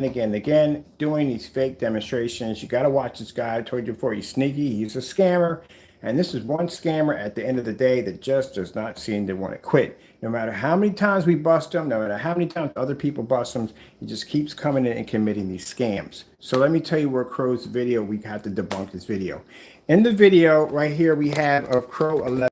and again, doing these fake demonstrations. You got to watch this guy. I told you before, he's sneaky. He's a scammer. And this is one scammer at the end of the day that just does not seem to want to quit. No matter how many times we bust him, no matter how many times other people bust him, he just keeps coming in and committing these scams. So let me tell you where Crow's video, we have to debunk this video. In the video right here, we have of Crow11.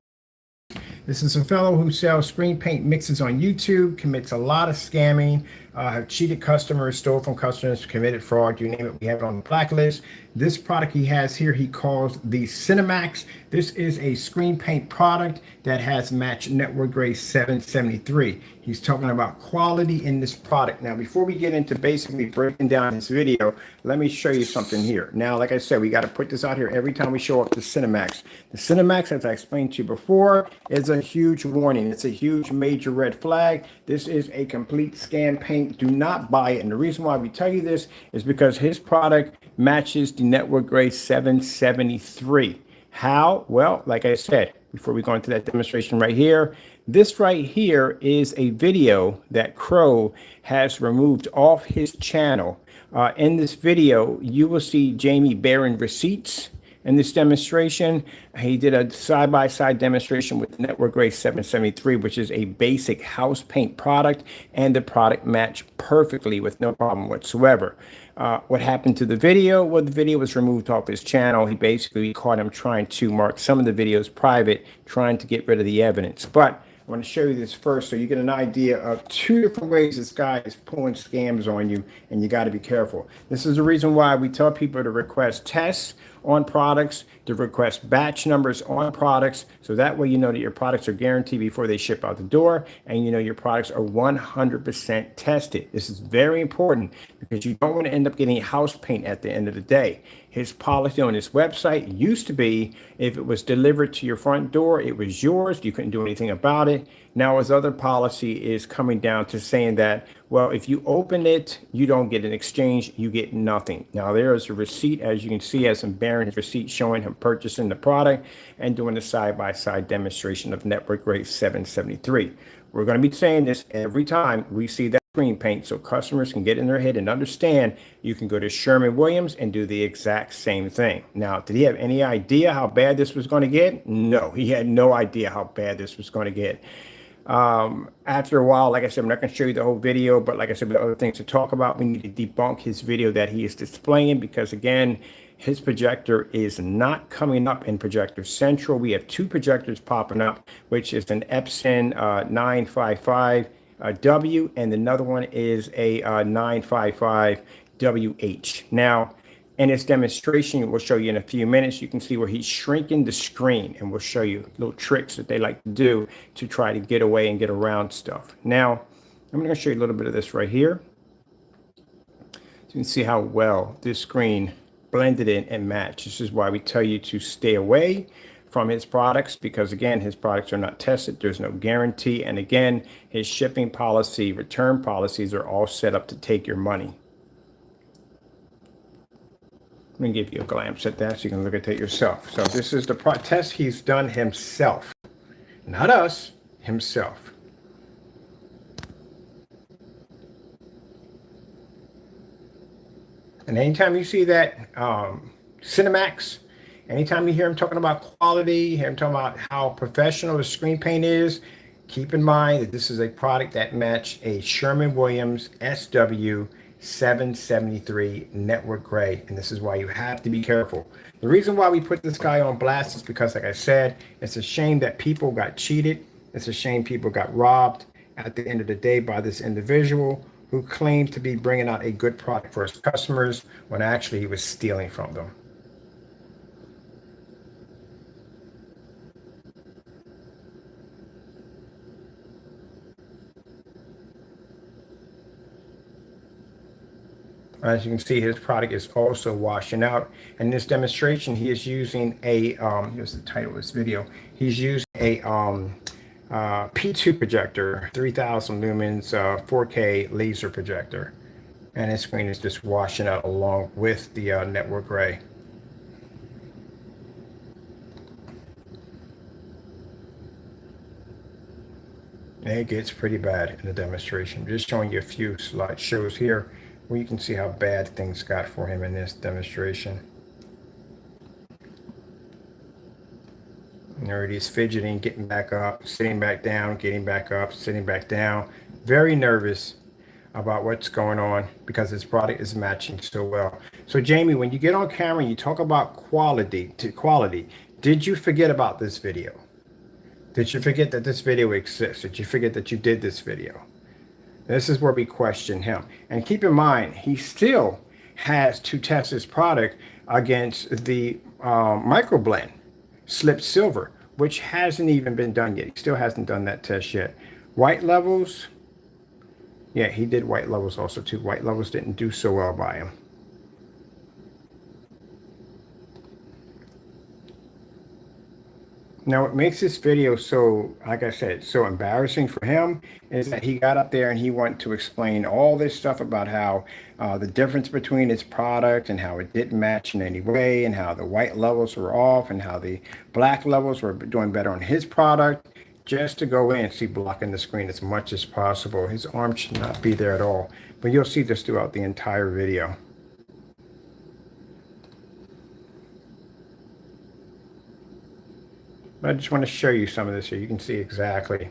This is a fellow who sells screen paint mixes on YouTube, commits a lot of scamming, have cheated customers, stole from customers, committed fraud, you name it, we have it on the blacklist. This product he has here, he calls the Cinemax. This is a screen paint product that has matched network grade 773. He's talking about quality in this product. Now, before we get into basically breaking down this video, let me show you something here. Now, like I said, we got to put this out here every time we show up the Cinemax. The Cinemax, as I explained to you before, is a huge warning. It's a huge major red flag. This is a complete scam paint. Do not buy it. And the reason why we tell you this is because his product matches the network grade 773. How? Well, like I said, before we go into that demonstration right here, this right here is a video that Crow has removed off his channel. In this video, you will see Jamie bearing receipts. In this demonstration, he did a side-by-side demonstration with the network grade 773, which is a basic house paint product, and the product matched perfectly with no problem whatsoever. What happened to the video? Well, the video was removed off his channel. He basically caught him trying to mark some of the videos private, trying to get rid of the evidence. But I want to show you this first so you get an idea of two different ways this guy is pulling scams on you, and you got to be careful. This is the reason why we tell people to request tests on products, to request batch numbers on products, so that way you know that your products are guaranteed before they ship out the door, and you know your products are 100% tested. This is very important because you don't want to end up getting house paint at the end of the day. His policy on his website used to be if it was delivered to your front door, it was yours. You couldn't do anything about it. Now his other policy is coming down to saying that, well, if you open it, you don't get an exchange, you get nothing. Now there is a receipt, as you can see, as I'm bearing his receipt showing him purchasing the product and doing a side-by-side demonstration of network grade 773. We're going to be saying this every time we see that screen paint so customers can get in their head and understand you can go to Sherwin-Williams and do the exact same thing. Now, did he have any idea how bad this was going to get? No, he had no idea how bad this was going to get. After a while, like I said, I'm not going to show you the whole video, but like I said, with other things to talk about, we need to debunk his video that he is displaying because, again, his projector is not coming up in Projector Central. We have two projectors popping up, which is an Epson 955W, and another one is a 955WH. Now, in this demonstration, we'll show you in a few minutes, you can see where he's shrinking the screen, and we'll show you little tricks that they like to do to try to get away and get around stuff. Now, I'm going to show you a little bit of this right here. So you can see how well this screen blended in and matched. This is why we tell you to stay away from his products because, again, his products are not tested. There's no guarantee. And again, his shipping policy, return policies are all set up to take your money. Let me give you a glance at that so you can look at it yourself. So this is the test he's done himself, not us, himself. And anytime you see that Cinemax, anytime you hear him talking about quality, hear him talking about how professional the screen paint is, keep in mind that this is a product that matched a Sherwin-Williams SW 773 network gray, and this is why you have to be careful. The reason why we put this guy on blast is because, like I said, it's a shame that people got cheated. It's a shame people got robbed at the end of the day by this individual who claimed to be bringing out a good product for his customers when actually he was stealing from them. As you can see, his product is also washing out. In this demonstration, he is using a, here's the title of this video. He's using a P2 projector, 3000 lumens, 4K laser projector. And his screen is just washing out along with the network gray. And it gets pretty bad in the demonstration. Just showing you a few slide shows here. Well, you can see how bad things got for him in this demonstration. And there it is, fidgeting, getting back up, sitting back down, getting back up, sitting back down. Very nervous about what's going on because his product is matching so well. So Jamie, when you get on camera and you talk about quality, did you forget about this video? Did you forget that this video exists? Did you forget that you did this video? This is where we question him. And keep in mind, he still has to test his product against the microblend slip silver, which hasn't even been done yet. He still hasn't done that test yet. White levels, yeah, he did white levels also too. White levels didn't do so well by him. Now, what makes this video so, like I said, so embarrassing for him is that he got up there and he wanted to explain all this stuff about how the difference between his product and how it didn't match in any way, and how the white levels were off and how the black levels were doing better on his product, just to go in and see blocking the screen as much as possible. His arm should not be there at all, but you'll see this throughout the entire video. But I just want to show you some of this here. You can see exactly.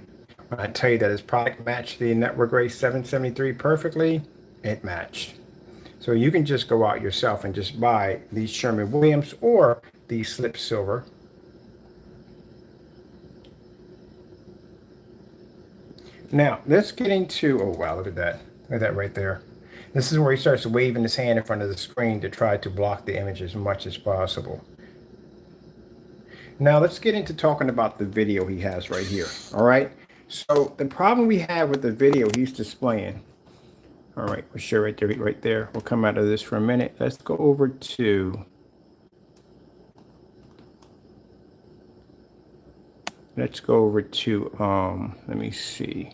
When I tell you that his product matched the Network Gray 773 perfectly, it matched. So you can just go out yourself and just buy these Sherwin-Williams or the slip silver. Now, let's get into, oh wow, look at that. Look at that right there. This is where he starts waving his hand in front of the screen to try to block the image as much as possible. Now let's get into talking about the video he has right here. All right. So the problem we have with the video he's displaying. All right, we'll show right there, right there. We'll come out of this for a minute. Let's go over to. Let's go over to. Let me see.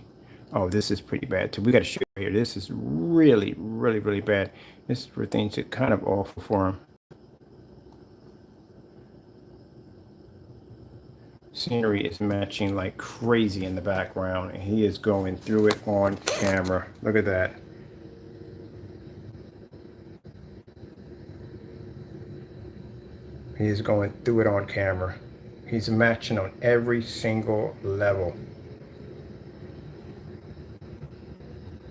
Oh, this is pretty bad too. We got to show you here. This is really, really, really bad. This is where things get kind of awful for him. Scenery is matching like crazy in the background, and he is going through it on camera. Look at that. He is going through it on camera. He's matching on every single level.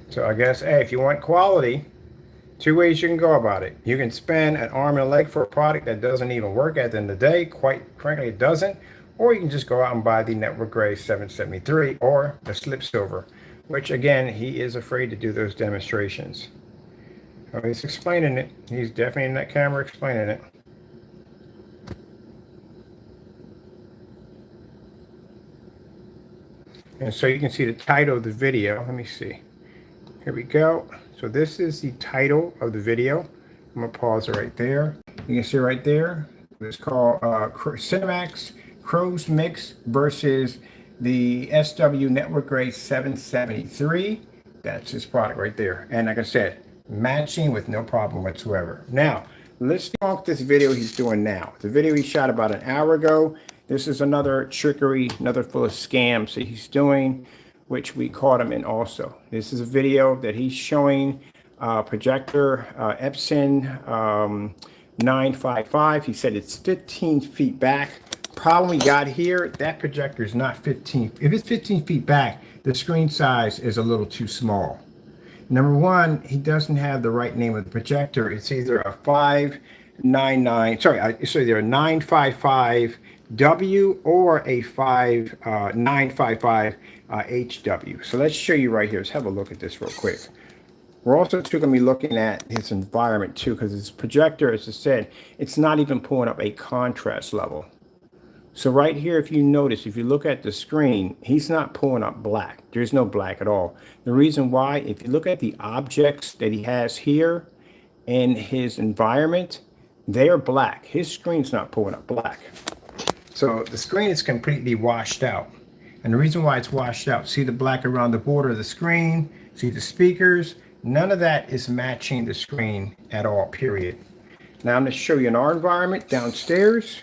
So I guess, hey, if you want quality, two ways you can go about it. You can spend an arm and a leg for a product that doesn't even work at the end of the day. Quite frankly, it doesn't. Or you can just go out and buy the Network Gray 773 or the slip silver, which again, he is afraid to do those demonstrations. So he's explaining it. He's definitely in that camera explaining it. And so you can see the title of the video. Let me see. Here we go. So this is the title of the video. I'm going to pause it right there. You can see right there. It's called Cinemax Crows Mix versus the SW Network Gray 773. That's his product right there. And like I said, matching with no problem whatsoever. Now, let's talk this video he's doing now. The video he shot about an hour ago. This is another trickery, another full of scams that he's doing, which we caught him in also. This is a video that he's showing projector Epson 955. He said it's 15 feet back. Problem we got here, that projector is not 15. If it's 15 feet back, the screen size is a little too small. Number one, he doesn't have the right name of the projector. It's either a 599, sorry, it's either a 955W or a 955 HW. So let's show you right here. Let's have a look at this real quick. We're also going to be looking at his environment too, because his projector, as I said, it's not even pulling up a contrast level. So right here, if you notice, if you look at the screen, he's not pulling up black. There's no black at all. The reason why, if you look at the objects that he has here in his environment, they are black. His screen's not pulling up black. So the screen is completely washed out. And the reason why it's washed out, see the black around the border of the screen, see the speakers, none of that is matching the screen at all, period. Now I'm going to show you in our environment downstairs,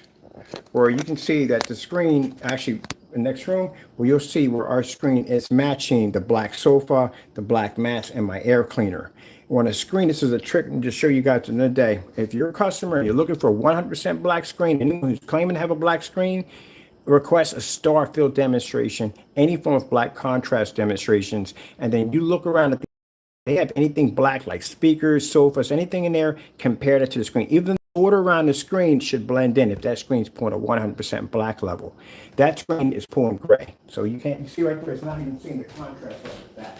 where you can see that the screen, actually the next room, where you'll see where our screen is matching the black sofa, the black mats, and my air cleaner. on a screen, this is a trick and just show you guys another day. If you're a customer and you're looking for a 100% black screen, anyone who's claiming to have a black screen, request a star fill demonstration, any form of black contrast demonstrations, and then you look around at they have anything black like speakers, sofas, anything in there, compare that to the screen. Even the border around the screen should blend in if that screen's pulling a 100% black level. That screen is pulling gray. So you can't, you see right there, it's not even seeing the contrast of that.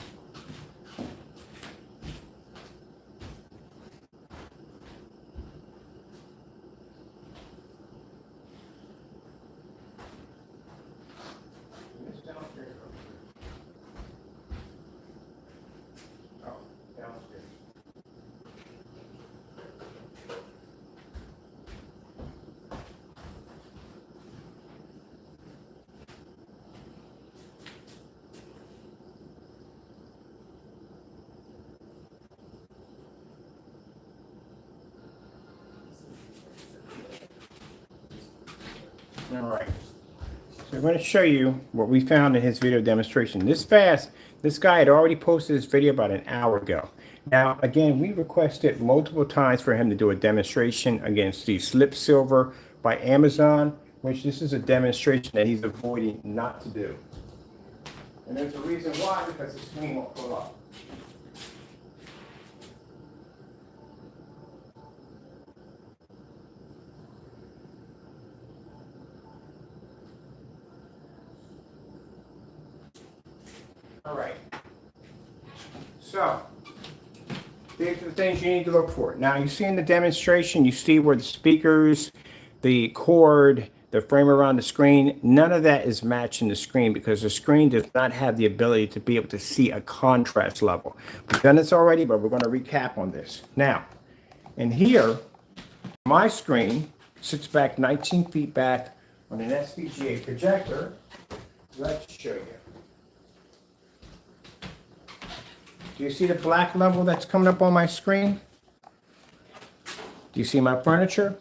All right, so I'm going to show you what we found in his video demonstration. This guy had already posted this video about an hour ago. Now, again, we requested multiple times for him to do a demonstration against the slip silver by Amazon, which this is a demonstration that he's avoiding not to do. And there's a reason why, because the screen won't pull up. All right, so these are the things you need to look for. Now you see in the demonstration, you see where the speakers, the cord, the frame around the screen, none of that is matching the screen because the screen does not have the ability to be able to see a contrast level. We've done this already, but we're going to recap on this. Now, in here, my screen sits back 19 feet back on an SVGA projector. Let's show you. Do you see the black level that's coming up on my screen? Do you see my furniture?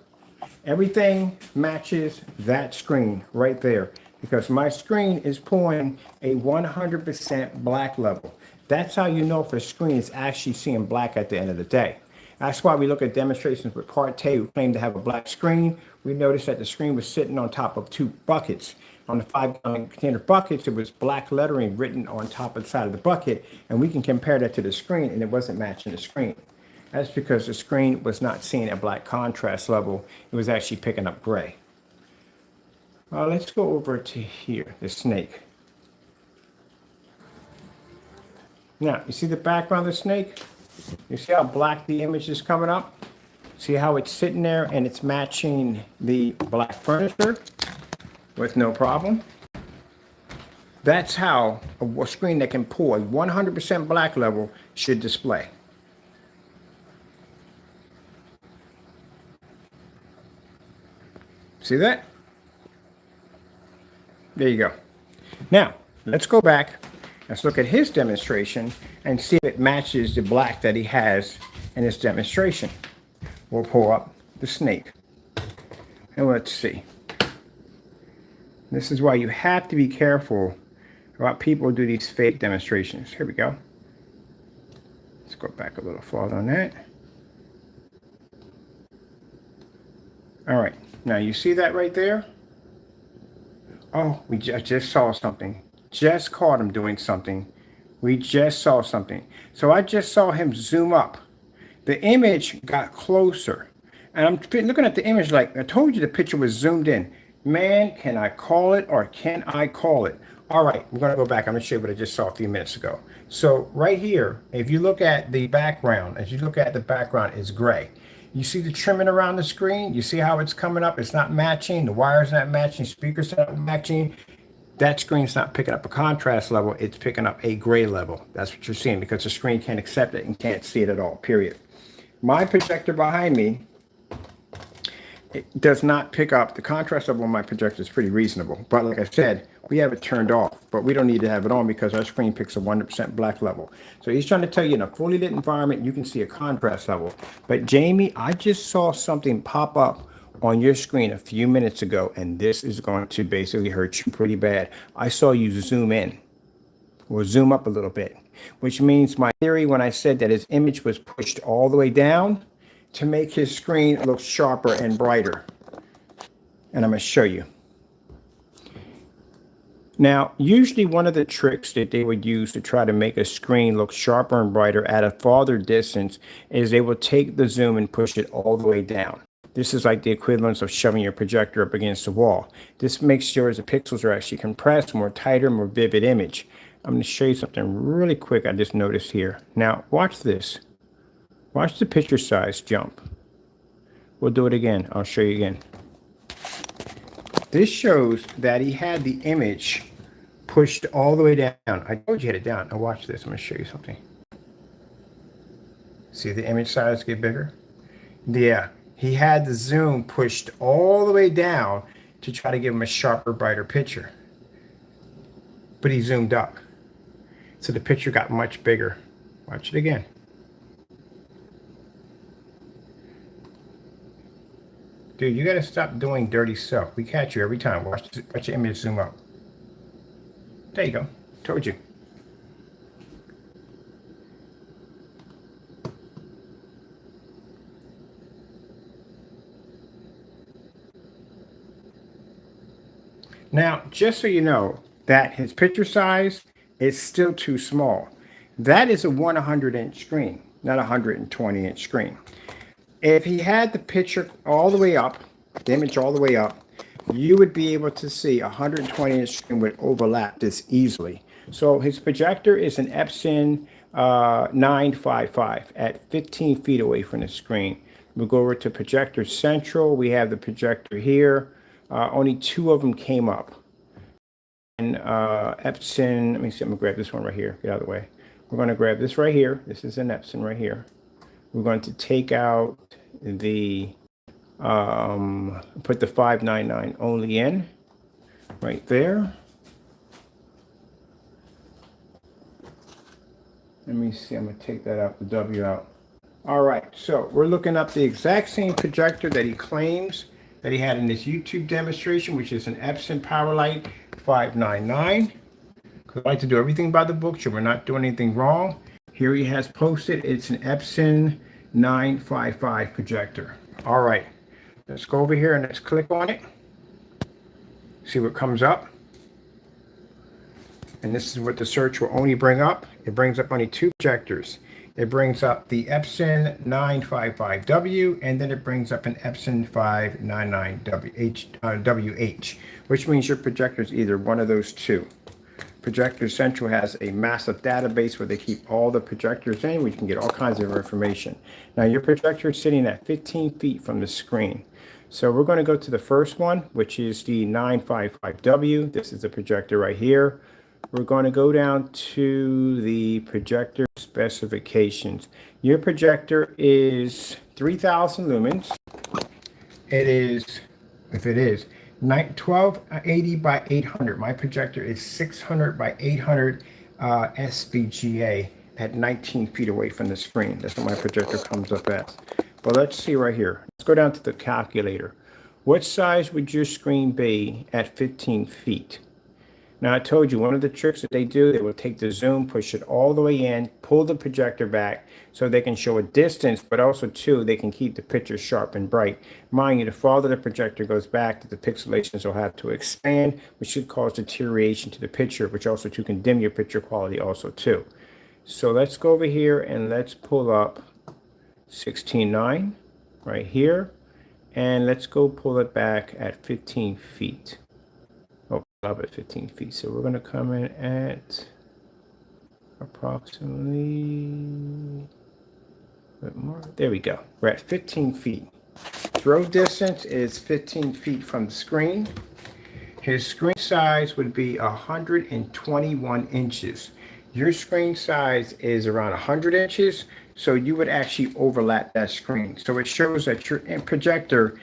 Everything matches that screen right there because my screen is pulling a 100% black level. That's how you know if a screen is actually seeing black at the end of the day. That's why we look at demonstrations with Partey who claim to have a black screen. We noticed that the screen was sitting on top of 2 buckets. On the 5-gallon container buckets, it was black lettering written on top of the side of the bucket, and we can compare that to the screen, and it wasn't matching the screen. That's because the screen was not seeing a black contrast level. It was actually picking up gray. Let's go over to here, the snake. Now, you see the background of the snake? You see how black the image is coming up? See how it's sitting there and it's matching the black furniture with no problem? That's how a screen that can pull a 100% black level should display. See that? There you go. Now, let's go back. Let's look at his demonstration and see if it matches the black that he has in his demonstration. We'll pull up the snake. And let's see. This is why you have to be careful about people who do these fake demonstrations. Here we go. Let's go back a little farther on that. All right. Now you see that right there? Oh, I just saw something. Just caught him doing something. We just saw something. So I just saw him zoom up. The image got closer. And I'm looking at the image like, I told you the picture was zoomed in. Man, can I call it or can I call it? All right, we're going to go back. I'm going to show you what I just saw a few minutes ago. So right here, if you look at the background, as you look at the background, it's gray. You see the trimming around the screen? You see how it's coming up? It's not matching. The wire's not matching. Speakers not matching. That screen's not picking up a contrast level. It's picking up a gray level. That's what you're seeing because the screen can't accept it and can't see it at all, period. My projector behind me, it does not pick up. The contrast level on my projector is pretty reasonable. But like I said, we have it turned off, but we don't need to have it on because our screen picks a 100% black level. So he's trying to tell you in a fully lit environment, you can see a contrast level. But Jamie, I just saw something pop up on your screen a few minutes ago, and this is going to basically hurt you pretty bad. I saw you zoom in or zoom up a little bit, which means my theory when I said that his image was pushed all the way down to make his screen look sharper and brighter. And I'm going to show you. Now, usually one of the tricks that they would use to try to make a screen look sharper and brighter at a farther distance is they will take the zoom and push it all the way down. This is like the equivalence of shoving your projector up against the wall. This makes sure the pixels are actually compressed, more tighter, more vivid image. I'm going to show you something really quick I just noticed here. Now, watch this. Watch the picture size jump. We'll do it again. I'll show you again. This shows that he had the image pushed all the way down. I told you had it down. Now watch this. I'm going to show you something. See the image size get bigger? Yeah. He had the zoom pushed all the way down to try to give him a sharper, brighter picture. But he zoomed up. So the picture got much bigger. Watch it again. Dude, you got to stop doing dirty stuff. We catch you every time. Watch your image zoom up. There you go. Told you. Now, just so you know, that his picture size is still too small. That is a 100-inch screen, not a 120-inch screen. If he had the picture all the way up, the image all the way up, you would be able to see a 120-inch screen would overlap this easily. So his projector is an Epson 955 at 15 feet away from the screen. We'll go over to projector central. We have the projector here. Only two of them came up. And Epson, let me see, I'm gonna grab this one right here, get out of the way. We're gonna grab this right here. This is an Epson right here. We're going to take out the, put the 599 only in, right there. Let me see, I'm gonna take that out, the W out. All right, so we're looking up the exact same projector that he claims that he had in this YouTube demonstration, which is an Epson Powerlight 599. Because I like to do everything by the book, so we're not doing anything wrong. Here he has posted, it's an Epson 955 projector. All right, let's go over here and let's click on it. See what comes up. And this is what the search will only bring up. It brings up only two projectors. It brings up the Epson 955W, and then it brings up an Epson 599WH, which means your projector is either one of those two. Projector Central has a massive database where they keep all the projectors in, where you can get all kinds of information. Now your projector is sitting at 15 feet from the screen. So we're going to go to the first one, which is the 955W. This is the projector right here. We're going to go down to the projector specifications. Your projector is 3000 lumens. It is, if it is, 1280 by 800. My projector is 600 by 800 SVGA at 19 feet away from the screen. That's what my projector comes up as. But let's see right here. Let's go down to the calculator. What size would your screen be at 15 feet? Now, I told you one of the tricks that they do, they will take the zoom, push it all the way in, pull the projector back so they can show a distance, but also, too, they can keep the picture sharp and bright. Mind you, the farther the projector goes back, the pixelations will have to expand, which should cause deterioration to the picture, which also, too, can dim your picture quality also, too. So let's go over here and let's pull up 16:9 right here, and let's go pull it back at 15 feet. Up at 15 feet. So we're going to come in at approximately a bit more. There we go. We're at 15 feet. Throw distance is 15 feet from the screen. His screen size would be 121 inches. Your screen size is around 100 inches, so you would actually overlap that screen. So it shows that your projector,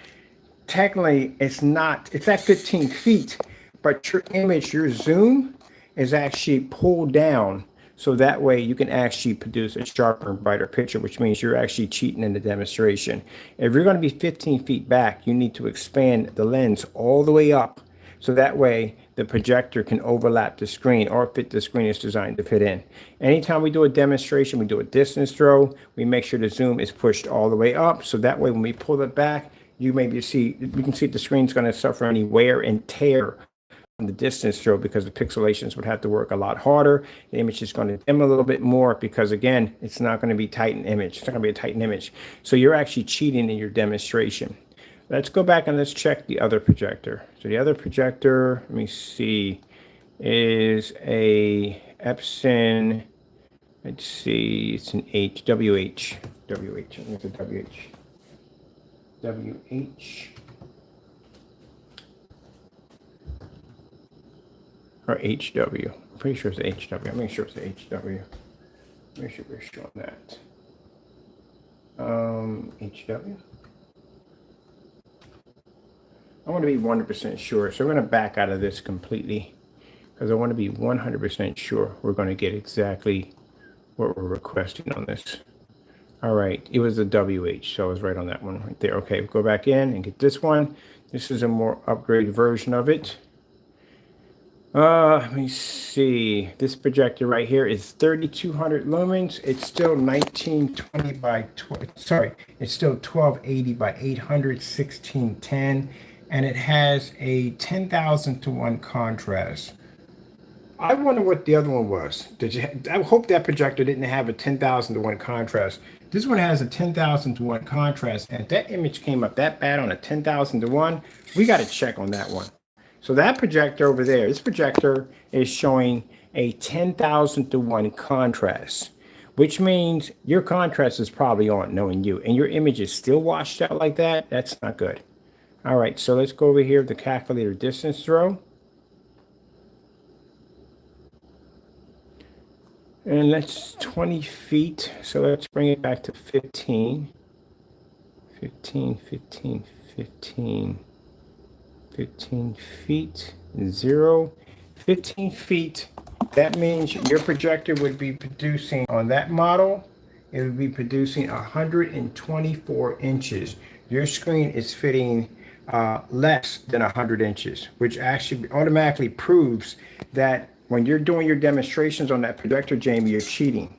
technically, it's at 15 feet, but your image, your zoom is actually pulled down. So that way you can actually produce a sharper and brighter picture, which means you're actually cheating in the demonstration. If you're going to be 15 feet back, you need to expand the lens all the way up So that way the projector can overlap the screen or fit the screen it's designed to fit in. Anytime we do a demonstration, we do a distance throw, we make sure the zoom is pushed all the way up. So that way when we pull it back, you can see the screen's going to suffer any wear and tear the distance throw because the pixelations would have to work a lot harder. The image is going to dim a little bit more because, again, it's not going to be tight image. It's not going to be a tight image. So you're actually cheating in your demonstration. Let's go back and let's check the other projector. So the other projector, let me see, is a Epson. Let's see, it's an WH. It's a WH. Or HW. I'm pretty sure it's HW. I'm sure it's HW. Make sure we're showing that. HW. I want to be 100% sure. So I'm going to back out of this completely because I want to be 100% sure we're going to get exactly what we're requesting on this. All right. It was a WH. So I was right on that one right there. Okay. Go back in and get this one. This is a more upgraded version of it. Let me see. This projector right here is 3200 lumens. It's still 1920 by 12. Sorry, it's still 1280 by 800, 1610, and it has a 10,000 to 1 contrast. I wonder what the other one was. I hope that projector didn't have a 10,000 to 1 contrast. This one has a 10,000 to 1 contrast, and if that image came up that bad on a 10,000 to 1, we got to check on that one. So that projector over there, this projector is showing a 10,000 to 1 contrast, which means your contrast is probably on, knowing you, and your image is still washed out like that. That's not good. All right, so let's go over here to the calculator distance throw. And that's 20 feet. So let's bring it back to 15. 15 feet, 0, 15 feet. That means your projector would be producing on that model, it would be producing 124 inches. Your screen is fitting less than 100 inches, which actually automatically proves that when you're doing your demonstrations on that projector, Jamie, you're cheating.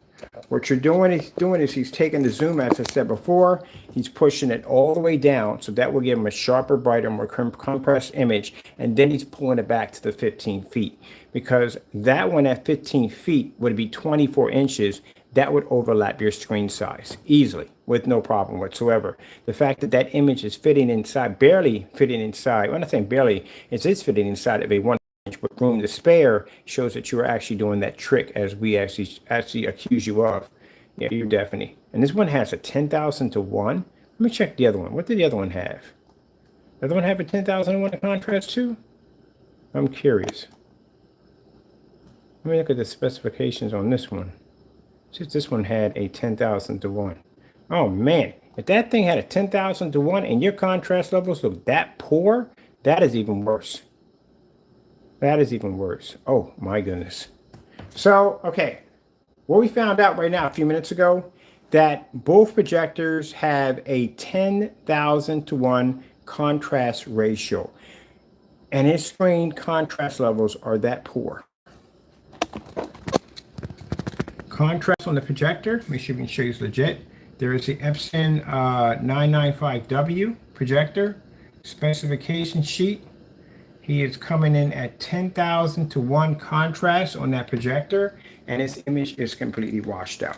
What you're doing is he's taking the zoom, as I said before, he's pushing it all the way down, so that will give him a sharper, brighter, more compressed image, and then he's pulling it back to the 15 feet. Because that one at 15 feet would be 24 inches, that would overlap your screen size easily, with no problem whatsoever. The fact that that image is fitting inside, barely fitting inside, when I'm saying barely, it's fitting inside of a 1 inch with room to spare, shows that you are actually doing that trick as we actually accuse you of. Yeah, you're definitely. And this one has a 10,000 to 1. Let me check the other one. What did the other one have? The other one have a 10,000 to 1 contrast too? I'm curious. Let me look at the specifications on this one. See if this one had a 10,000 to 1. Oh man, if that thing had a 10,000 to 1 and your contrast levels look that poor, that is even worse. That is even worse. Oh my goodness. So, okay, what we found out right now a few minutes ago, that both projectors have a 10,000 to 1 contrast ratio. And his screen contrast levels are that poor. Contrast on the projector, make sure we can show you it's legit. There is the Epson 995W projector specification sheet. He is coming in at 10,000 to 1 contrast on that projector, and his image is completely washed out.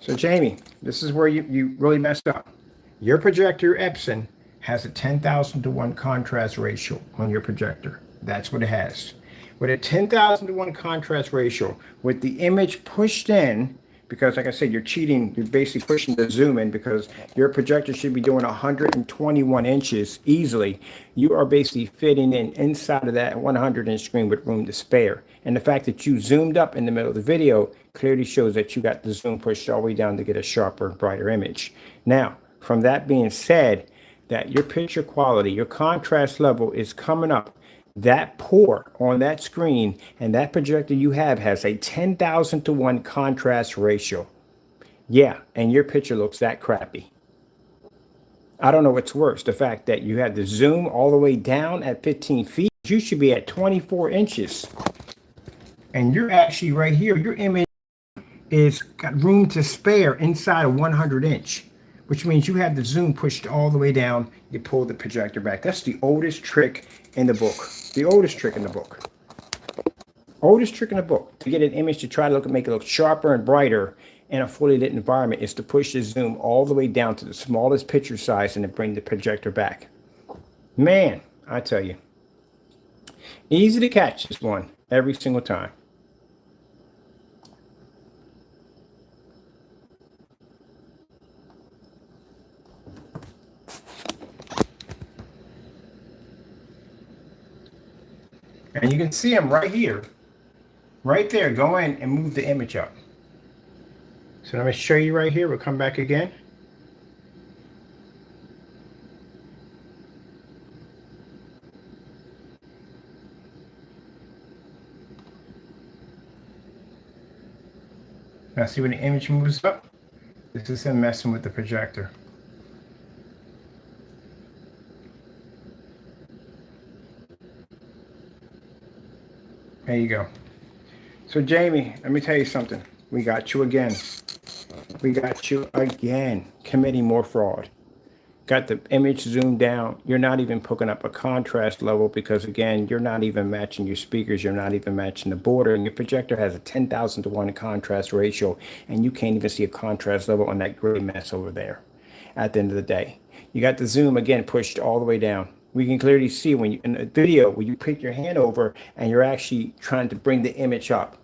So Jamie, this is where you really messed up. Your projector Epson has a 10,000 to 1 contrast ratio on your projector. That's what it has. With a 10,000 to 1 contrast ratio, with the image pushed in, because like I said, you're cheating, you're basically pushing the zoom in because your projector should be doing 121 inches easily. You are basically fitting in inside of that 100 inch screen with room to spare. And the fact that you zoomed up in the middle of the video clearly shows that you got the zoom pushed all the way down to get a sharper, brighter image. Now, from that being said, that your picture quality, your contrast level is coming up that poor on that screen, and that projector you have has a 10,000 to 1 contrast ratio. Yeah, and your picture looks that crappy. I don't know what's worse, the fact that you had the zoom all the way down at 15 feet. You should be at 24 inches. And you're actually right here. Your image is got room to spare inside a 100 inch, which means you have the zoom pushed all the way down. You pull the projector back. That's the oldest trick in the book. The oldest trick in the book. Oldest trick in the book to get an image to try to make it look sharper and brighter in a fully lit environment is to push the zoom all the way down to the smallest picture size and then bring the projector back. Man, I tell you, easy to catch this one every single time. And you can see them right here, right there. Go in and move the image up. So let me show you right here. We'll come back again. Now see when the image moves up? This is him messing with the projector. There you go. So Jamie, let me tell you something. We got you again. We got you again, committing more fraud. Got the image zoomed down. You're not even picking up a contrast level because, again, you're not even matching your speakers. You're not even matching the border. And your projector has a 10,000 to 1 contrast ratio, and you can't even see a contrast level on that gray mess over there at the end of the day. You got the zoom, again, pushed all the way down. We can clearly see when you in the video, when you pick your hand over and you're actually trying to bring the image up.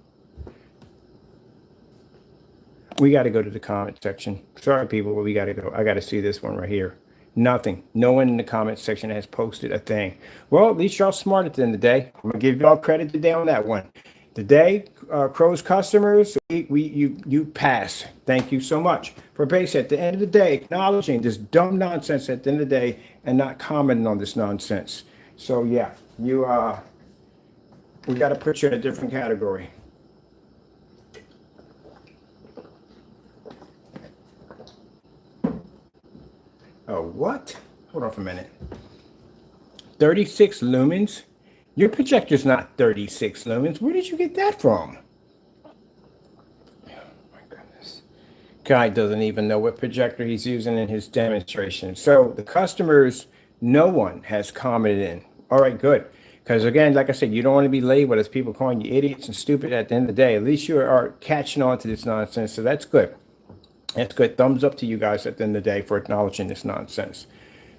We got to go to the comment section. Sorry, people, but we got to go. I got to see this one right here. Nothing. No one in the comment section has posted a thing. Well, at least y'all smart at the end of the day. I'm gonna give y'all credit today on that one. Today, Crows customers, you pass. Thank you so much for basically at the end of the day acknowledging this dumb nonsense at the end of the day and not commenting on this nonsense. So yeah, we got to put you in a different category. Oh, what? Hold on for a minute. 36 lumens? Your projector's not 36 lumens. Where did you get that from? Oh, my goodness. Guy doesn't even know what projector he's using in his demonstration. So the customers, no one has commented in. All right, good. Because again, like I said, you don't want to be labeled as people calling you idiots and stupid at the end of the day. At least you are catching on to this nonsense. So that's good. That's good. Thumbs up to you guys at the end of the day for acknowledging this nonsense.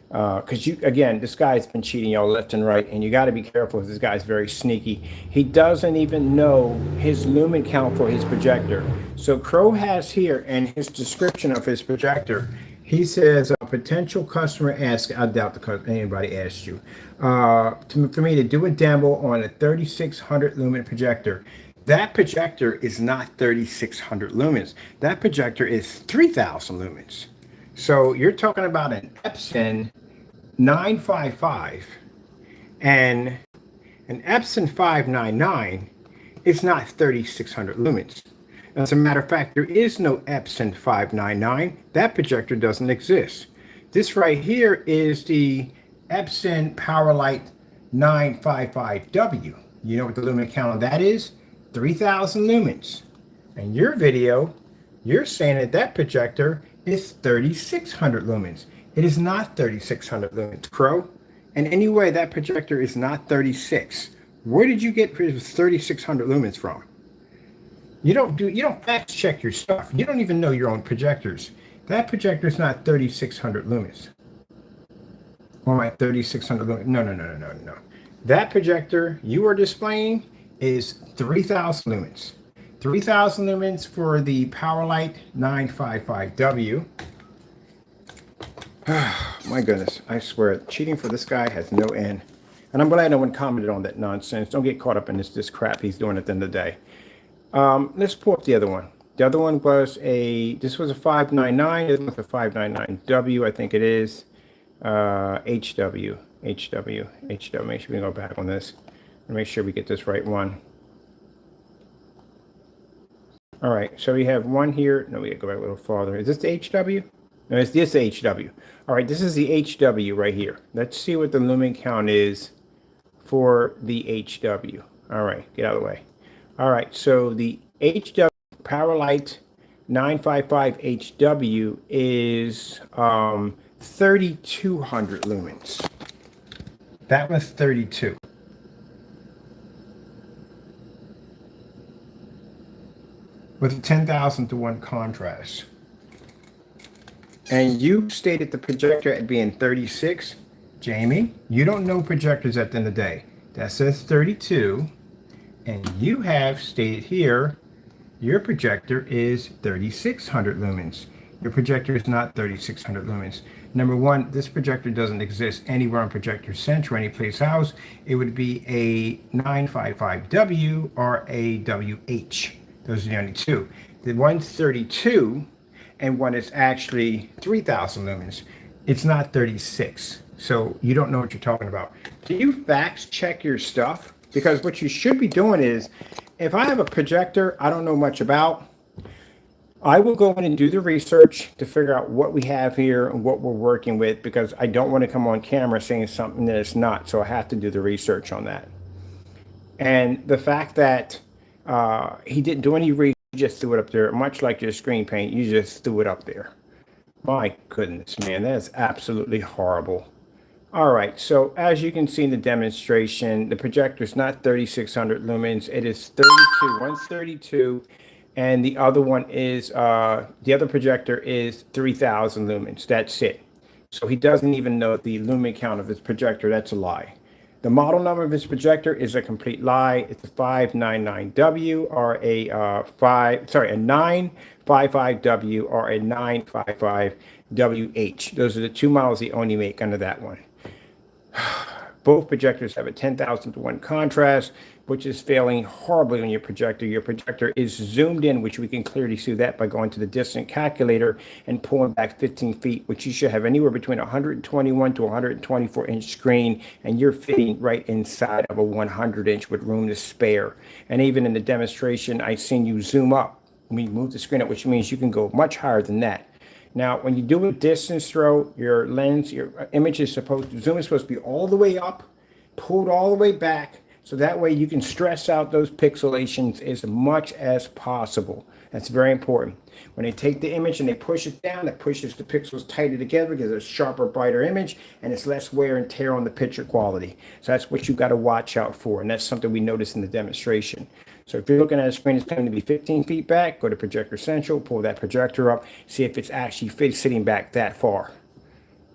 Because again, this guy's been cheating y'all left and right, and you got to be careful. This guy's very sneaky. He doesn't even know his lumen count for his projector. So Crow has here in his description of his projector, he says a potential customer asks, I doubt anybody asked you, for me to do a demo on a 3600 lumen projector. That projector is not 3600 lumens. That projector is 3000 lumens. So you're talking about an Epson 955 and an Epson 599 is not 3600 lumens. As a matter of fact, there is no Epson 599. That projector doesn't exist. This right here is the Epson PowerLight 955W. You know what the lumen count on that is? 3000 lumens. And your video, you're saying that that projector is 3600 lumens. It is not 3600 lumens, Crow. And anyway, that projector is not 36. Where did you get 3600 lumens from? You don't fact check your stuff. You don't even know your own projectors. That projector is not 3600 lumens. Or my 3600 lumens. No. That projector you are displaying is 3000 lumens. 3000 lumens for the PowerLight 955W. My goodness, I swear, cheating for this guy has no end. And I'm glad no one commented on that nonsense. Don't get caught up in this crap he's doing at the end of the day. Let's pull up the other one. The other one was this was a 599. This was a 599W, I think it is. HW. Make sure we go back on this. Make sure we get this right one. All right, so we have one here. No, we gotta go back a little farther. Is this the HW? No, it's this HW. All right, this is the HW right here. Let's see what the lumen count is for the HW. All right, get out of the way. All right, so the HW Powerlight 955 HW is 3,200 lumens. That was 32. With a 10,000 to 1 contrast. And you stated the projector at being 36. Jamie, you don't know projectors at the end of the day. That says 32. And you have stated here, your projector is 3,600 lumens. Your projector is not 3,600 lumens. Number one, this projector doesn't exist anywhere on Projector Central, any place else. It would be a 955W or a WH. Those are the only two. The one's 32 and one is actually 3,000 lumens. It's not 36. So you don't know what you're talking about. Can you fact check your stuff? Because what you should be doing is, if I have a projector I don't know much about, I will go in and do the research to figure out what we have here and what we're working with, because I don't want to come on camera saying something that it's not. So I have to do the research on that. And the fact that he didn't do any research, he just threw it up there, much like your screen paint, you just threw it up there. My goodness, man, that is absolutely horrible. All right, so as you can see in the demonstration, the projector is not 3,600 lumens. It is 32. One's 32, and the other one is, the other projector is 3,000 lumens. That's it. So he doesn't even know the lumen count of his projector. That's a lie. The model number of his projector is a complete lie. It's a 599W or a 955W or a 955WH. Those are the two models they only make under that one. Both projectors have a 10,000 to 1 contrast, which is failing horribly on your projector. Your projector is zoomed in, which we can clearly see that by going to the distance calculator and pulling back 15 feet, which you should have anywhere between 121 to 124 inch screen, and you're fitting right inside of a 100 inch with room to spare. And even in the demonstration, I've seen you zoom up when you move the screen up, which means you can go much higher than that. Now, when you do a distance throw, your lens, your image is supposed to, zoom is supposed to be all the way up, pulled all the way back, so that way you can stress out those pixelations as much as possible. That's very important. When they take the image and they push it down, that pushes the pixels tighter together, gives a sharper, brighter image, and it's less wear and tear on the picture quality. So that's what you got to watch out for, and that's something we noticed in the demonstration. So if you're looking at a screen that's going to be 15 feet back, go to Projector Central, pull that projector up, see if it's actually sitting back that far.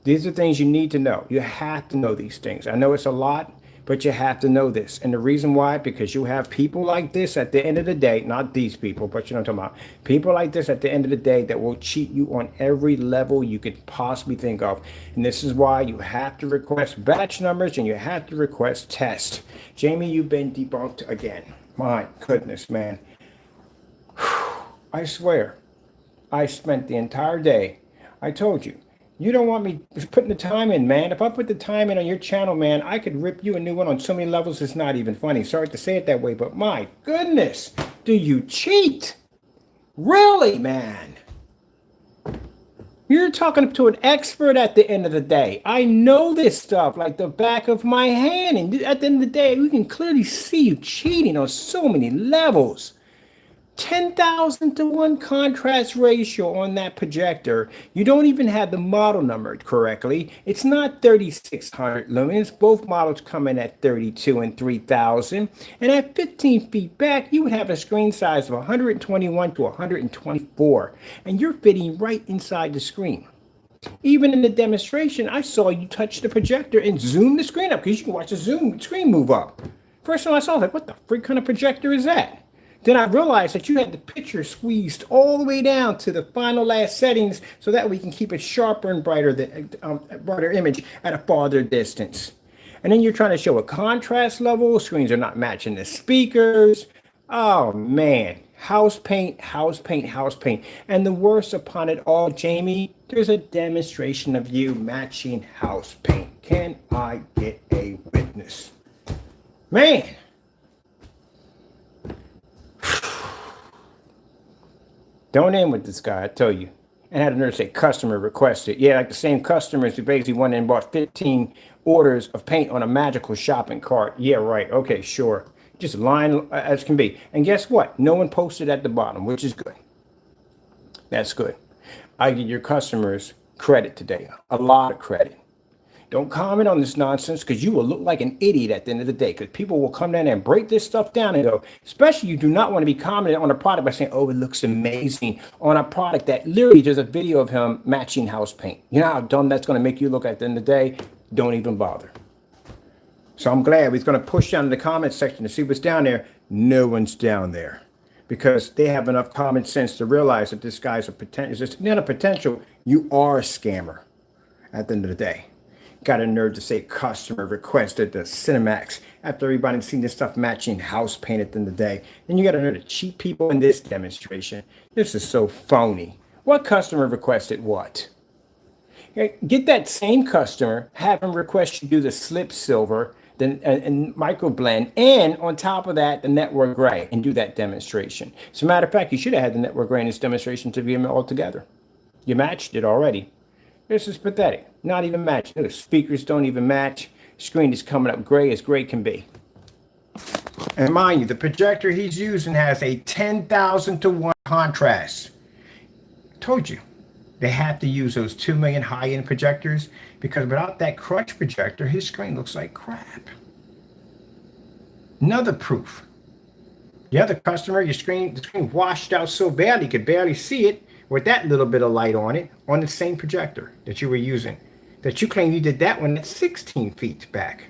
These are things you need to know. You have to know these things. I know it's a lot, but you have to know this. And the reason why, because you have people like this at the end of the day, not these people, but you know what I'm talking about. People like this at the end of the day that will cheat you on every level you could possibly think of. And this is why you have to request batch numbers and you have to request tests. Jamie, you've been debunked again. My goodness, man. I swear, I spent the entire day. I told you, you don't want me putting the time in, man. If I put the time in on your channel, man, I could rip you a new one on so many levels, it's not even funny. Sorry to say it that way, but my goodness, do you cheat? Really, man? You're talking to an expert at the end of the day. I know this stuff like the back of my hand. And at the end of the day, we can clearly see you cheating on so many levels. 10,000 to 1 contrast ratio on that projector. You don't even have the model number correctly. It's not 3,600 lumens. Both models come in at 32 and 3,000. And at 15 feet back, you would have a screen size of 121 to 124. And you're fitting right inside the screen. Even in the demonstration, I saw you touch the projector and zoom the screen up, because you can watch the screen move up. First time I saw it, I was like, what the freak kind of projector is that? Then I realized that you had the picture squeezed all the way down to the final last settings, so that we can keep it sharper and brighter, brighter image at a farther distance. And then you're trying to show a contrast level. Screens are not matching the speakers. Oh man, house paint, house paint, house paint. And the worst upon it all, Jamie, there's a demonstration of you matching house paint. Can I get a witness? Man. Don't end with this guy, I tell you. And had a nerve to say customer requested. Yeah, like the same customers who basically went in and bought 15 orders of paint on a magical shopping cart. Yeah, right. Okay, sure. Just lying as can be. And guess what? No one posted at the bottom, which is good. That's good. I give your customers credit today, a lot of credit. Don't comment on this nonsense because you will look like an idiot at the end of the day because people will come down there and break this stuff down and go, especially you do not want to be commenting on a product by saying, oh, it looks amazing on a product that literally there's a video of him matching house paint. You know how dumb that's going to make you look at the end of the day? Don't even bother. So I'm glad we're going to push down in the comment section to see what's down there. No one's down there because they have enough common sense to realize that this guy's a potential. It's just not a potential. You are a scammer at the end of the day. Got a nerve to say customer requested the Cinemax after everybody's seen this stuff matching house paint at the end of the day. And you got a nerve to cheat people in this demonstration. This is so phony. What customer requested what? Get that same customer, have him request you do the slip silver, then and microblend, and on top of that, the network gray, and do that demonstration. As a matter of fact, you should have had the network gray in this demonstration to be all together. You matched it already. This is pathetic. Not even matched. The speakers don't even match. Screen is coming up gray as gray can be. And mind you, the projector he's using has a 10,000 to 1 contrast. Told you. They have to use those 2 million high-end projectors because without that crutch projector, his screen looks like crap. Another proof. The other customer, the screen washed out so bad you could barely see it with that little bit of light on it on the same projector that you were using. That you claim you did that one at 16 feet back.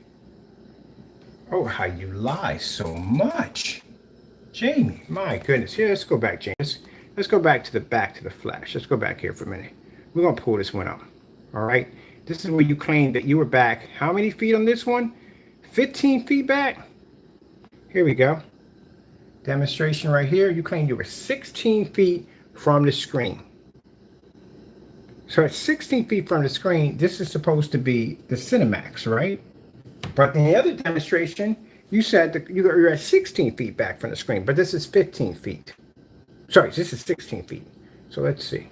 Oh, how you lie so much. Jamie, my goodness. Here, let's go back, James. Let's go back to the flash. Let's go back here for a minute. We're going to pull this one up. All right. This is where you claimed that you were back. How many feet on this one? 15 feet back. Here we go. Demonstration right here. You claimed you were 16 feet from the screen. So at 16 feet from the screen, this is supposed to be the Cinemax, right? But in the other demonstration, you said that you're at 16 feet back from the screen, but this is 15 feet. Sorry, this is 16 feet. So let's see.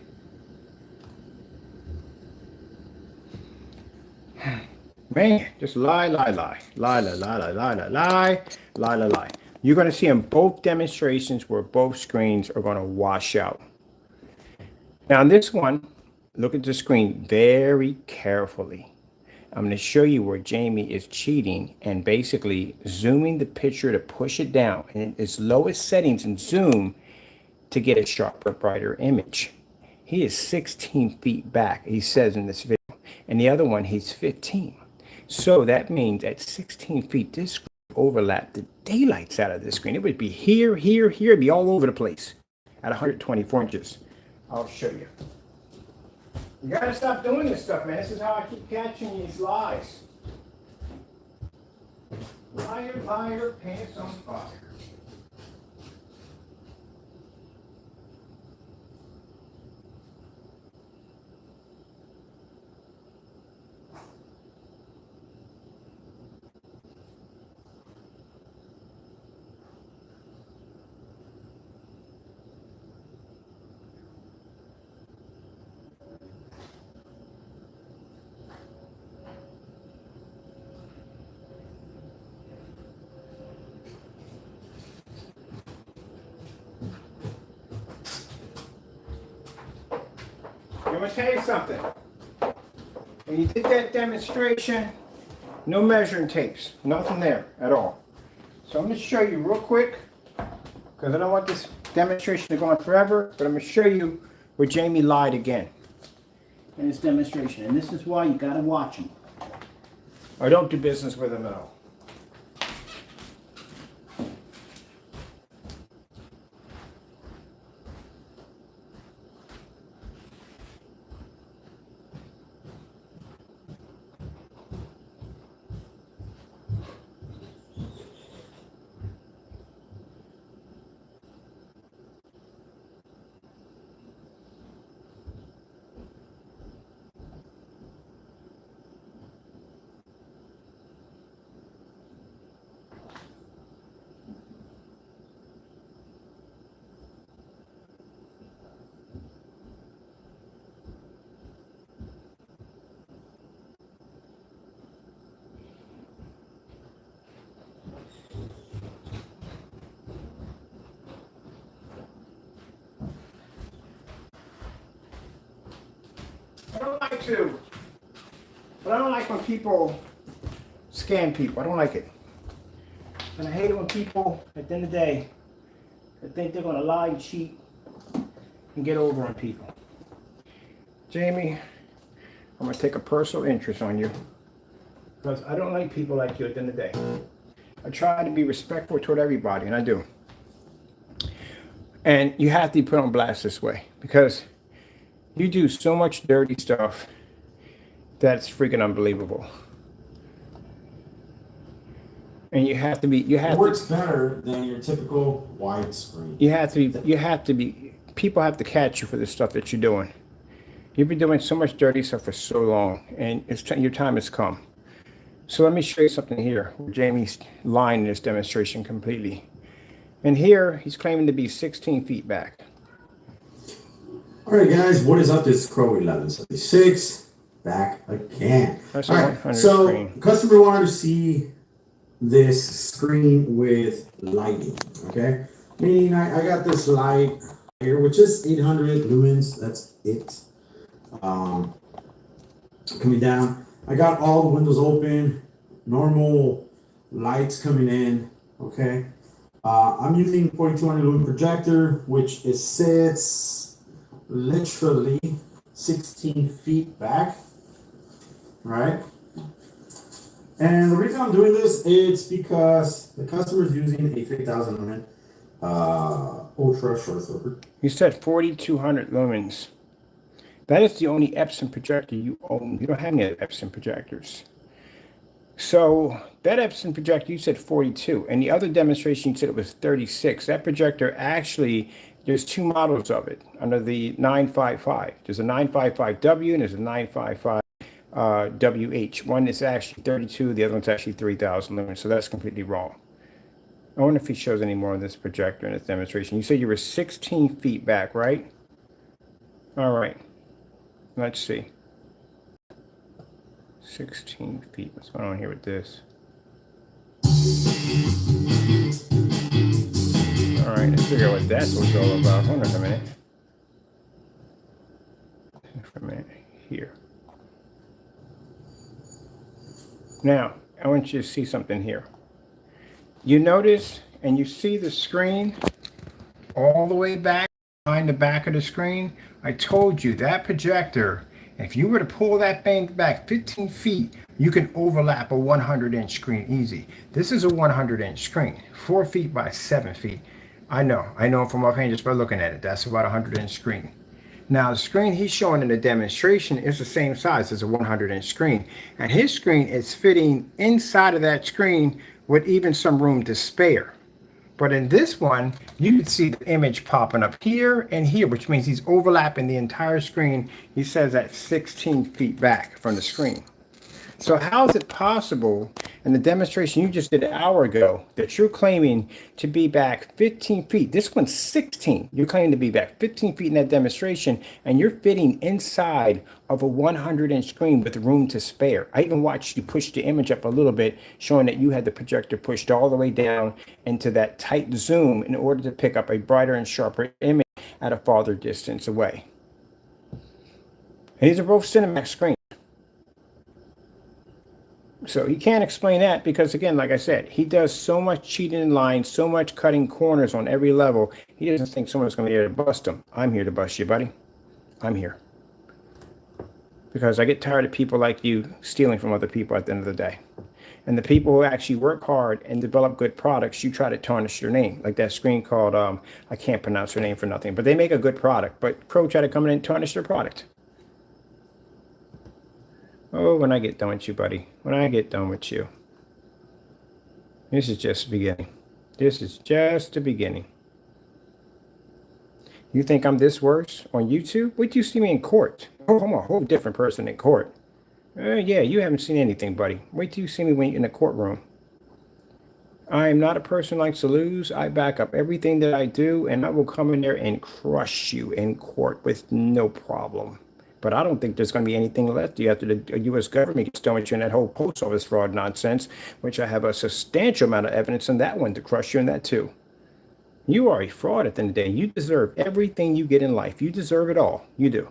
Man, just lie. You're going to see in both demonstrations where both screens are going to wash out. Now, in this one, look at the screen very carefully. I'm going to show you where Jamie is cheating and basically zooming the picture to push it down in its lowest settings and zoom to get a sharper, brighter image. He is 16 feet back, he says in this video, and the other one, he's 15. So that means at 16 feet, this screen overlapped the daylights out of this screen. It would be here, it'd be all over the place at 124 inches. I'll show you. You gotta stop doing this stuff, man. This is how I keep catching these lies. Liar, pants on fire. I'm going to tell you something. When you did that demonstration, no measuring tapes, nothing there at all. So I'm going to show you real quick, because I don't want this demonstration to go on forever, but I'm going to show you where Jamie lied again in this demonstration. And this is why you got to watch him, or don't do business with him at all. like to, but I don't like when people scam people. I don't like it. And I hate it when people, at the end of the day, they think they're going to lie and cheat and get over on people. Jamie, I'm going to take a personal interest on you because I don't like people like you at the end of the day. I try to be respectful toward everybody, and I do. And you have to be put on blast this way because you do so much dirty stuff that's freaking unbelievable. And it works better than your typical widescreen. People have to catch you for the stuff that you're doing. You've been doing so much dirty stuff for so long, and your time has come. So let me show you something here. Jamie's lying in this demonstration completely. And here, he's claiming to be 16 feet back. All right, guys, what is up? This is Crow1176, back again. That's all right, so screen. Customer wanted to see this screen with lighting, okay? Meaning I got this light here, which is 800 lumens, that's it. Coming down, I got all the windows open, normal lights coming in, okay? I'm using 4200 lumen projector, which sits literally 16 feet back, right? And the reason I'm doing this is because the customer is using a 5000 lumen ultra short circuit. You said 4200 lumens. That is the only Epson projector you own. You don't have any other Epson projectors. So that Epson projector, you said 42, and the other demonstration you said it was 36. That projector actually, there's two models of it under the 955. There's a 955W and there's a 955 WH. One is actually 32, the other one's actually 3000 lumens, so that's completely wrong. I wonder if he shows any more of this projector in this demonstration. You said you were 16 feet back, right? All right, let's see. 16 feet. What's going on here with this? All right, let's figure out what that was all about. Hold on a minute. For a minute. Here. Now, I want you to see something here. You notice and you see the screen all the way back behind the back of the screen. I told you that projector, if you were to pull that thing back 15 feet, you can overlap a 100-inch screen easy. This is a 100-inch screen, 4 feet by 7 feet. I know from offhand just by looking at it. That's about a 100-inch screen. Now, the screen he's showing in the demonstration is the same size as a 100-inch screen. And his screen is fitting inside of that screen with even some room to spare. But in this one, you can see the image popping up here and here, which means he's overlapping the entire screen. He says at 16 feet back from the screen. So how is it possible in the demonstration you just did an hour ago that you're claiming to be back 15 feet? This one's 16. You're claiming to be back 15 feet in that demonstration, and you're fitting inside of a 100-inch screen with room to spare. I even watched you push the image up a little bit, showing that you had the projector pushed all the way down into that tight zoom in order to pick up a brighter and sharper image at a farther distance away. And these are both Cinemax screens. So he can't explain that because, again, like I said, he does so much cheating in line, so much cutting corners on every level. He doesn't think someone's going to be able to bust him. I'm here to bust you, buddy. I'm here. Because I get tired of people like you stealing from other people at the end of the day. And the people who actually work hard and develop good products, you try to tarnish their name. Like that screen called, I can't pronounce her name for nothing, but they make a good product. But Crow tried to come in and tarnish their product. Oh, when I get done with you, buddy. When I get done with you. This is just the beginning. This is just the beginning. You think I'm this worse on YouTube? Wait till you see me in court. Oh, I'm a whole different person in court. Yeah, you haven't seen anything, buddy. Wait till you see me when you're in the courtroom. I am not a person who likes to lose. I back up everything that I do, and I will come in there and crush you in court with no problem. But I don't think there's going to be anything left after the U.S. government gets done with you in that whole post office fraud nonsense, which I have a substantial amount of evidence in that one to crush you in that too. You are a fraud at the end of the day. You deserve everything you get in life. You deserve it all. You do.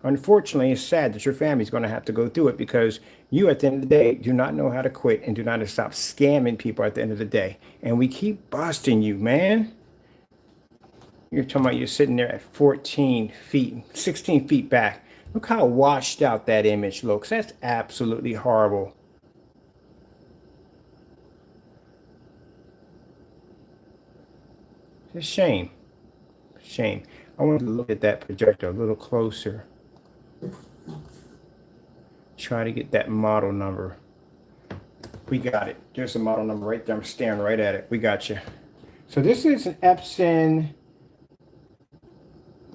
Unfortunately, it's sad that your family's going to have to go through it because you, at the end of the day, do not know how to quit and do not stop scamming people at the end of the day. And we keep busting you, man. You're talking about you're sitting there at 14 feet, 16 feet back. Look how washed out that image looks. That's absolutely horrible. It's a shame. Shame. I want to look at that projector a little closer. Try to get that model number. We got it. There's the model number right there. I'm staring right at it. We got you. So this is an Epson.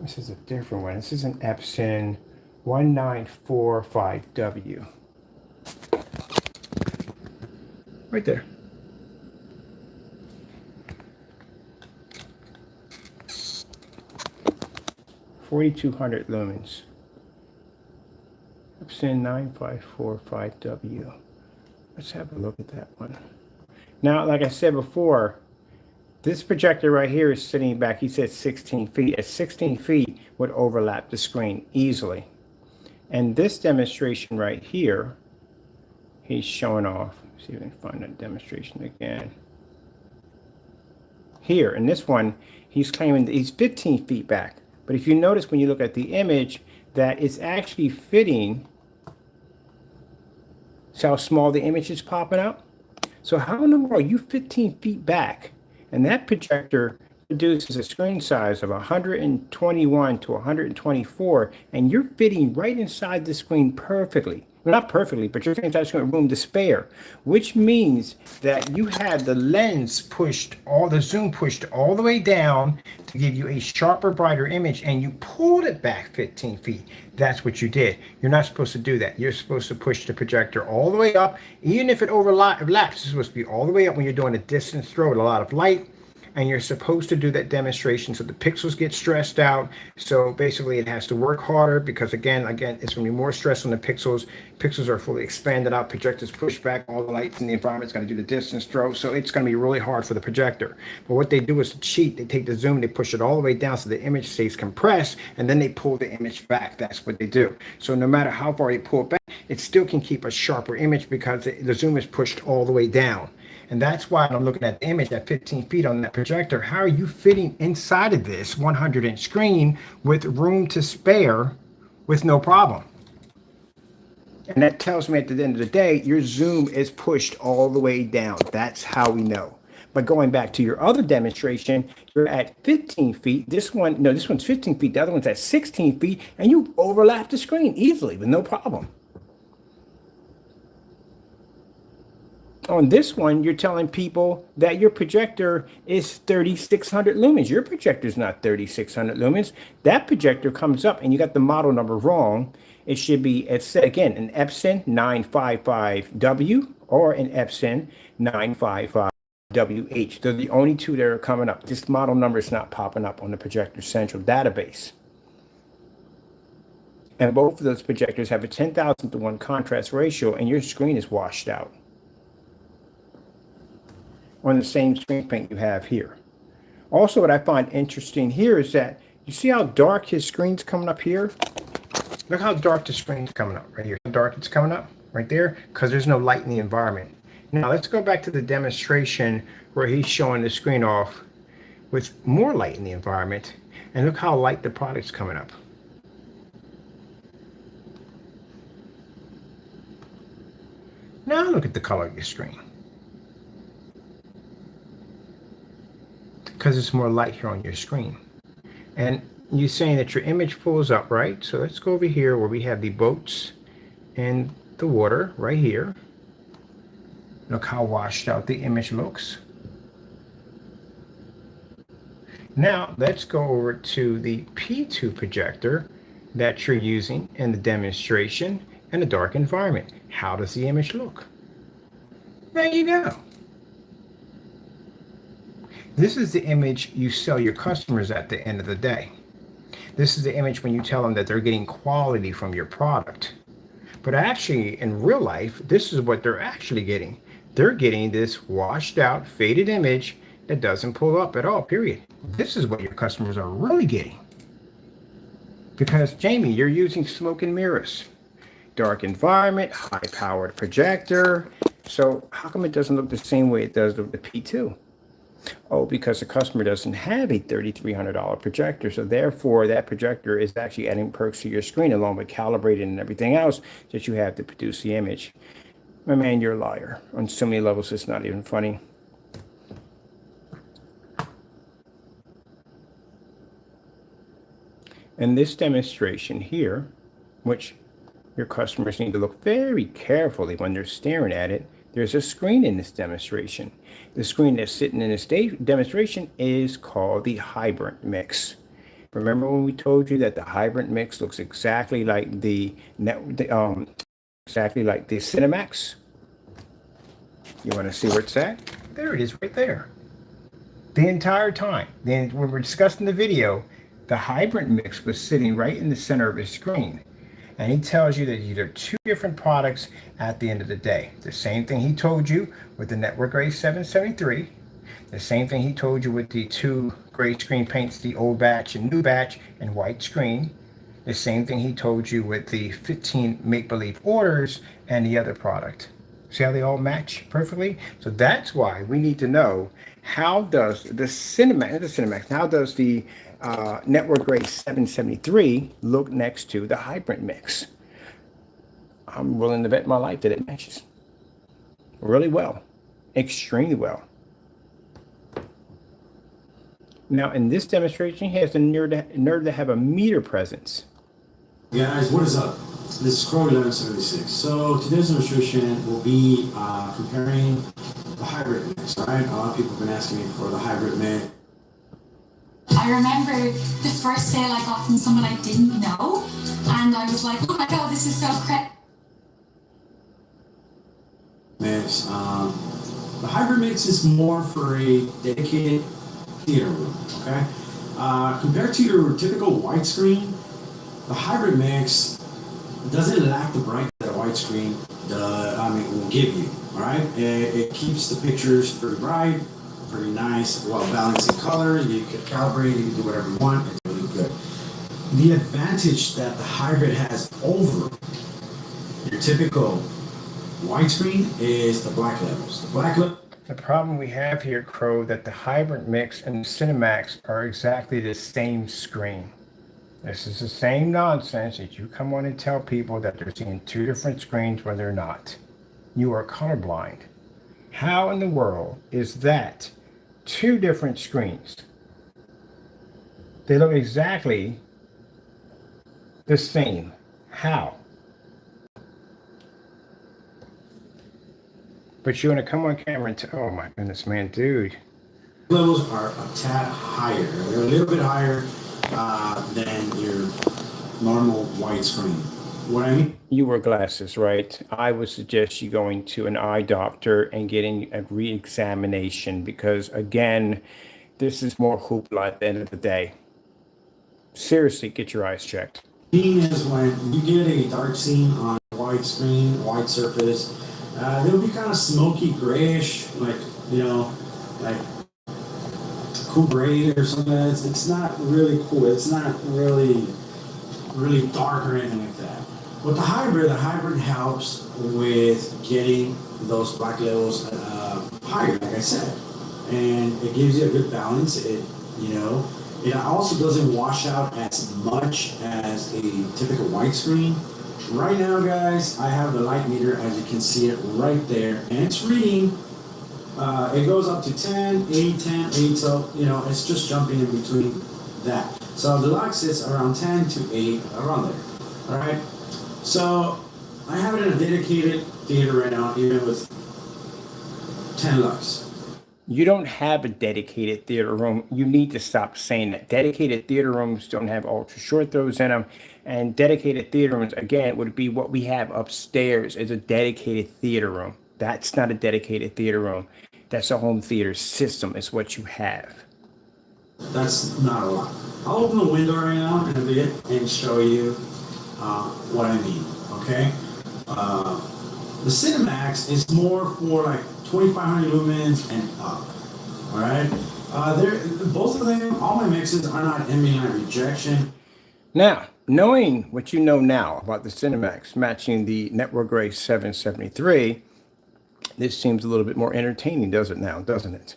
This is a different one. This is an Epson 1945W. Right there. $4,200 lumens. Epson 9545W. Let's have a look at that one. Now, like I said before, this projector right here is sitting back, he said 16 feet. At 16 feet would overlap the screen easily. And this demonstration right here, he's showing off. Let's see if I can find that demonstration again. Here, in this one, he's claiming that he's 15 feet back. But if you notice when you look at the image, that it's actually fitting. See how small the image is popping out? So how in the world are you 15 feet back? And that projector produces a screen size of 121 to 124, and you're fitting right inside the screen perfectly. Well, not perfectly, but you're fitting inside the screen with room to spare, which means that you had the lens pushed, the zoom pushed all the way down to give you a sharper, brighter image, and you pulled it back 15 feet. That's what you did. You're not supposed to do that. You're supposed to push the projector all the way up, even if it overlaps. It's supposed to be all the way up when you're doing a distance throw with a lot of light. And you're supposed to do that demonstration so the pixels get stressed out. So basically it has to work harder because again, it's gonna be more stress on the pixels. Pixels are fully expanded out, projectors push back all the lights in the environment. It's gonna do the distance throw. So it's gonna be really hard for the projector. But what they do is cheat. They take the zoom, they push it all the way down so the image stays compressed, and then they pull the image back. That's what they do. So no matter how far they pull it back, it still can keep a sharper image because the zoom is pushed all the way down. And that's why I'm looking at the image at 15 feet on that projector. How are you fitting inside of this 100-inch screen with room to spare with no problem? And that tells me at the end of the day, your zoom is pushed all the way down. That's how we know. But going back to your other demonstration, you're at 15 feet. This one's 15 feet. The other one's at 16 feet. And you overlap the screen easily with no problem. On this one, you're telling people that your projector is 3,600 lumens. Your projector is not 3,600 lumens. That projector comes up and you got the model number wrong. It should be, it's again, an Epson 955W or an Epson 955WH. They're the only two that are coming up. This model number is not popping up on the Projector Central database. And both of those projectors have a 10,000 to 1 contrast ratio and your screen is washed out on the same screen paint you have here. Also, what I find interesting here is that you see how dark his screen's coming up here? Look how dark the screen's coming up right here. How dark it's coming up right there because there's no light in the environment. Now let's go back to the demonstration where he's showing the screen off with more light in the environment, and look how light the product's coming up. Now look at the color of your screen. Because it's more light here on your screen. And you're saying that your image pulls up, right? So let's go over here where we have the boats and the water right here. Look how washed out the image looks. Now let's go over to the P2 projector that you're using in the demonstration in a dark environment. How does the image look? There you go. This is the image you sell your customers at the end of the day. This is the image when you tell them that they're getting quality from your product. But actually, in real life, this is what they're actually getting. They're getting this washed out, faded image that doesn't pull up at all, period. This is what your customers are really getting. Because, Jamie, you're using smoke and mirrors. Dark environment, high-powered projector. So how come it doesn't look the same way it does with the P2? Oh, because the customer doesn't have a $3,300 projector. So therefore, that projector is actually adding perks to your screen along with calibrating and everything else that you have to produce the image. My man, you're a liar. On so many levels, it's not even funny. In this demonstration here, which your customers need to look very carefully when they're staring at it, there's a screen in this demonstration. The screen that's sitting in this demonstration is called the hybrid mix. Remember when we told you that the hybrid mix looks exactly like the Cinemax? You want to see where it's at? There it is, right there. The entire time. Then when we're discussing the video, the hybrid mix was sitting right in the center of his screen. And he tells you that these are two different products at the end of the day. The same thing he told you with the Network Grade 773. The same thing he told you with the two gray screen paints, the old batch and new batch, and white screen. The same thing he told you with the 15 make-believe orders and the other product. See how they all match perfectly? So that's why we need to know, how does the Cinemax, how does the Network Grade 773 look next to the hybrid mix? I'm willing to bet my life that it matches really well, extremely well. Now in this demonstration, he has the nerve to have a meter presence. Guys, what is up? This is Crows1176. So today's demonstration will be comparing the hybrid mix, right? A lot of people have been asking me for the hybrid mix. I remember the first sale I got from someone I didn't know, and I was like, oh my god, this is so crazy. Mix. The hybrid mix is more for a dedicated theater room, okay? Compared to your typical widescreen, the hybrid mix doesn't lack the brightness that a widescreen will give you, all right? It keeps the pictures pretty bright, pretty nice, well balanced in color. You can calibrate, you can do whatever you want. It's really good. The advantage that the hybrid has over your typical widescreen is the black levels. The problem we have here, Crow, that the hybrid mix and the Cinemax are exactly the same screen. This is the same nonsense that you come on and tell people that they're seeing two different screens when they're not. You are colorblind. How in the world is that two different screens? They look exactly the same. How? But you want to come on camera and oh my goodness, man, dude. Levels are a tad higher. They're a little bit higher than your normal widescreen. What I mean? You wear glasses, right? I would suggest you going to an eye doctor and getting a re-examination, because again, this is more hoopla at the end of the day. Seriously, get your eyes checked. Scene is when you get a dark scene on a wide screen, wide surface, they'll be kind of smoky grayish, like, you know, like cool gray or something. It's not really cool. It's not really dark or anything like that. With the hybrid helps with getting those black levels higher, like I said, and it gives you a good balance. It also doesn't wash out as much as a typical widescreen. Right now, guys, I have the light meter, as you can see it right there, and it's reading. It goes up to 10, 8, 10, 8, so, you know, it's just jumping in between that. So the lock sits around 10 to 8, around there, all right? So I have it in a dedicated theater right now, even with 10 lux. You don't have a dedicated theater room. You need to stop saying that. Dedicated theater rooms don't have ultra short throws in them. And dedicated theater rooms, again, would be what we have upstairs is a dedicated theater room. That's not a dedicated theater room. That's a home theater system. It's what you have. That's not a lot. I'll open the window right now in a bit and show you what I mean, okay? The Cinemax is more for like 2,500 lumens and up, all right? Both of them, all my mixes are not ambient light rejection. Now, knowing what you know now about the Cinemax matching the Network Gray 773, this seems a little bit more entertaining, does it now, doesn't it?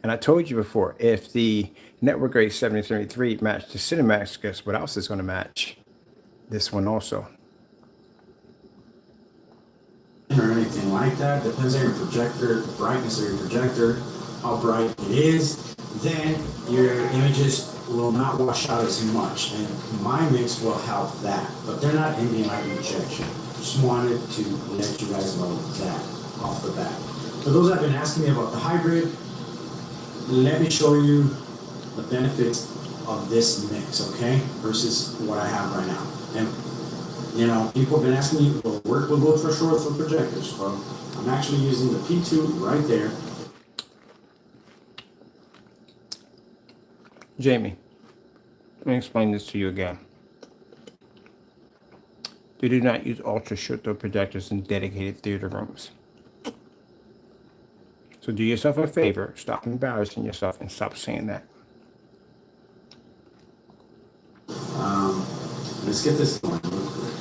And I told you before, if the Network Gray 773 matched the Cinemax, guess what else is going to match? This one also. Or anything like that, depends on your projector, the brightness of your projector, how bright it is, then your images will not wash out as much, and my mix will help that, but they're not ambient light rejection. Just wanted to let you guys know that off the bat. For those that have been asking me about the hybrid, let me show you the benefits of this mix, okay, versus what I have right now. And you know, people have been asking me, well, where will go for short for projectors? Well, I'm actually using the P2 right there. Jamie, let me explain this to you again. We do not use ultra short throw projectors in dedicated theater rooms. So do yourself a favor, stop embarrassing yourself and stop saying that. Let's get this going real quick.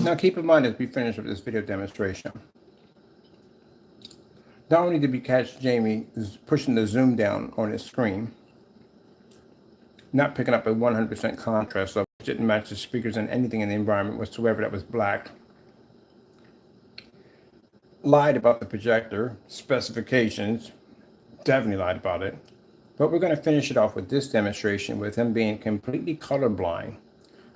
Now keep in mind as we finish with this video demonstration, not only did we catch Jamie pushing the zoom down on his screen, not picking up a 100% contrast level, which didn't match the speakers and anything in the environment whatsoever that was black, lied about the projector specifications, definitely lied about it. But we're going to finish it off with this demonstration with him being completely colorblind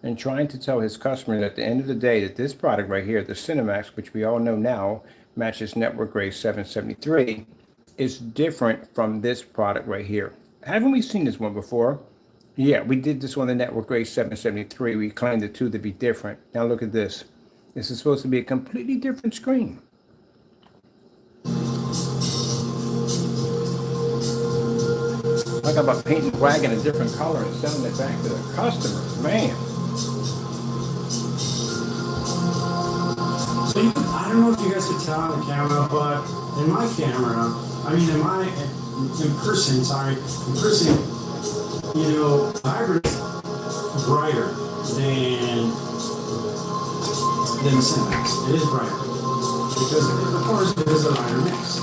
and trying to tell his customers at the end of the day that this product right here, the Cinemax, which we all know now matches Network Gray 773, is different from this product right here. Haven't we seen this one before? Yeah, we did this on the Network Gray 773. We claimed the two to be different. Now look at this. This is supposed to be a completely different screen. Talk about painting the wagon a different color and selling it back to the customers, man. So I don't know if you guys could tell on the camera, but in my camera, I mean in person, you know, the hybrid is brighter than the Cinemax. It is brighter because, of course, it is a lighter mix.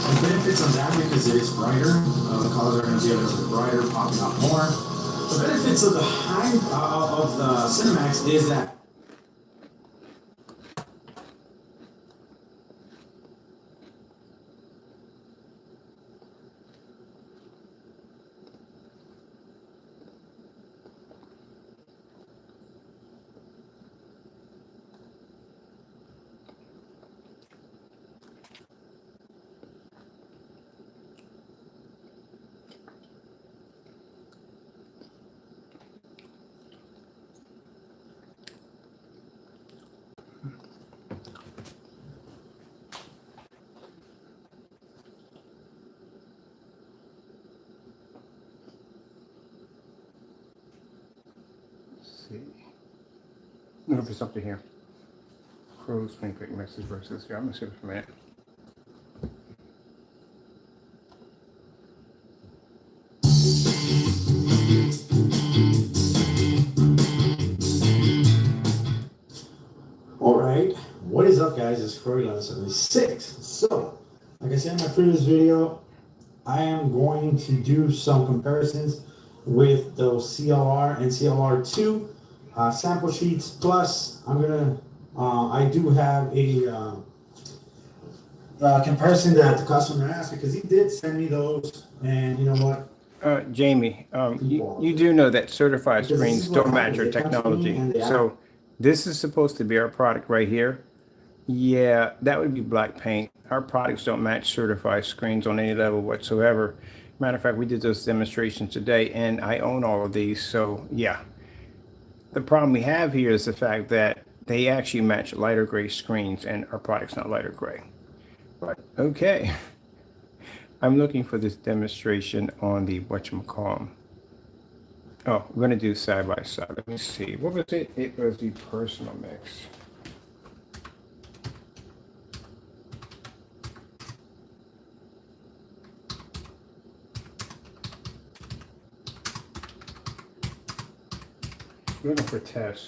The benefits of that because it is brighter. The colors are going to be a little bit brighter, popping out more. The benefits of the of the Cinemax is that Looking for something here. Crows swing quick mixes versus here. I'm gonna see it for a minute. all right, what is up, guys? It's Crows1176. So, like I said in my previous video, I am going to do some comparisons with those CLR and CLR2 sample sheets. Plus, I do have a comparison that the customer asked because he did send me those, and you know what? Jamie, you do know that certified screens don't match our technology. So this is supposed to be our product right here. Yeah, that would be black paint. Our products don't match certified screens on any level whatsoever. Matter of fact, we did those demonstrations today and I own all of these. So yeah, the problem we have here is the fact that they actually match lighter gray screens and our product's not lighter gray. But okay. I'm looking for this demonstration on the whatchamacallit. Oh, we're gonna do side by side. Let me see. What was it? It was the personal mix. Looking for Tess.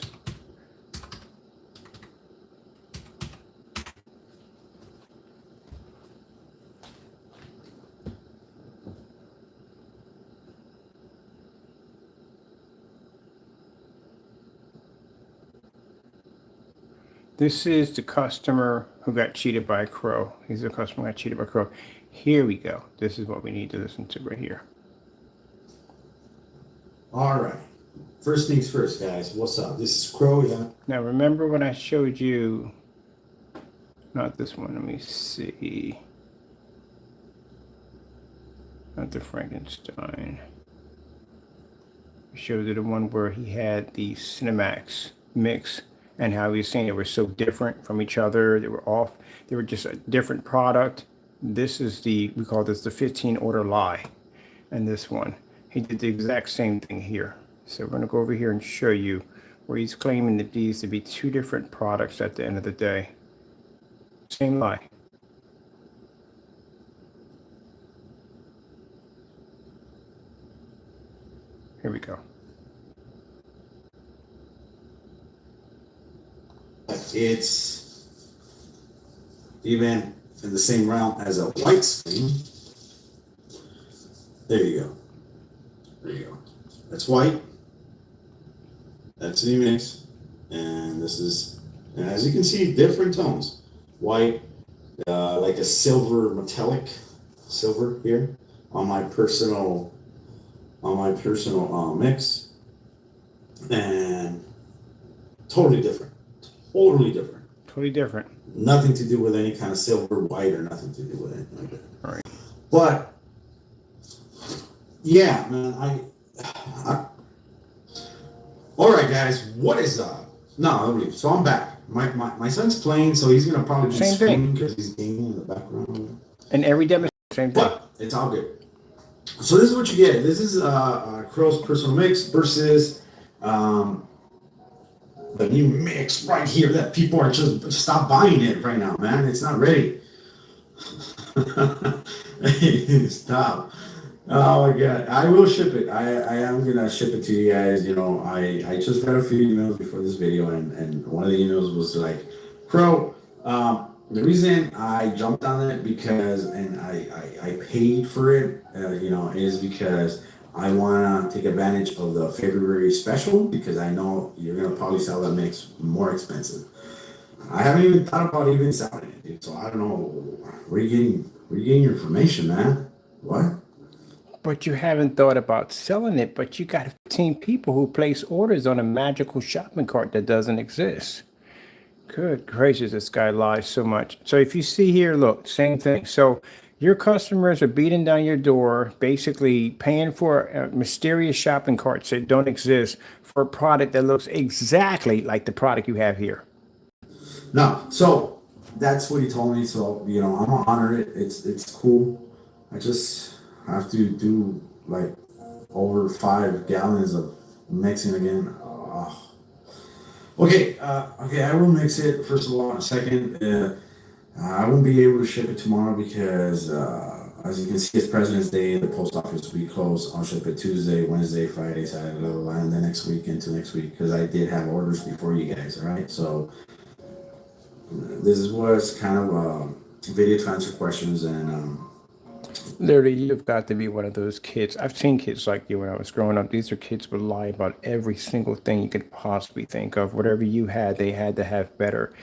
This is the customer who got cheated by a crow. He's the customer who got cheated by a crow. Here we go. This is what we need to listen to right here. All right. First things first, guys. What's up? This is Crow. Yeah. Now remember when I showed you, not this one, let me see. Not the Frankenstein. I showed you the one where he had the Cinemax mix and how he was saying they were so different from each other. They were off. They were just a different product. This is we call this the 15 order lie. And this one, he did the exact same thing here. So we're gonna go over here and show you where he's claiming that these to be two different products at the end of the day. Same lie. Here we go. It's even in the same realm as a white screen. There you go. There you go. That's white. That's the mix. And this is, and as you can see, different tones. White, like a silver, metallic silver here on my personal mix. And totally different. Totally different. Totally different. Nothing to do with any kind of silver, white, or nothing to do with anything like that. All right. But yeah, man, all right, guys, what is no, I believe. So I'm back. My son's playing, so he's gonna probably be Same screaming because he's gaming in the background. And every demonstration, same thing. But it's all good. So this is what you get. This is Crow's personal mix versus the new mix right here that people are just stop buying it right now, man. It's not ready. Stop. Oh my god. I will ship it. I am gonna ship it to you guys. You know, I just got a few emails before this video, and one of the emails was like, Crow, the reason I jumped on it because and I paid for it, you know, is because I want to take advantage of the February special because I know you're going to probably sell that mix more expensive. I haven't even thought about even selling it, dude. So I don't know where you getting your information, man. What? But you haven't thought about selling it, but you got 15 people who place orders on a magical shopping cart that doesn't exist. Good gracious, this guy lies so much. So if you see here, look, same thing. So your customers are beating down your door, basically paying for mysterious shopping carts that don't exist for a product that looks exactly like the product you have here. No, so that's what he told me. So you know, I'm gonna honor it. It's cool. I just have to do like over 5 gallons of mixing again. Okay, I will mix it first of all. In a second, I won't be able to ship it tomorrow because, as you can see, it's President's Day. The post office will be closed. I'll ship it Tuesday, Wednesday, Friday, Saturday, blah, blah, blah, and then next week into next week because I did have orders before you guys. All right, so this was kind of a video to answer questions and. Literally, you've got to be one of those kids. I've seen kids like you when I was growing up. These are kids who lie about every single thing you could possibly think of. Whatever you had, they had to have better.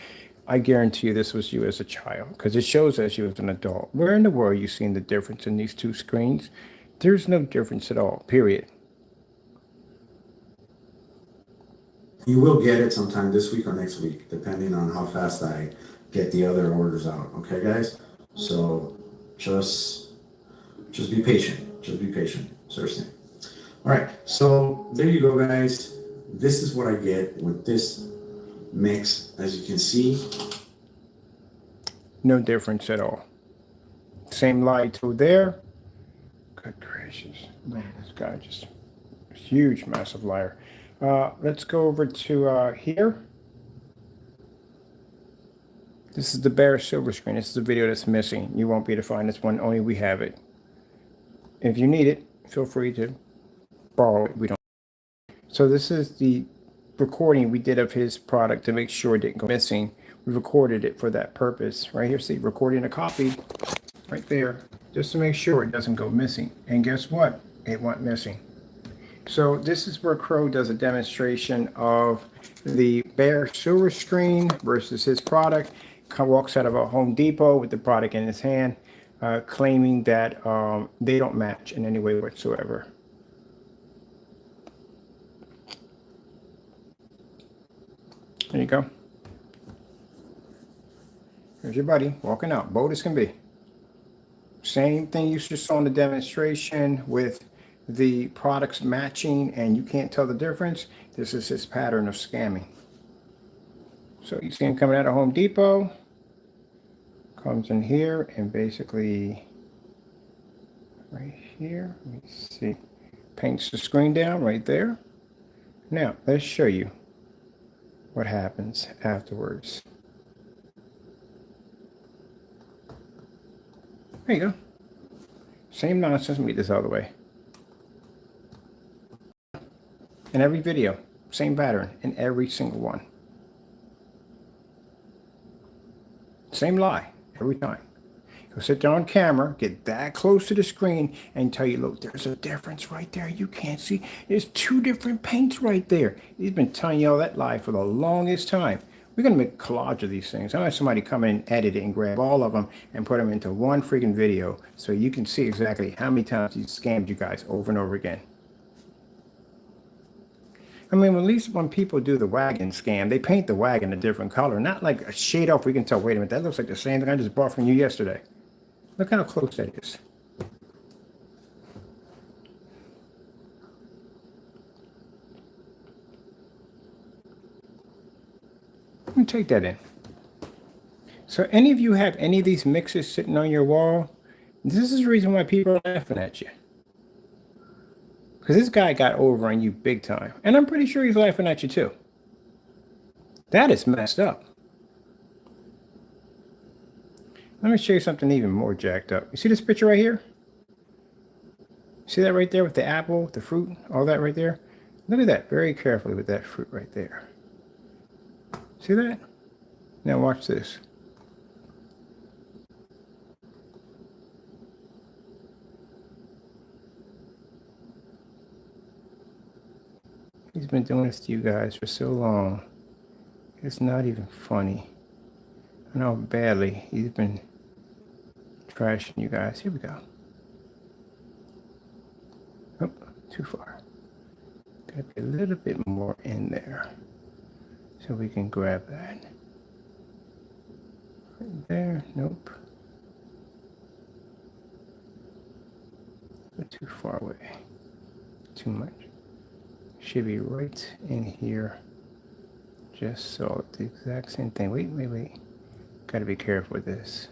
I guarantee you this was you as a child because it shows as you as an adult. Where in the world are you seeing the difference in these two screens? There's no difference at all, period. You will get it sometime this week or next week, depending on how fast I get the other orders out. Okay, guys? So just be patient. Just be patient. Seriously. All right. So there you go, guys. This is what I get with this mix. As you can see, No difference at all. Same light through there. Good gracious. Man, this guy just Huge, massive liar. Let's go over to here. This is the bare silver screen. This is the video that's missing. You won't be able to find this one. Only we have it. If you need it, feel free to borrow it. We don't. So this is the recording we did of his product to make sure it didn't go missing. We recorded it for that purpose. Right here, see, recording a copy right there, just to make sure it doesn't go missing. And guess what? It went missing. So this is where Crow does a demonstration of the bare silver screen versus his product. Walks out of a Home Depot with the product in his hand, claiming that they don't match in any way whatsoever. There you go. There's your buddy walking out, bold as can be. Same thing you just saw in the demonstration with the products matching and you can't tell the difference. This is his pattern of scamming. So you see him coming out of Home Depot, comes in here and basically right here, let me see, paints the screen down right there. Now let's show you what happens afterwards. There you go. Same nonsense. Let me get this out of the way. In every video, same pattern in every single one. Same lie every time. He'll sit there on camera, get that close to the screen and tell you, look, there's a difference right there. You can't see. There's two different paints right there. He's been telling you all that lie for the longest time. We're going to make a collage of these things. I'm going to have somebody come in and edit it and grab all of them and put them into one freaking video so you can see exactly how many times he's scammed you guys over and over again. I mean, at least when people do the wagon scam, they paint the wagon a different color. Not like a shade off. We can tell, wait a minute, that looks like the same thing I just bought from you yesterday. Look how close that is. Let me take that in. So any of you have any of these mixes sitting on your wall, this is the reason why people are laughing at you. Because this guy got over on you big time. And I'm pretty sure he's laughing at you too. That is messed up. Let me show you something even more jacked up. You see this picture right here? See that right there with the apple, the fruit, all that right there? Look at that very carefully with that fruit right there. See that? Now watch this. He's been doing this to you guys for so long. It's not even funny. I know how badly he's been trashing you guys. Here we go. Oh, too far. Gotta be a little bit more in there so we can grab that. Right there, nope. But too far away. Too much. Should be right in here. Just so the exact same thing. Wait. Gotta be careful with this.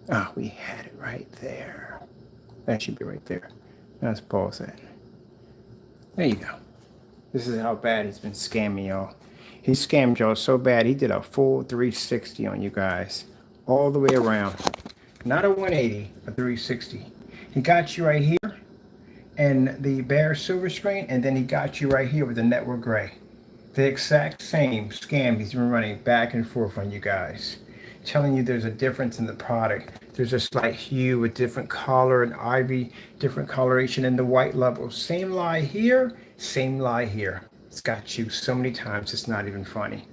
Ah, we had it right there. That should be right there. Now let's pause that. There you go. This is how bad he's been scamming y'all. He scammed y'all so bad, he did a full 360 on you guys. All the way around. Not a 180, a 360. He got you right here in the bare silver screen, and then he got you right here with the network gray. The exact same scam he's been running back and forth on you guys. Telling you there's a difference in the product. There's a slight hue, a different color, an ivy, different coloration in the white level. Same lie here, same lie here. It's got you so many times, it's not even funny.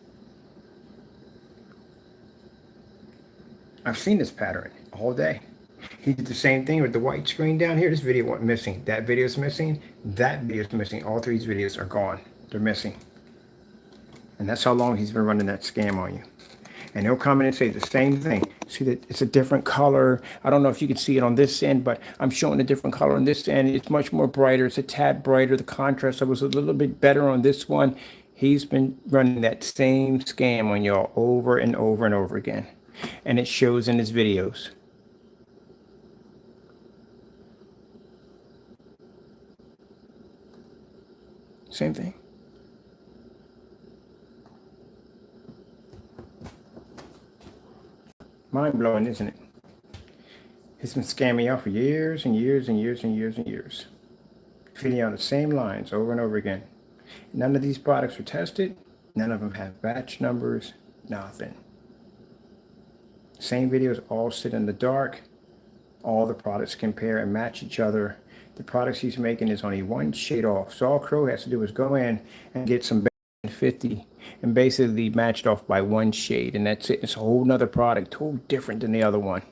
I've seen this pattern all day. He did the same thing with the white screen down here. This video went missing. That video is missing. That video is missing. All three of these videos are gone. They're missing. And that's how long he's been running that scam on you. And he'll come in and say the same thing. See that it's a different color. I don't know if you can see it on this end, but I'm showing a different color on this end. It's much more brighter. It's a tad brighter. The contrast was a little bit better on this one. He's been running that same scam on y'all over and over and over again. And it shows in his videos. Same thing. Mind blowing, isn't it? It's been scamming me out for years and years and years and years and years. Feeding on the same lines over and over again. None of these products were tested. None of them have batch numbers. Nothing. Same videos all sit in the dark. All the products compare and match each other. The products he's making is only one shade off. So all Crow has to do is go in and get some 50 and basically matched off by one shade. And that's it. It's a whole nother product, totally different than the other one.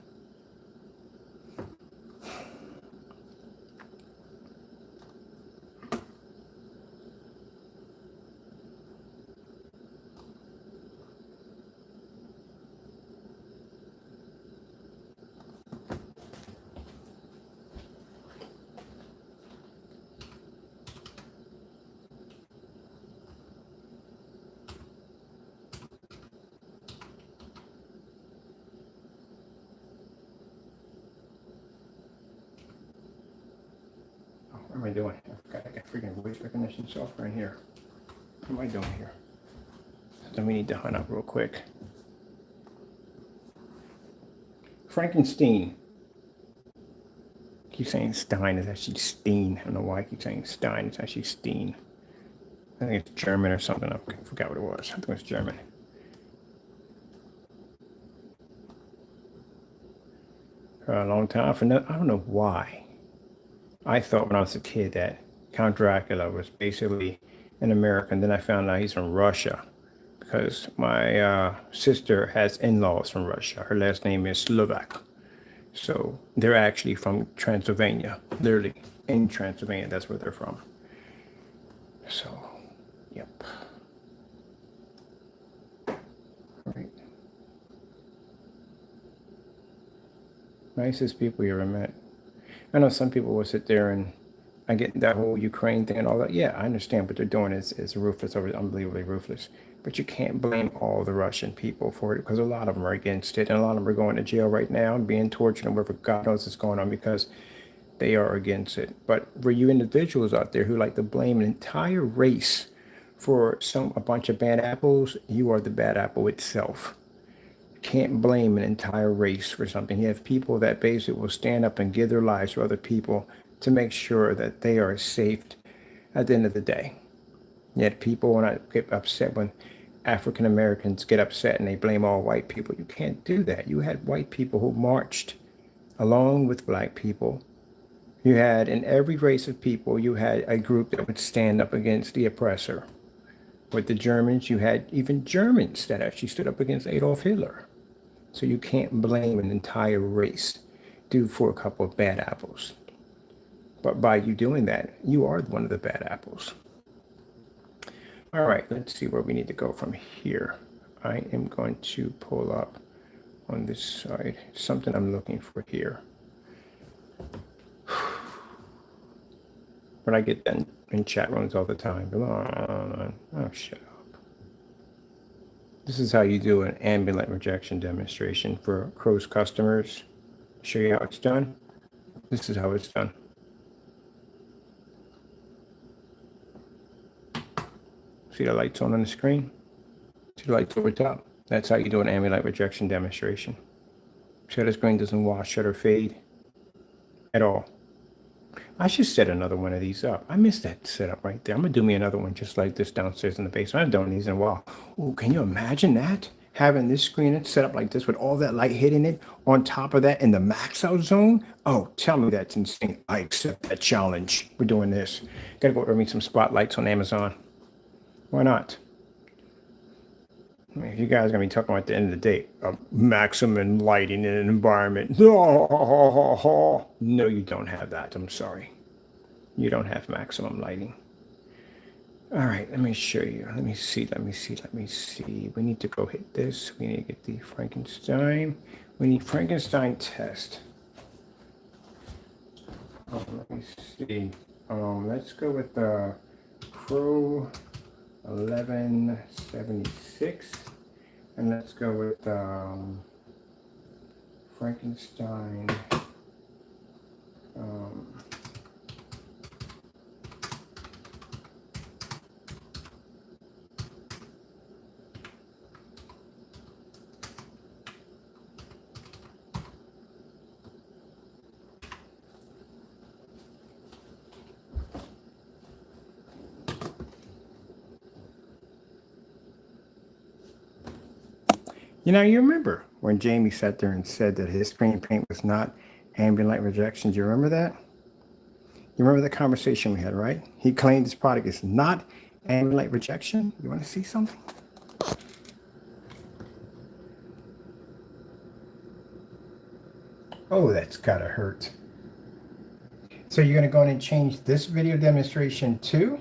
What am I doing? I forgot I got freaking voice recognition software in here. What am I doing here? Then we need to hunt up real quick. Frankenstein. I keep saying Stein, it's actually Steen. I don't know why I keep saying Stein, it's actually Steen. I think it's German or something. I forgot what it was. I think it was German. For a long time. I don't know why. I thought when I was a kid that Count Dracula was basically an American. Then I found out he's from Russia because my sister has in-laws from Russia. Her last name is Slovak. So they're actually from Transylvania, literally in Transylvania. That's where they're from. So, yep. All right. Nicest people you ever met. I know some people will sit there and I get that whole Ukraine thing and all that. Yeah, I understand what they're doing is ruthless, unbelievably ruthless. But you can't blame all the Russian people for it because a lot of them are against it. And a lot of them are going to jail right now and being tortured and whatever God knows is going on because they are against it. But for you individuals out there who like to blame an entire race for a bunch of bad apples, you are the bad apple itself. Can't blame an entire race for something. You have people that basically will stand up and give their lives for other people to make sure that they are safe at the end of the day. Yet people, when I get upset when African Americans get upset and they blame all white people, you can't do that. You had white people who marched along with black people. You had, in every race of people, you had a group that would stand up against the oppressor. With the Germans, you had even Germans that actually stood up against Adolf Hitler. So you can't blame an entire race due for a couple of bad apples. But by you doing that, you are one of the bad apples. All right, let's see where we need to go from here. I am going to pull up on this side something I'm looking for here. But I get that in chat rooms all the time. Oh, shut up. This is how you do an ambulance rejection demonstration for Crow's customers. Show you how it's done. This is how it's done. See the lights on the screen? See the lights over top? That's how you do an ambulance rejection demonstration. Shutter screen doesn't wash, shutter fade at all. I should set another one of these up. I missed that setup right there. I'm gonna do me another one just like this downstairs in the basement. I haven't done these in a while. Oh, can you imagine that? Having this screen set up like this with all that light hitting it on top of that in the max out zone? Oh, tell me that's insane. I accept that challenge. We're doing this. Gotta go order me some spotlights on Amazon. Why not? I mean, if you guys are gonna be talking about at the end of the day, maximum lighting in an environment. No, you don't have that. I'm sorry. You don't have maximum lighting. All right, let me show you. Let me see. We need to go hit this. We need to get the Frankenstein. We need Frankenstein test. Oh, let me see. Let's go with the Crow1176. And let's go with Frankenstein. You know, you remember when Jamie sat there and said that his screen paint was not ambient light rejection. Do you remember that? You remember the conversation we had, right? He claimed his product is not ambient light rejection. You want to see something? Oh, that's gotta hurt. So you're gonna go in and change this video demonstration too?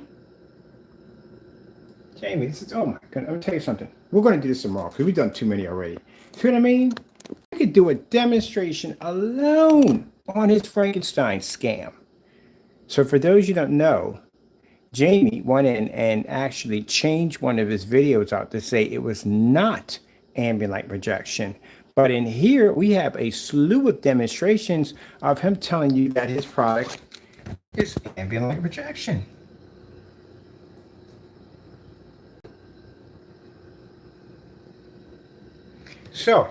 Jamie, this is, oh my goodness, let me tell you something. We're gonna do this tomorrow because we've done too many already. See what I mean? We could do a demonstration alone on his Frankenstein scam. So for those you don't know, Jamie went in and actually changed one of his videos out to say it was not ambient light rejection. But in here, we have a slew of demonstrations of him telling you that his product is ambient light rejection. So,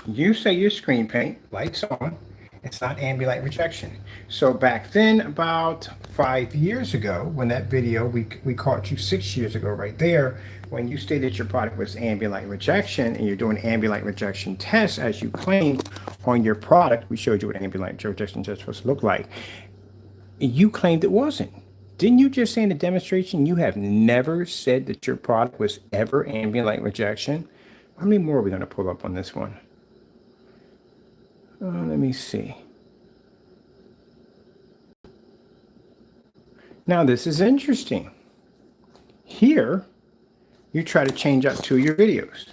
you say your screen paint, lights on, it's not ambient light rejection. So back then, about 5 years ago, when that video, we caught you 6 years ago right there, when you stated your product was ambient light rejection and you're doing ambient light rejection tests as you claimed on your product, we showed you what ambient light rejection test was supposed to look like. You claimed it wasn't. Didn't you just say in the demonstration you have never said that your product was ever ambient light rejection? How many more are we going to pull up on this one? Let me see. Now this is interesting. Here, you try to change up two of your videos.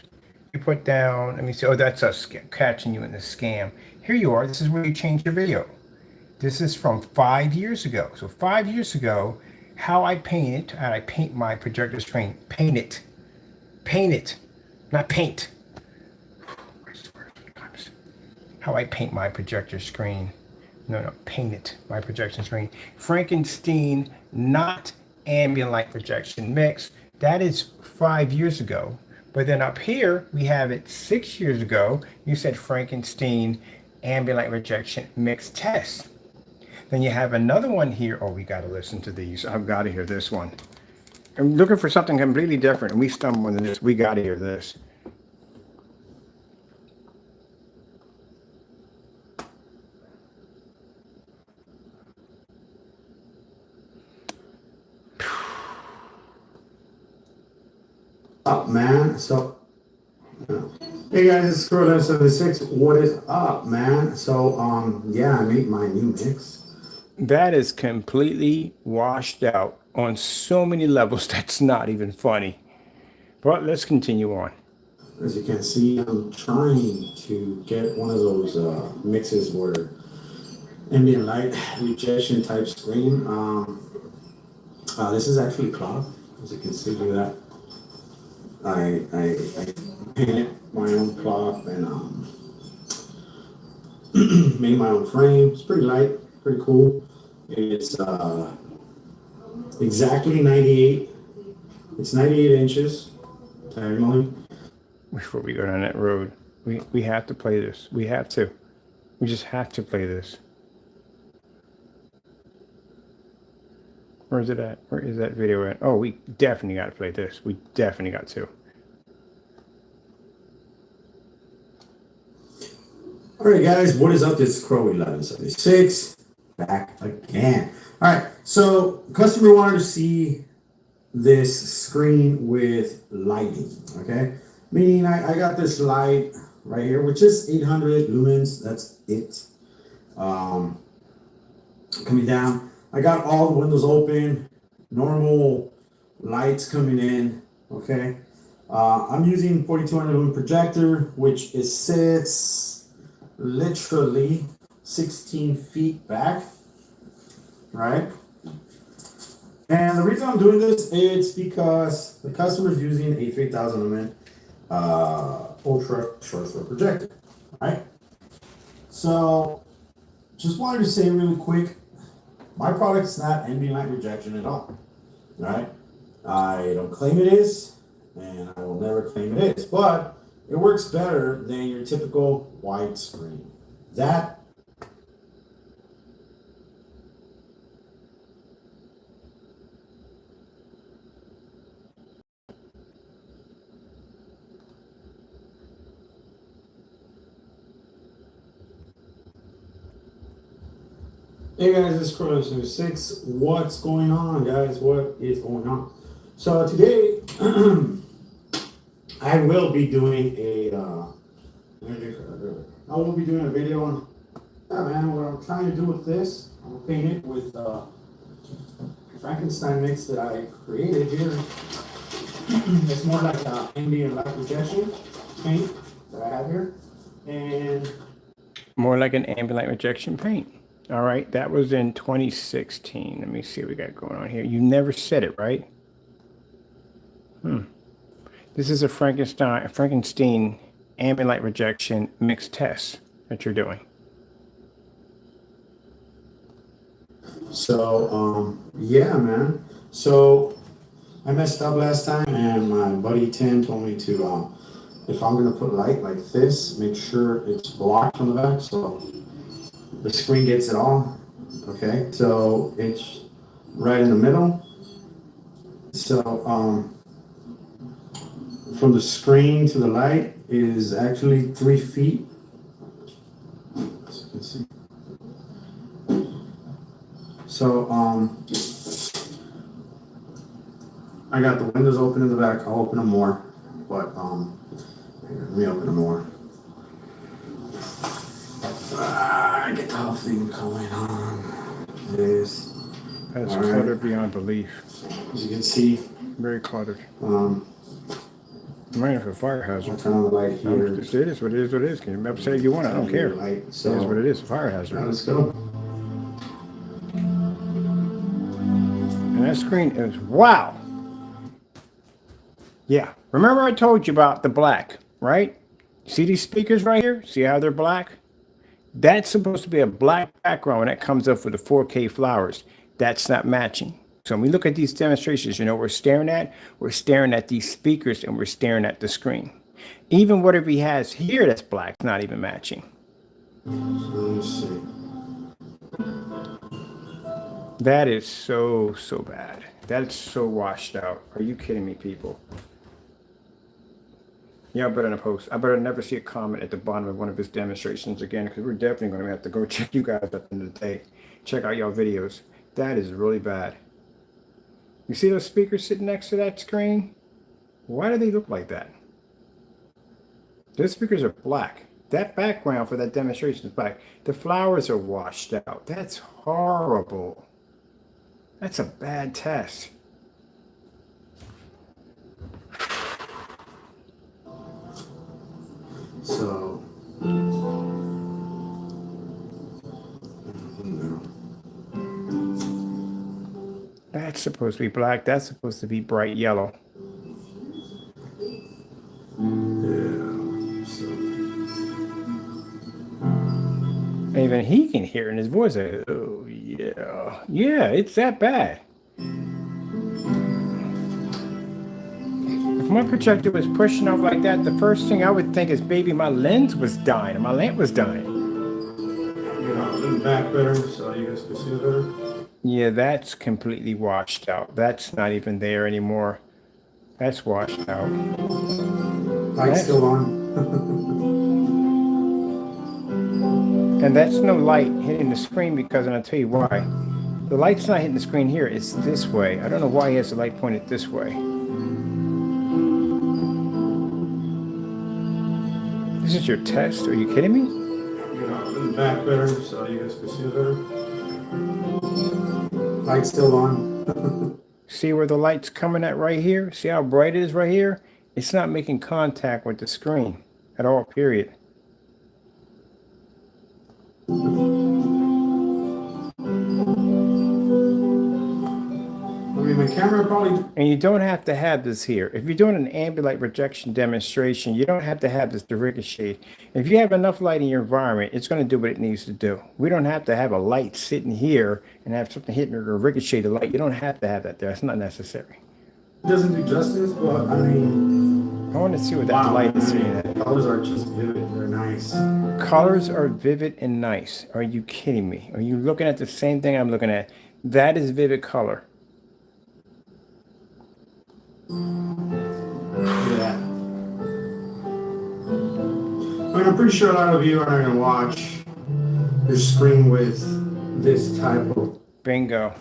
You put down, let me see, oh, that's us catching you in the scam. Here you are, this is where you change your video. This is from 5 years ago. So 5 years ago, how I paint it, I paint my projector screen, paint it, not paint. How I paint my projector screen. No, paint it, my projection screen. Frankenstein, not ambient light projection mix. That is 5 years ago. But then up here, we have it 6 years ago. You said Frankenstein, ambient light rejection mix test. Then you have another one here. Oh, we got to listen to these. I've got to hear this one. I'm looking for something completely different, and we stumbled into this. We got to hear this. Up, man. So, hey guys, it's Crows1176. What is up, man? So, yeah, I made my new mix. That is completely washed out on so many levels. That's not even funny. But let's continue on. As you can see, I'm trying to get one of those mixes where ambient light rejection type screen. This is actually cloth, as you can see. Look at that. I painted my own cloth and made my own frame. It's pretty light, pretty cool. It's exactly 98. It's 98 inches diagonally. Before we go down that road, we have to play this. We have to. We just have to play this. Where is it at? Where is that video at? Oh, we definitely got to play this. We definitely got to. All right, guys, what is up? This is Crow1176 back again. All right, so customer wanted to see this screen with lighting. Okay, meaning I got this light right here, which is 800 lumens. That's it. Coming down. I got all the windows open, normal lights coming in, okay? I'm using 4200 lumen projector, which sits literally 16 feet back, right? And the reason I'm doing this is because the customer is using a 3000 lumen ultra short throw projector, right? So just wanted to say really quick, my product's not ambient light rejection at all, right? I don't claim it is, and I will never claim it is, but it works better than your typical white screen. That Hey guys, it's Crows1176. What's going on, guys? What is going on? So today, I will be doing a video on, yeah, man, what I'm trying to do with this. I'm gonna paint it with Frankenstein mix that I created here. It's more like an ambient light projection paint that I have here, and More like an ambient light rejection paint. All right, that was in 2016. Let me see what we got going on here. You never said it, right? This is a Frankenstein ambient light rejection mixed test that you're doing. so yeah, man. So I messed up last time, and my buddy Tim told me to if I'm gonna put light like this, make sure it's blocked from the back so the screen gets it all. Okay, so it's right in the middle. So from the screen to the light is actually 3 feet. As you can see. So I got the windows open in the back. I'll open them more, but here, let me open them more. Get the whole thing going on. This. That's All right. cluttered beyond belief. As you can see, Very cluttered. um, Mine for a fire I'll hazard. turn on the light No, here. it is what it is. What it is. Can you upset if you want? I don't care. Light. It So is what it is. A fire now hazard. let's go. And that screen is wow. Yeah. Remember I told you about the black, right? See these speakers right here? See how they're black? That's supposed to be a black background when that comes up with the 4K flowers. That's not matching. So when we look at these demonstrations, you know what we're staring at? We're staring at these speakers and we're staring at the screen. Even whatever he has here that's black is not even matching. So let's see. That is so bad. That's so washed out. Are you kidding me, people? Yeah, I better not post. I better never see a comment at the bottom of one of his demonstrations again, because we're definitely going to have to go check you guys at the end of the day. Check out y'all videos. That is really bad. You see those speakers sitting next to that screen? Why do they look like that? Those speakers are black. That background for that demonstration is black. The flowers are washed out. That's horrible. That's a bad test. So That's supposed to be black. That's supposed to be bright yellow. yeah. So Even he can hear in his voice. Like, oh, yeah. Yeah, it's that bad. If my projector was pushing off like that, the first thing I would think is, baby, my lens was dying and my lamp was dying. lean back better so you guys can see it better. Yeah, that's completely washed out. That's not even there anymore. That's washed out. Light's still on. And that's no light hitting the screen because, and I'll tell you why. The light's not hitting the screen here. It's this way. I don't know why he has the light pointed this way. This is your test? Are you kidding me? Lean back better so you guys can see it better. Light's still on. See where the light's coming at right here? See how bright it is right here? It's not making contact with the screen at all, period. I mean, my camera probably. And you don't have to have this here. If you're doing an ambient light rejection demonstration, you don't have to have this to ricochet. If you have enough light in your environment, it's going to do what it needs to do. We don't have to have a light sitting here and have something hitting it or ricochet the light. You don't have to have that there. It's not necessary. It doesn't do justice, but I mean. I want to see what that light is seeing at. Colors are just vivid. They're nice. Colors are vivid and nice. Are you kidding me? Are you looking at the same thing I'm looking at? That is vivid color. Yeah. I mean, I'm pretty sure a lot of you are going to watch your screen with this type of. Bingo.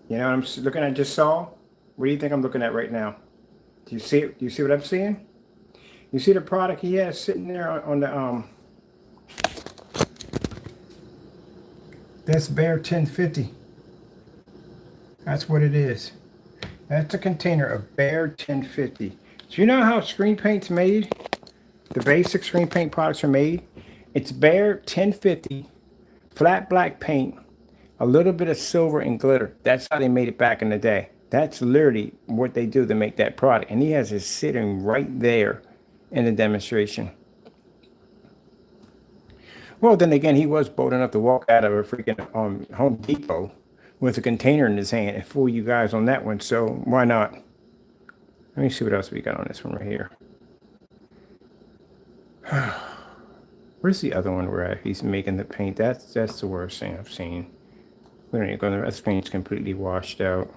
You know what looking at just saw? What do you think I'm looking at right now? Do you see it? Do you see what I'm seeing? You see the product he has sitting there on the that's Bear 1050. That's what it is. That's a container of Bear 1050. Do you know how screen paint's made? The basic screen paint products are made. It's Bear 1050, flat black paint, a little bit of silver and glitter. That's how they made it back in the day. That's literally what they do to make that product. And he has it sitting right there in the demonstration. Well, then again, he was bold enough to walk out of a freaking Home Depot with a container in his hand and fool you guys on that one. So why not? Let me see what else we got on this one right here. Where's the other one where he's making the paint? That's the worst thing I've seen. We don't even go there. That screen's completely washed out.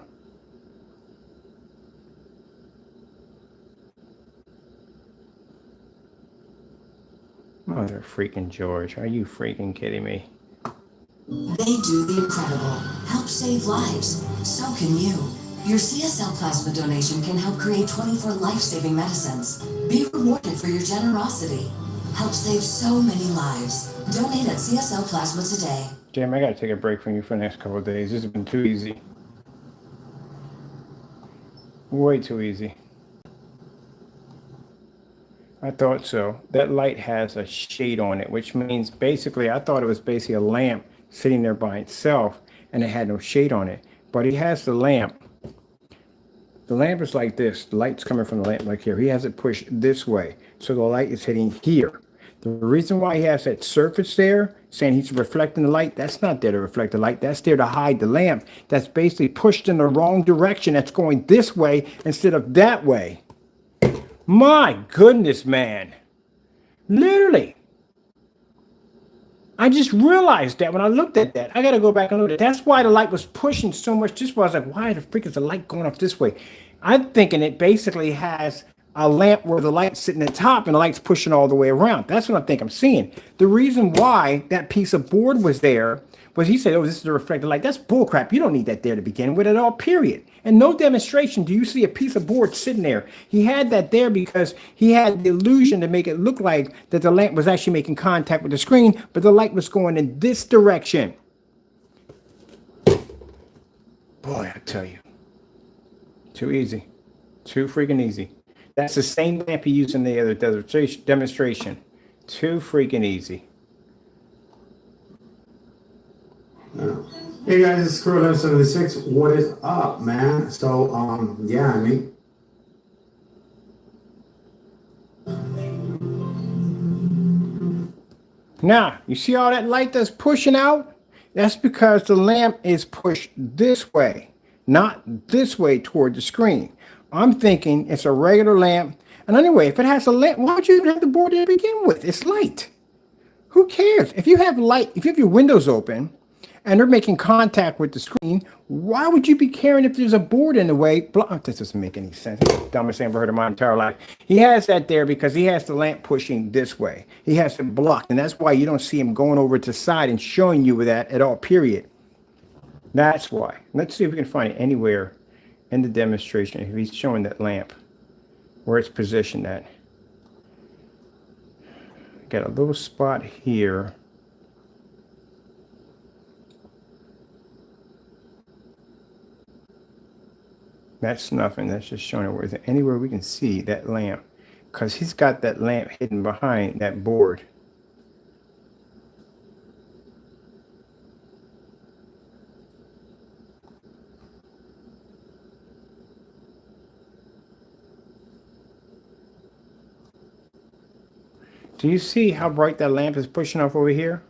Mother freaking George, are you freaking kidding me? They do the incredible. Help save lives. So can you. Your CSL plasma donation can help create 24 life-saving medicines. Be rewarded for your generosity. Help save so many lives. Donate at CSL Plasma today. Damn, I gotta take a break from you for the next couple of days. This has been too easy. Way too easy. I thought so. That light has a shade on it, which means basically, I thought it was basically a lamp sitting there by itself and it had no shade on it. But he has the lamp. The lamp is like this. The light's coming from the lamp like here. He has it pushed this way. So the light is hitting here. The reason why he has that surface there, saying he's reflecting the light, that's not there to reflect the light. That's there to hide the lamp. That's basically pushed in the wrong direction. That's going this way instead of that way. My goodness, man. Literally. I just realized that when I looked at that. I got to go back and look at it. That's why the light was pushing so much. Just why I was like, why the freak is the light going off this way? I'm thinking it basically has a lamp where the light's sitting at the top and the light's pushing all the way around. That's what I think I'm seeing. The reason why that piece of board was there was he said, oh, this is a reflected light. That's bullcrap. You don't need that there to begin with at all, period. And no demonstration do you see a piece of board sitting there. He had that there because he had the illusion to make it look like that the lamp was actually making contact with the screen, but the light was going in this direction. Boy, I tell you. Too easy. Too freaking easy. That's the same lamp he used in the other demonstration. Too freaking easy. Hey guys, it's Crows1176. What is up, man? So, yeah, I mean, now, you see all that light that's pushing out? That's because the lamp is pushed this way, not this way toward the screen. I'm thinking it's a regular lamp. And anyway, if it has a lamp, why would you even have the board there to begin with? It's light. Who cares? If you have light, if you have your windows open and they're making contact with the screen, why would you be caring if there's a board in the way? This doesn't make any sense. Dumbest thing I've ever heard in my entire life. He has that there because he has the lamp pushing this way. He has it blocked, and that's why you don't see him going over to the side and showing you that at all, period. That's why. Let's see if we can find it anywhere in the demonstration if he's showing that lamp, where it's positioned at. Got a little spot here. That's nothing. That's just showing it. Where is it? Anywhere we can see that lamp, because he's got that lamp hidden behind that board. Do you see how bright that lamp is pushing off over here?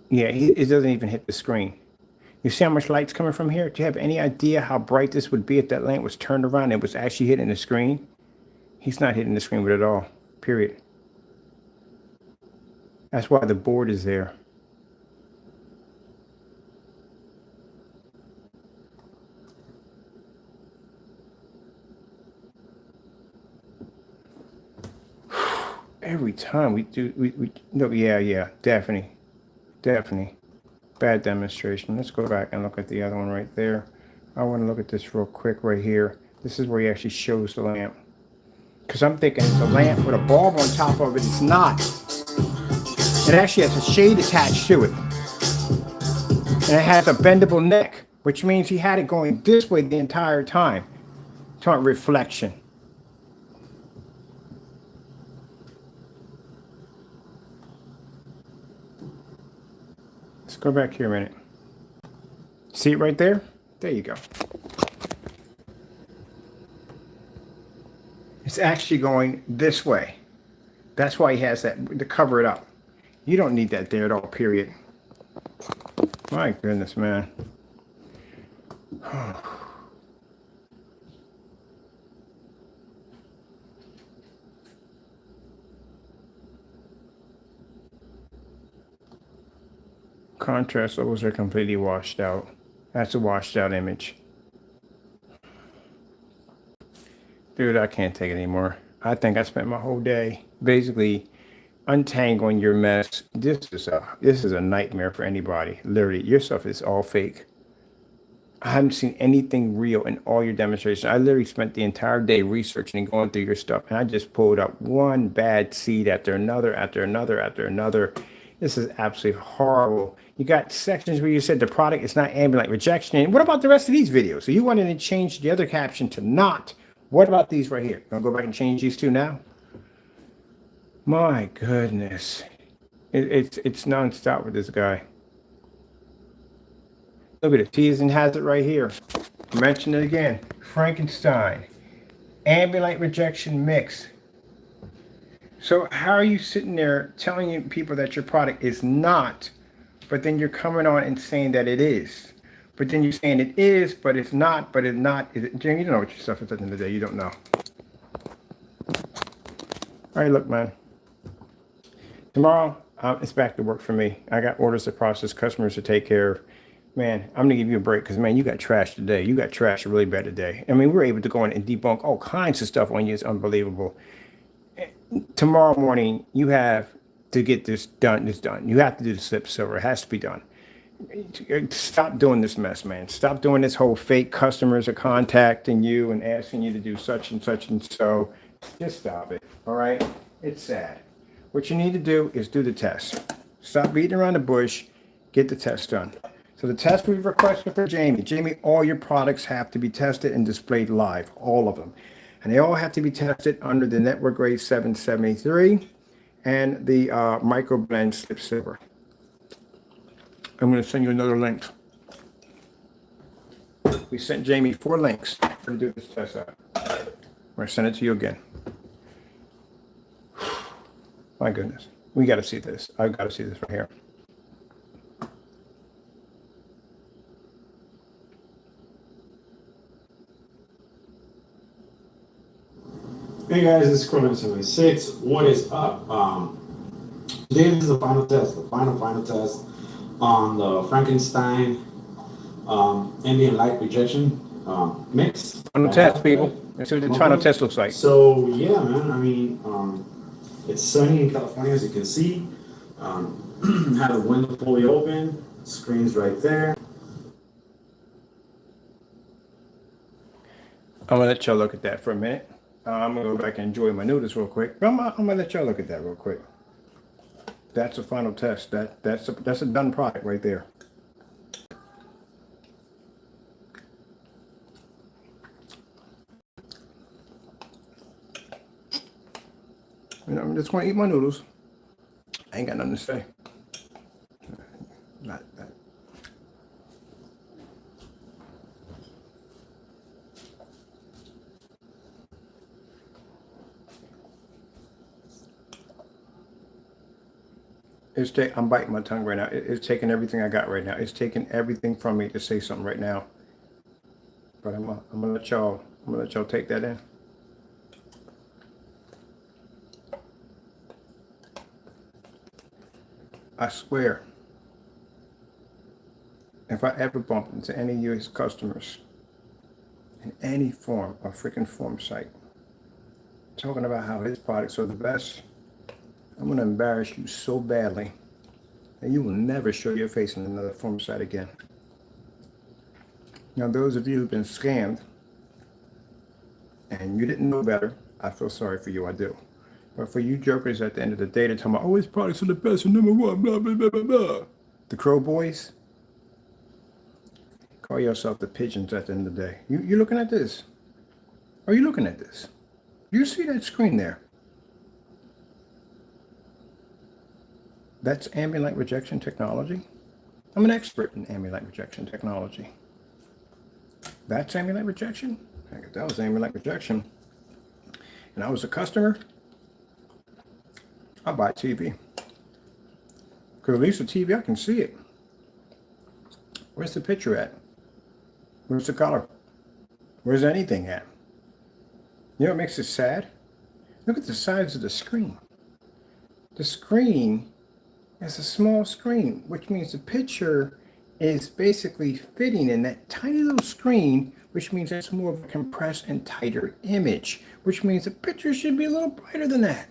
Yeah, it doesn't even hit the screen. You see how much light's coming from here? Do you have any idea how bright this would be if that lamp was turned around and it was actually hitting the screen? He's not hitting the screen with it at all, period. That's why the board is there. Every time we do, no, yeah, definitely. Bad demonstration. Let's go back and look at the other one right there. I want to look at this real quick right here. This is where he actually shows the lamp. Because I'm thinking it's a lamp with a bulb on top of it. It's not. It actually has a shade attached to it. And it has a bendable neck, which means he had it going this way the entire time. Talking reflection. Let's go back here a minute. See it right there? There you go. It's actually going this way. That's why he has that to cover it up. You don't need that there at all, period. My goodness, man. Contrast levels are completely washed out. That's a washed out image. Dude, I can't take it anymore. I think I spent my whole day basically untangling your mess. This is a nightmare for anybody. Literally, your stuff is all fake. I haven't seen anything real in all your demonstrations. I literally spent the entire day researching and going through your stuff, and I just pulled up one bad seed after another, after another, after another. This is absolutely horrible. You got sections where you said the product is not ambient rejection. And what about the rest of these videos? So you wanted to change the other caption to not. What about these right here? Gonna go back and change these two now? My goodness. It's nonstop with this guy. Look at it. Teason has it right here. Mention it again. Frankenstein. Ambient rejection mix. So how are you sitting there telling people that your product is not, but then you're coming on and saying that it is? But then you're saying it is, but it's not, but it's not. You don't know what your stuff is at the end of the day. You don't know. All right, look, man. Tomorrow, it's back to work for me. I got orders to process, customers to take care of. Man, I'm going to give you a break because, man, you got trashed today. You got trashed really bad today. I mean, we're able to go in and debunk all kinds of stuff on you. It's unbelievable. Tomorrow morning, you have to get this done. You have to do the slip silver. It has to be done. Stop doing this mess, man. Stop doing this whole fake customers are contacting you and asking you to do such and such and so. Just stop it, all right? It's sad. What you need to do is do the test. Stop beating around the bush. Get the test done. So the test we've requested for Jamie. Jamie, all your products have to be tested and displayed live, all of them. And they all have to be tested under the network grade 773 and the microblend slip silver. I'm going to send you another link. We sent Jamie 4 links to do this test out. I'm going to send it to you again. My goodness. We got to see this. I've got to see this right here. Hey guys, this is Crows1176. What is up? Today is the final test, the final test on the Frankenstein ambient light rejection mix. Final test, people. Let's see what the final test looks like. So yeah, man. I mean, it's sunny in California, as you can see. Have the window fully open. Screen's right there. I'm going to let y'all look at that for a minute. I'm going to go back and enjoy my noodles real quick. I'm going to let y'all look at that real quick. That's a final test. That's a done product right there. And I'm just going to eat my noodles. I ain't got nothing to say. Not that. I'm biting my tongue right now. It's taking everything I got right now. It's taking everything from me to say something right now. But I'm gonna let y'all take that in. I swear, if I ever bump into any of your customers in any form of freaking form site talking about how his products are the best, I'm going to embarrass you so badly. and you will never show your face in another form site again. Now, those of you who've been scammed and you didn't know better, I feel sorry for you, I do. But for you jokers at the end of the day, they're talking about, oh, his products are the best and number one, blah, blah, blah, blah, blah. The Crow boys, call yourself the pigeons at the end of the day. You looking at this? Are you looking at this? Do you see that screen there? That's ambient light rejection technology. I'm an expert in ambient light rejection technology. That's ambient light rejection? I guess that was ambient light rejection. And I was a customer, I'll buy a TV. Because at least the TV, I can see it. Where's the picture at? Where's the color? Where's anything at? You know what makes it sad? Look at the size of the screen. The screen is a small screen, which means the picture is basically fitting in that tiny little screen, which means it's more of a compressed and tighter image, which means the picture should be a little brighter than that.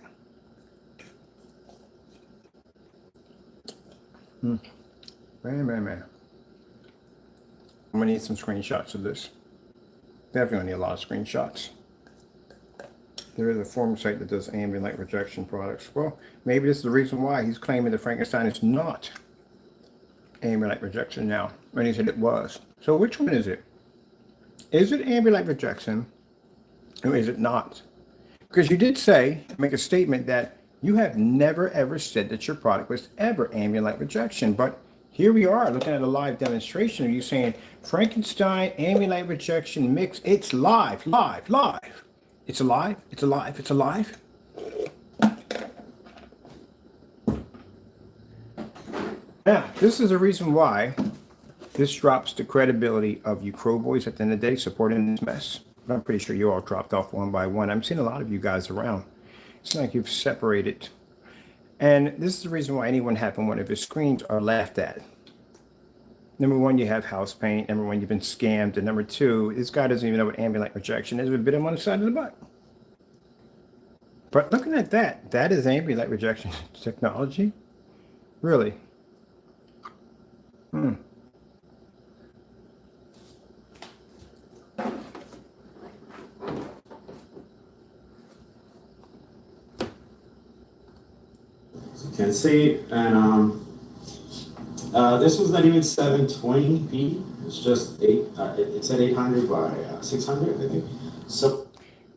Man. I'm gonna need some screenshots of this. Definitely need a lot of screenshots. There is a forum site that does ambient light rejection products. Well, maybe this is the reason why he's claiming that Frankenstein is not ambient light rejection now, when he said it was. So which one is it? Is it ambient light rejection or is it not? Because you did say, make a statement that you have never ever said that your product was ever ambient light rejection, but here we are looking at a live demonstration of you saying Frankenstein ambient light rejection mix. It's live. It's alive. Yeah, this is the reason why this drops the credibility of you Crow boys at the end of the day supporting this mess. But I'm pretty sure you all dropped off one by one. I'm seeing a lot of you guys around. It's like you've separated. And this is the reason why anyone having one of his screens are laughed at. Number one, you have house paint. Number one, you've been scammed. And number two, this guy doesn't even know what ambient light rejection is. We bit him on the side of the butt. But looking at that, that is ambient light rejection technology. Really? You can see, and this was not even 720p. It's just it said 800 by 600, I think. So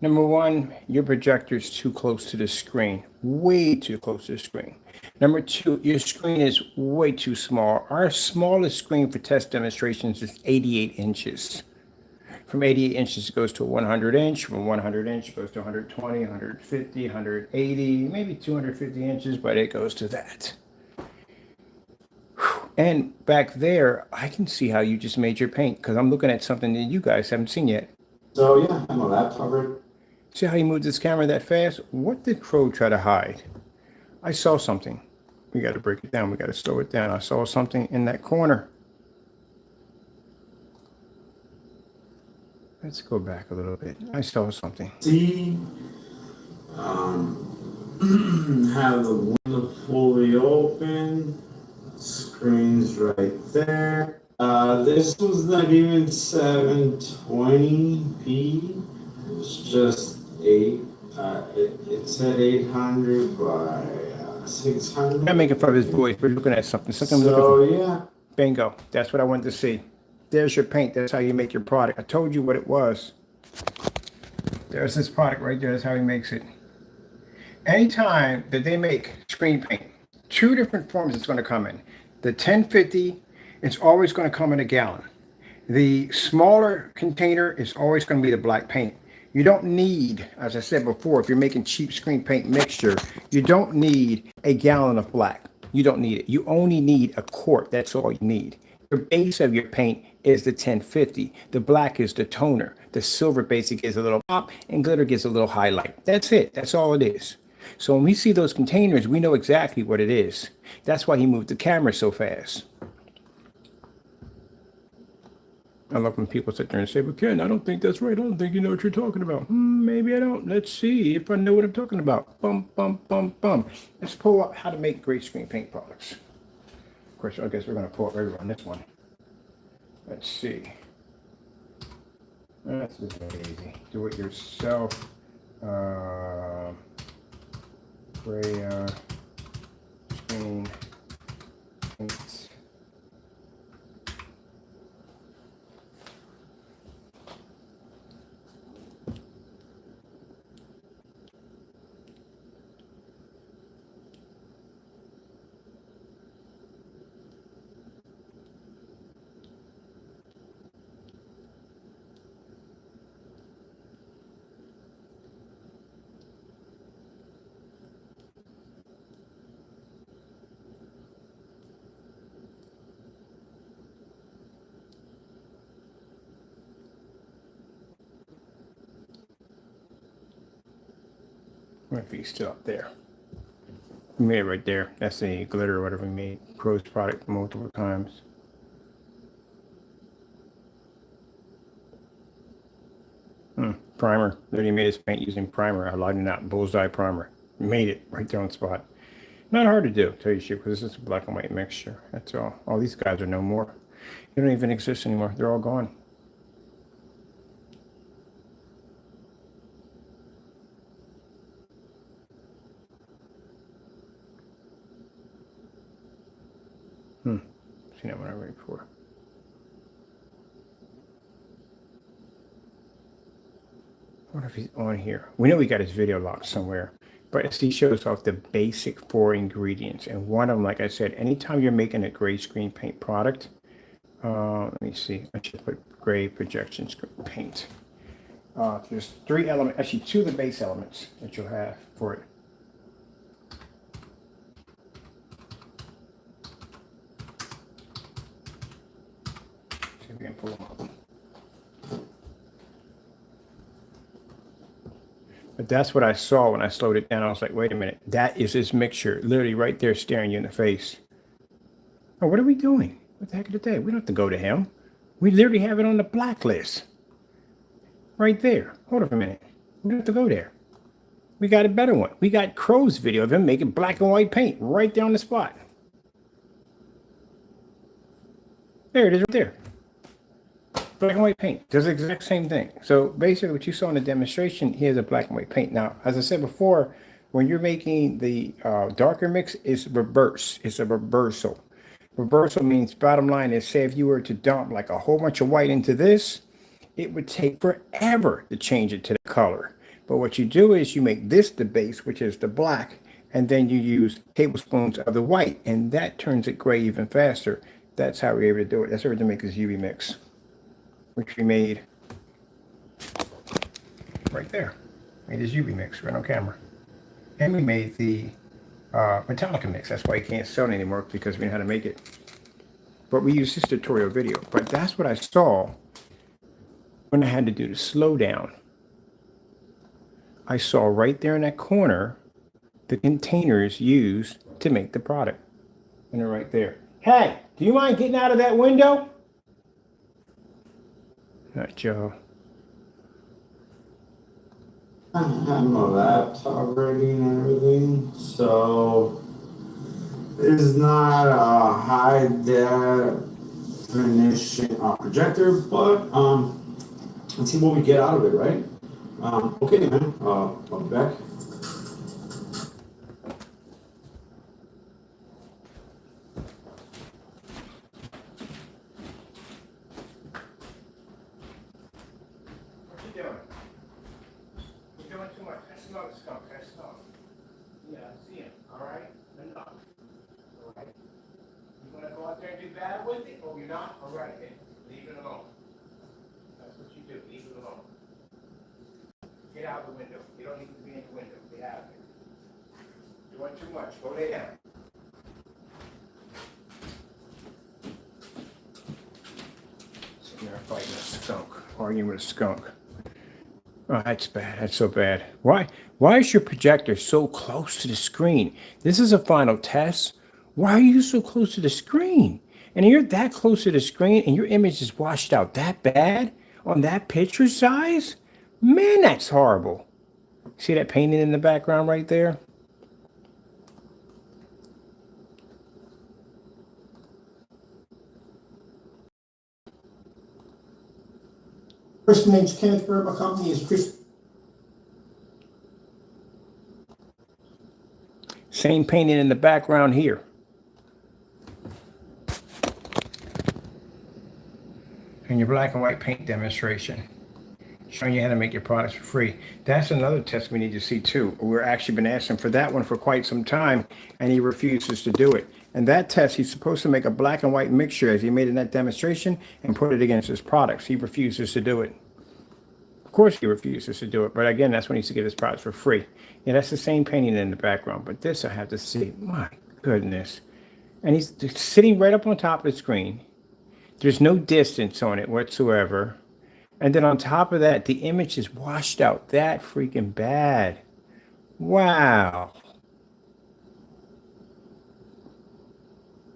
Number one, your projector's too close to the screen, way too close to the screen. Number two, your screen is way too small. Our smallest screen for test demonstrations is 88 inches. From 88 inches, it goes to a 100 inch. From 100 inch, it goes to 120, 150, 180, maybe 250 inches, but it goes to that. And back there, I can see how you just made your paint because I'm looking at something that you guys haven't seen yet. So yeah, I'm a lap covered. See how you moved this camera that fast? What did Crow try to hide? I saw something. We got to break it down. We got to slow it down. I saw something in that corner. Let's go back a little bit. I saw something. See, have the window fully open. Screen's right there. This was not even 720p. It's just it said 800 by 600. I'm not making fun of his voice. We're looking at something. Something I'm So looking for. yeah. Bingo. That's what I wanted to see. There's your paint. That's how you make your product. I told you what it was. There's this product right there. That's how he makes it. Anytime that they make screen paint, two different forms it's going to come in. The 1050, it's always going to come in a gallon. The smaller container is always going to be the black paint. You don't need, as I said before, if you're making cheap screen paint mixture, you don't need a gallon of black. You don't need it. You only need a quart. That's all you need. The base of your paint is the 1050. The black is the toner. The silver basic gives a little pop and glitter gives a little highlight. That's it. That's all it is. So when we see those containers, we know exactly what it is. That's why he moved the camera so fast. I love when people sit there and say, but Ken, I don't think that's right. I don't think you know what you're talking about. Maybe I don't. Let's see if I know what I'm talking about. Let's pull up how to make great screen paint products. course, I guess we're going to pull it right on this one. Let's see. That's just very easy. Do it yourself. Gray screen paints. If he's still up there. We made it right there. That's the glitter or whatever we made. Crow's product multiple times. Primer. Literally made his paint using primer. I lightened out bullseye primer. Made it right there on the spot. Not hard to do, tell you the truth, because this is a black and white mixture. That's all. All these guys are no more. They don't even exist anymore. They're all gone. Seen that one already before. I wonder if he's on here. We know we got his video locked somewhere, but he shows off the basic 4 ingredients. And one of them, like I said, anytime you're making a gray screen paint product, let me see. I should put gray projection screen paint. There's 3 elements, actually 2 of the base elements that you'll have for it. See if we can pull them up. But that's what I saw when I slowed it down. I was like, wait a minute, that is his mixture, literally right there staring you in the face. Oh, what are we doing? What the heck is it? We don't have to go to him. We literally have it on the blacklist. Right there. Hold on a minute. We don't have to go there. We got a better one. We got Crow's video of him making black and white paint right there on the spot. There it is right there. Black and white paint does the exact same thing. So basically what you saw in the demonstration, here's a black and white paint. Now, as I said before, when you're making the darker mix, it's reverse. It's a reversal. Reversal means, bottom line is, say if you were to dump like a whole bunch of white into this, it would take forever to change it to the color. But what you do is you make this the base, which is the black, and then you use tablespoons of the white, and that turns it gray even faster. That's how we're able to do it. That's how we're to make this UV mix, which we made right there. Made this UV mix right on camera. And we made the Metallica mix. That's why you can't sell it anymore, because we know how to make it. But we used this tutorial video. But that's what I saw when I had to do the slowdown. I saw right there in that corner the containers used to make the product. And they're right there. Hey, do you mind getting out of that window? Not Joe. I have my laptop ready and everything, so it's not a high definition projector, but let's see what we get out of it, right? Okay, man. I'll be back. What you doing? You're doing too much. I smell the skunk. I smell it. Yeah, I see him. All right? Enough. All right? You want to go out there and do battle with it, or you're not? All right, then. Leave it alone. That's what you do. Leave it alone. Get out the window. You don't need to be in the window. Get out of it. You're doing too much. Go lay down. Sitting there fighting a skunk. Arguing with a skunk. Oh, that's bad. That's so bad. Why is your projector so close to the screen? This is a final test. Why are you so close to the screen? And you're that close to the screen and your image is washed out that bad on that picture size? Man, that's horrible. See that painting in the background right there? First name's Kenneth Bird. My company is Chris. Same painting in the background here. And your black and white paint demonstration, showing you how to make your products for free. That's another test we need to see too. We're actually been asking for that one for quite some time, and he refuses to do it. And that test, he's supposed to make a black and white mixture as he made in that demonstration and put it against his products. He refuses to do it. Of course he refuses to do it, but again, that's when he used to get his products for free. Yeah, that's the same painting in the background, but this I have to see. My goodness. And he's sitting right up on top of the screen. There's no distance on it whatsoever. And then on top of that, the image is washed out that freaking bad. Wow.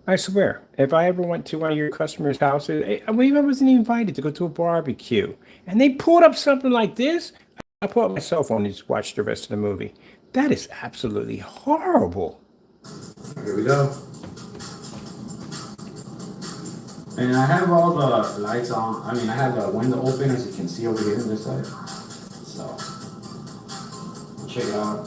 I swear, if I ever went to one of your customers' houses, I wasn't even invited to go to a barbecue, and they pulled up something like this, I pull up my cell phone and just watch the rest of the movie. That is absolutely horrible. Here we go. And I have all the lights on. I mean, I have the window open, as you can see over here on this side. So, check it out.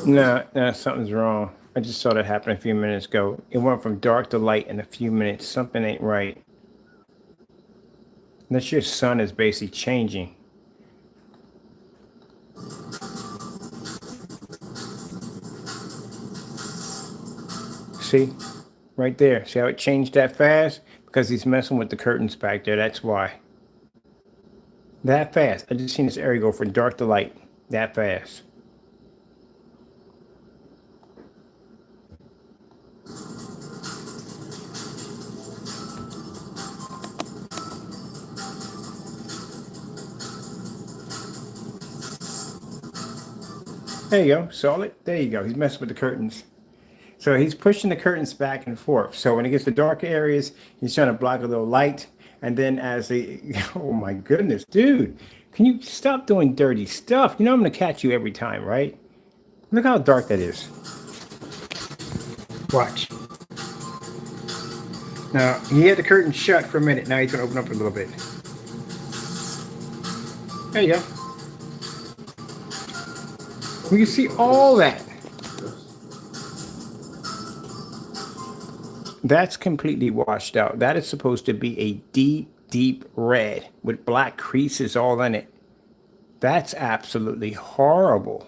No, something's wrong. I just saw that happen a few minutes ago. It went from dark to light in a few minutes. Something ain't right. Unless your sun is basically changing. See? Right there. See how it changed that fast? Because he's messing with the curtains back there. That's why. That fast. I just seen this area go from dark to light. That fast. There you go. Saw it? There you go. He's messing with the curtains. So he's pushing the curtains back and forth. So when it gets to dark areas, he's trying to block a little light. And then as the, oh my goodness, dude, can you stop doing dirty stuff? You know I'm going to catch you every time, right? Look how dark that is. Watch. Now, he had the curtain shut for a minute. Now he's going to open up a little bit. There you go. We can see all that. That's completely washed out. That is supposed to be a deep, deep red with black creases all in it. That's absolutely horrible.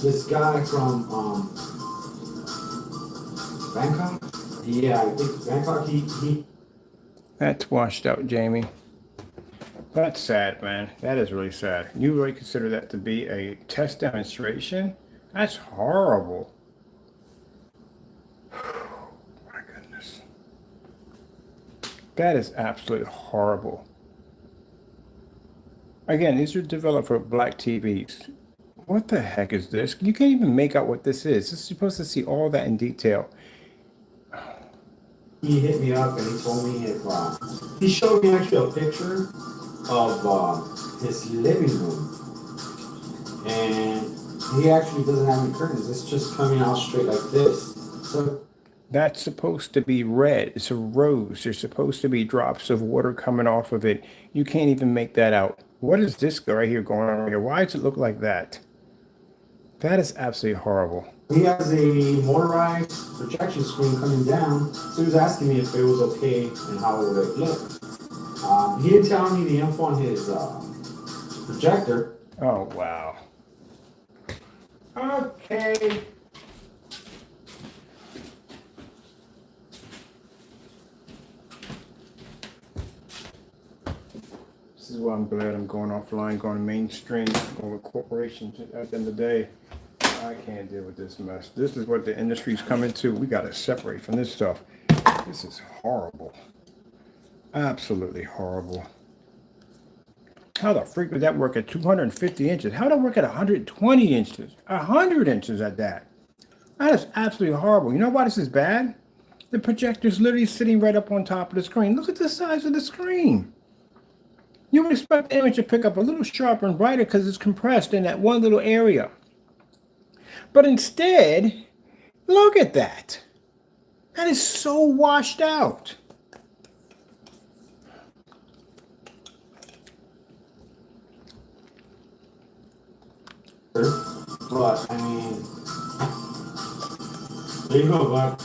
This guy from Bangkok? Yeah, I think Bangkok, he That's washed out, Jamie. That's sad, man. That is really sad. You really consider that to be a test demonstration? That's horrible. My goodness. That is absolutely horrible. Again, these are developed for black TVs. What the heck is this? You can't even make out what this is. This is supposed to see all that in detail. he hit me up and he told me if he showed me actually a picture of his living room, and he actually doesn't have any curtains. It's just coming out straight like this. So That's supposed to be red. It's a rose. There's supposed to be drops of water coming off of it. You can't even make that out. What is this right here going on right here? Why does it look like that? That is absolutely horrible. he has a motorized projection screen coming down. So he was asking me if it was okay and how would it look. He didn't tell me the info on his projector. Oh, wow. Okay. This is why I'm glad I'm going offline, going mainstream, going with corporations. At the end of the day, I can't deal with this mess. This is what the industry's coming to. We got to separate from this stuff. This is horrible. Absolutely horrible. How the freak would that work at 250 inches? How would that work at 120 inches? 100 inches at that. That is absolutely horrible. You know why this is bad? The projector's literally sitting right up on top of the screen. Look at the size of the screen. You would expect the image to pick up a little sharper and brighter because it's compressed in that one little area. But instead, look at that. That is so washed out. But I mean, there you go, bud.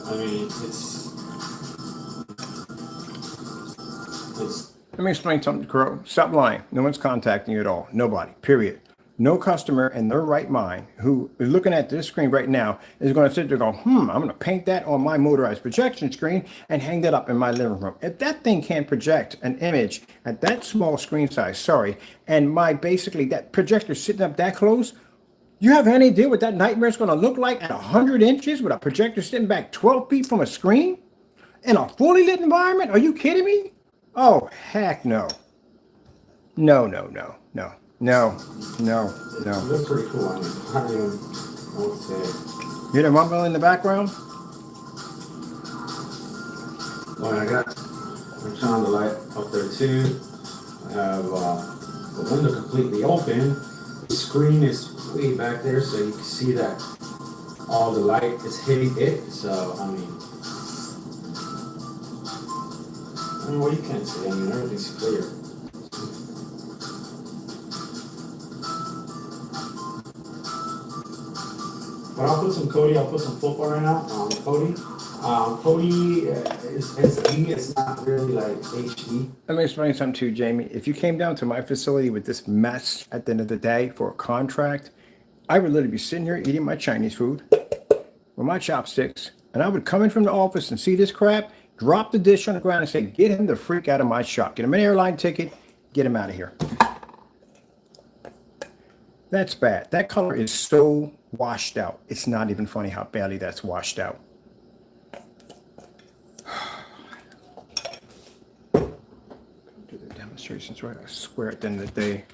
I mean, Let me explain something, Crow. Stop lying. No one's contacting you at all. Nobody. Period. No customer in their right mind who is looking at this screen right now is going to sit there and go, I'm going to paint that on my motorized projection screen and hang that up in my living room. If that thing can't project an image at that small screen size, and basically that projector sitting up that close, you have any idea what that nightmare is going to look like at 100 inches with a projector sitting back 12 feet from a screen in a fully lit environment? Are you kidding me? Oh, heck no. No. That's pretty cool. I mean, I don't even know what to say. Hear the rumble in the background? Well, I turn on the light up there too. I have the window completely open. The screen is way back there, so you can see that all the light is hitting it. So, I mean, what you can't see. I mean, everything's clear. But I'll put some Cody. I'll put some football right now. Cody. Cody is SD. It's not really like HD. Let me explain something to you, Jamie. If you came down to my facility with this mess at the end of the day for a contract, I would literally be sitting here eating my Chinese food with my chopsticks, and I would come in from the office and see this crap, drop the dish on the ground and say, get him the freak out of my shop. Get him an airline ticket. Get him out of here. That's bad. That color is so washed out. It's not even funny how badly that's washed out. Do the demonstrations right. I swear at the end of the day,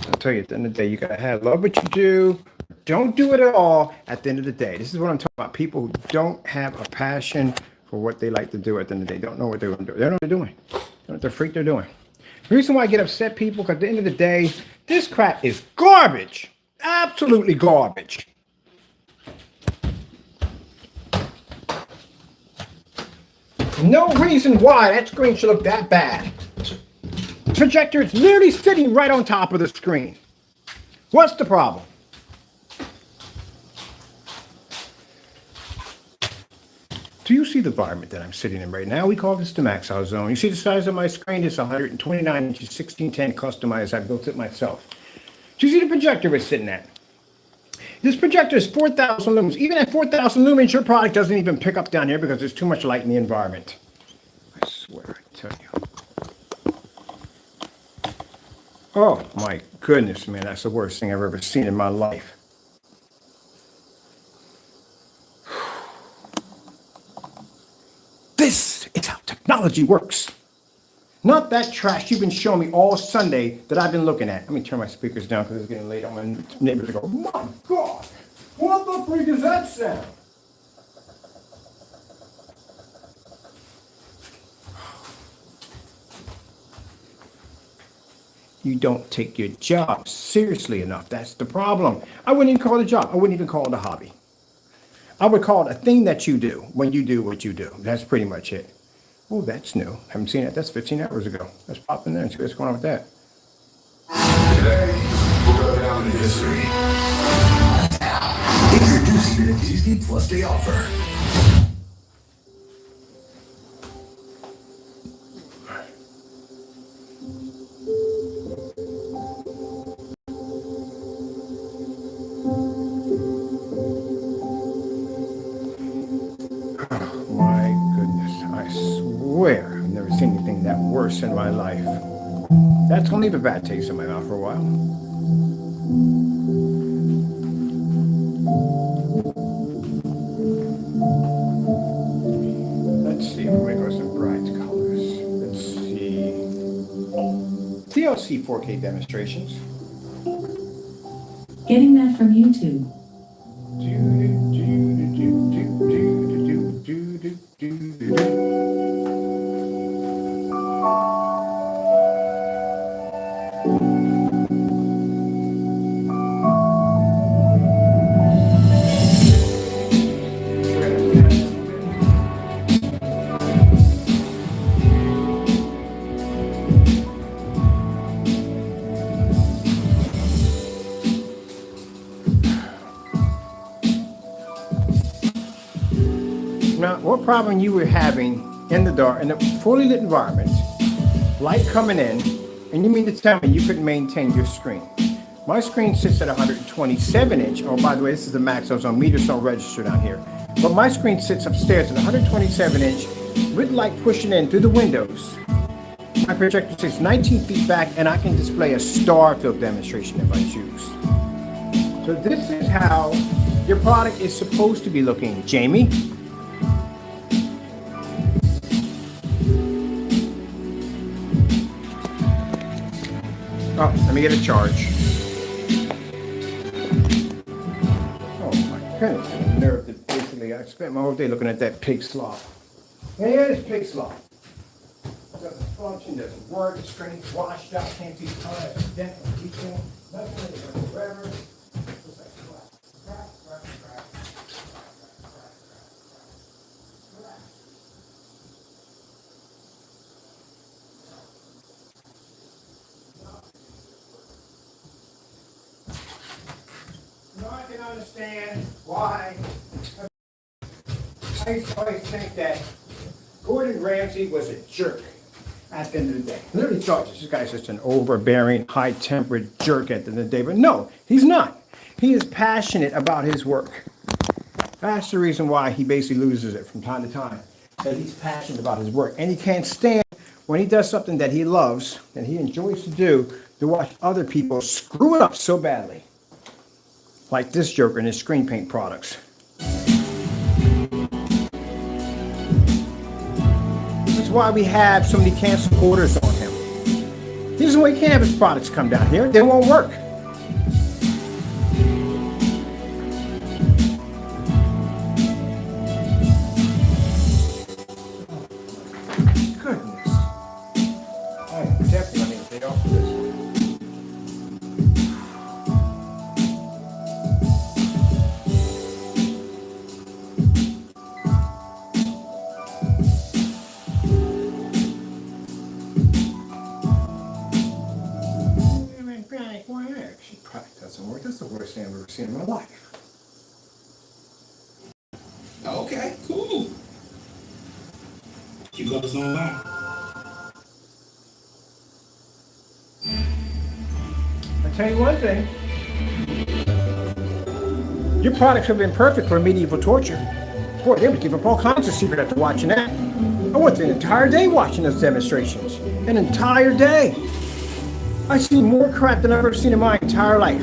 I'll tell you at the end of the day, you gotta have love what you do. Don't do it at all at the end of the day. This is what I'm talking about. People who don't have a passion for what they like to do at the end of the day. Don't know what they're going to do. They don't know what they're doing. They don't know what the freak they're doing. The reason why I get upset, people, because at the end of the day, this crap is garbage. Absolutely garbage. No reason why that screen should look that bad. The projector is literally sitting right on top of the screen. What's the problem? Do you see the environment that I'm sitting in right now? We call this the max out zone. You see the size of my screen? It's 129 inches, 1610 customized. I built it myself. Do you see the projector we're sitting at? This projector is 4,000 lumens. Even at 4,000 lumens, your product doesn't even pick up down here because there's too much light in the environment. I swear, I tell you. Oh my goodness, man, that's the worst thing I've ever seen in my life. This is how technology works. Not that trash you've been showing me all Sunday that I've been looking at. Let me turn my speakers down because it's getting late. My neighbors go, my God, what the freak is that sound? You don't take your job seriously enough. That's the problem. I wouldn't even call it a job. I wouldn't even call it a hobby. I would call it a thing that you do when you do what you do. That's pretty much it. Oh, that's new. Haven't seen it. That's 15 hours ago. Let's pop in there and see what's going on with that. Today, we'll go down in history. Introducing the Disney Plus Day offer. I've never seen anything that worse in my life. That's gonna leave a bad taste in my mouth for a while. Let's see if we go some bright colors. see 4K demonstrations. Getting that from YouTube. Now, what problem you were having in the dark, in a fully lit environment, light coming in, and you mean to tell me you couldn't maintain your screen? My screen sits at 127 inch. Oh, by the way, this is the max. I was on meters, don't register down here. But my screen sits upstairs at 127 inch with light pushing in through the windows. My projector sits 19 feet back, and I can display a star field demonstration if I choose. So this is how your product is supposed to be looking, Jamie. Oh, let me get a charge. Oh my goodness, the nerve that basically I spent my whole day looking at that pig slop. And here's pig slop. Doesn't function, doesn't work, the screen's washed out, can't see color, it's dent, detail, nothing, it's like forever. Looks like crap. Now I can understand why I used to always think that Gordon Ramsay was a jerk at the end of the day. I literally thought this guy's just an overbearing, high-tempered jerk at the end of the day, but no, he's not. He is passionate about his work. That's the reason why he basically loses it from time to time, that he's passionate about his work. And he can't stand when he does something that he loves, and he enjoys to do, to watch other people screw it up so badly. Like this joker and his screen paint products. This is why we have so many canceled orders on him. This is why he can't have his products come down here. They won't work. Goodness. I am definitely going to take off for this one. She probably doesn't work. That's the worst thing I've ever seen in my life. Okay, cool. You got us on that. I tell you one thing. Your products have been perfect for medieval torture. Boy, they would give up all kinds of secret after watching that. I went an entire day watching those demonstrations. An entire day. I've seen more crap than I've ever seen in my entire life.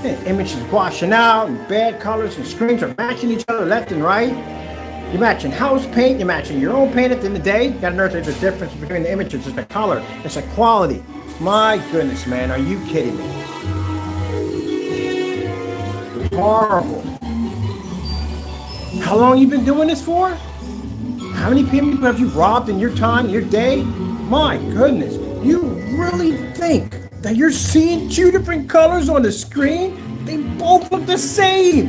And images washing out, and bad colors, and screens are matching each other left and right. You're matching house paint, you're matching your own paint at the end of the day. You gotta know there's a difference between the images. It's the color, it's the quality. My goodness, man, are you kidding me? Horrible. How long you been doing this for? How many people have you robbed in your time, your day? My goodness. You really think that you're seeing two different colors on the screen? They both look the same.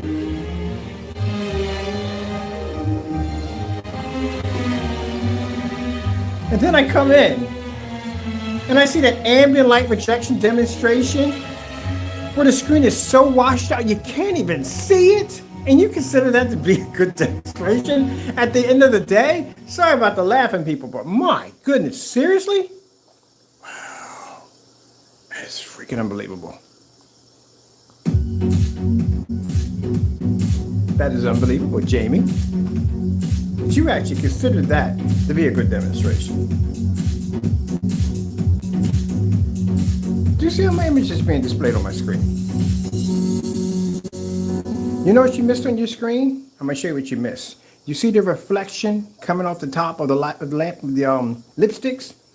And then I come in and I see that ambient light rejection demonstration where the screen is so washed out you can't even see it. And you consider that to be a good demonstration at the end of the day? Sorry about the laughing people, but my goodness, seriously? It's freaking unbelievable. That is unbelievable, Jamie. But you actually considered that to be a good demonstration. Do you see how my image is being displayed on my screen? You know what you missed on your screen? I'm gonna show you what you missed. You see the reflection coming off the top of the lamp of the lipsticks?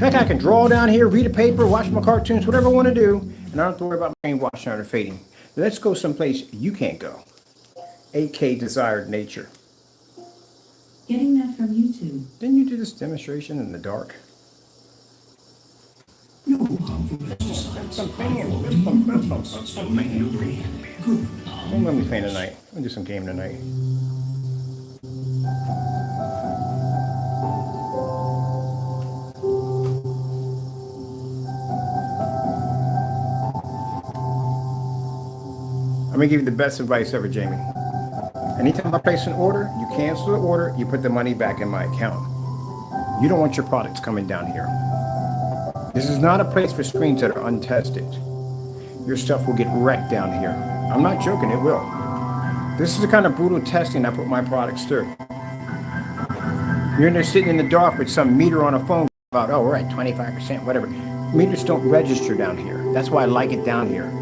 Heck, I can draw down here, read a paper, watch my cartoons, whatever I want to do, and I don't have to worry about my screen washing out or fading. Let's go someplace you can't go. AK Desired Nature. Getting that from YouTube. Didn't you do this demonstration in the dark? Don't let me play tonight. We'll do some game tonight. I'm gonna give you the best advice ever, Jamie. Anytime I place an order, you cancel the order, you put the money back in my account. You don't want your products coming down here. This is not a place for screens that are untested. Your stuff will get wrecked down here. I'm not joking, it will. This is the kind of brutal testing I put my products through. You're in there sitting in the dark with some meter on a phone about, oh, we're at 25%, whatever. Meters don't register down here. That's why I like it down here.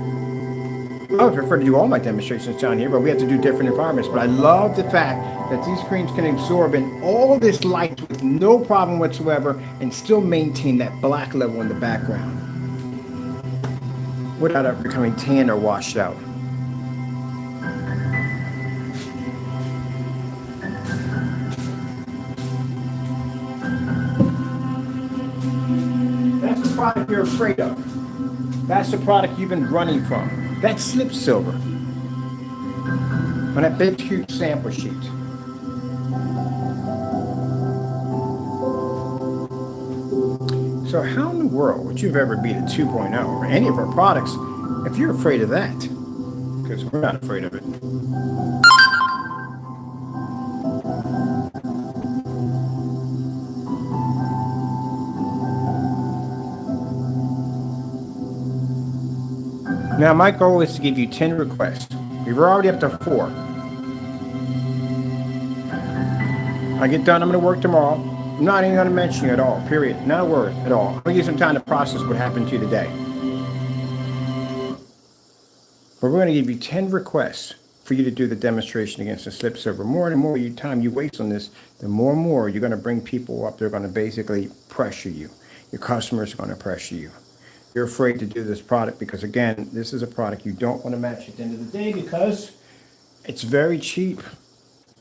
I would prefer to do all my demonstrations down here, but we have to do different environments. But I love the fact that these screens can absorb in all this light with no problem whatsoever and still maintain that black level in the background without it becoming tan or washed out. That's the product you're afraid of. That's the product you've been running from. That's slip silver on that big, huge sample sheet. So how in the world would you ever beat a 2.0 or any of our products if you're afraid of that? Because we're not afraid of it. Now, my goal is to give you 10 requests. We were already up to 4. I get done, I'm going to work tomorrow. I'm not even going to mention you at all, period. Not a word at all. I'm going to give you some time to process what happened to you today. But we're going to give you 10 requests for you to do the demonstration against the slip silver. More and more time you waste on this, the more and more you're going to bring people up. They're going to basically pressure you. Your customers are going to pressure you. You're afraid to do this product because, again, this is a product you don't want to match at the end of the day because it's very cheap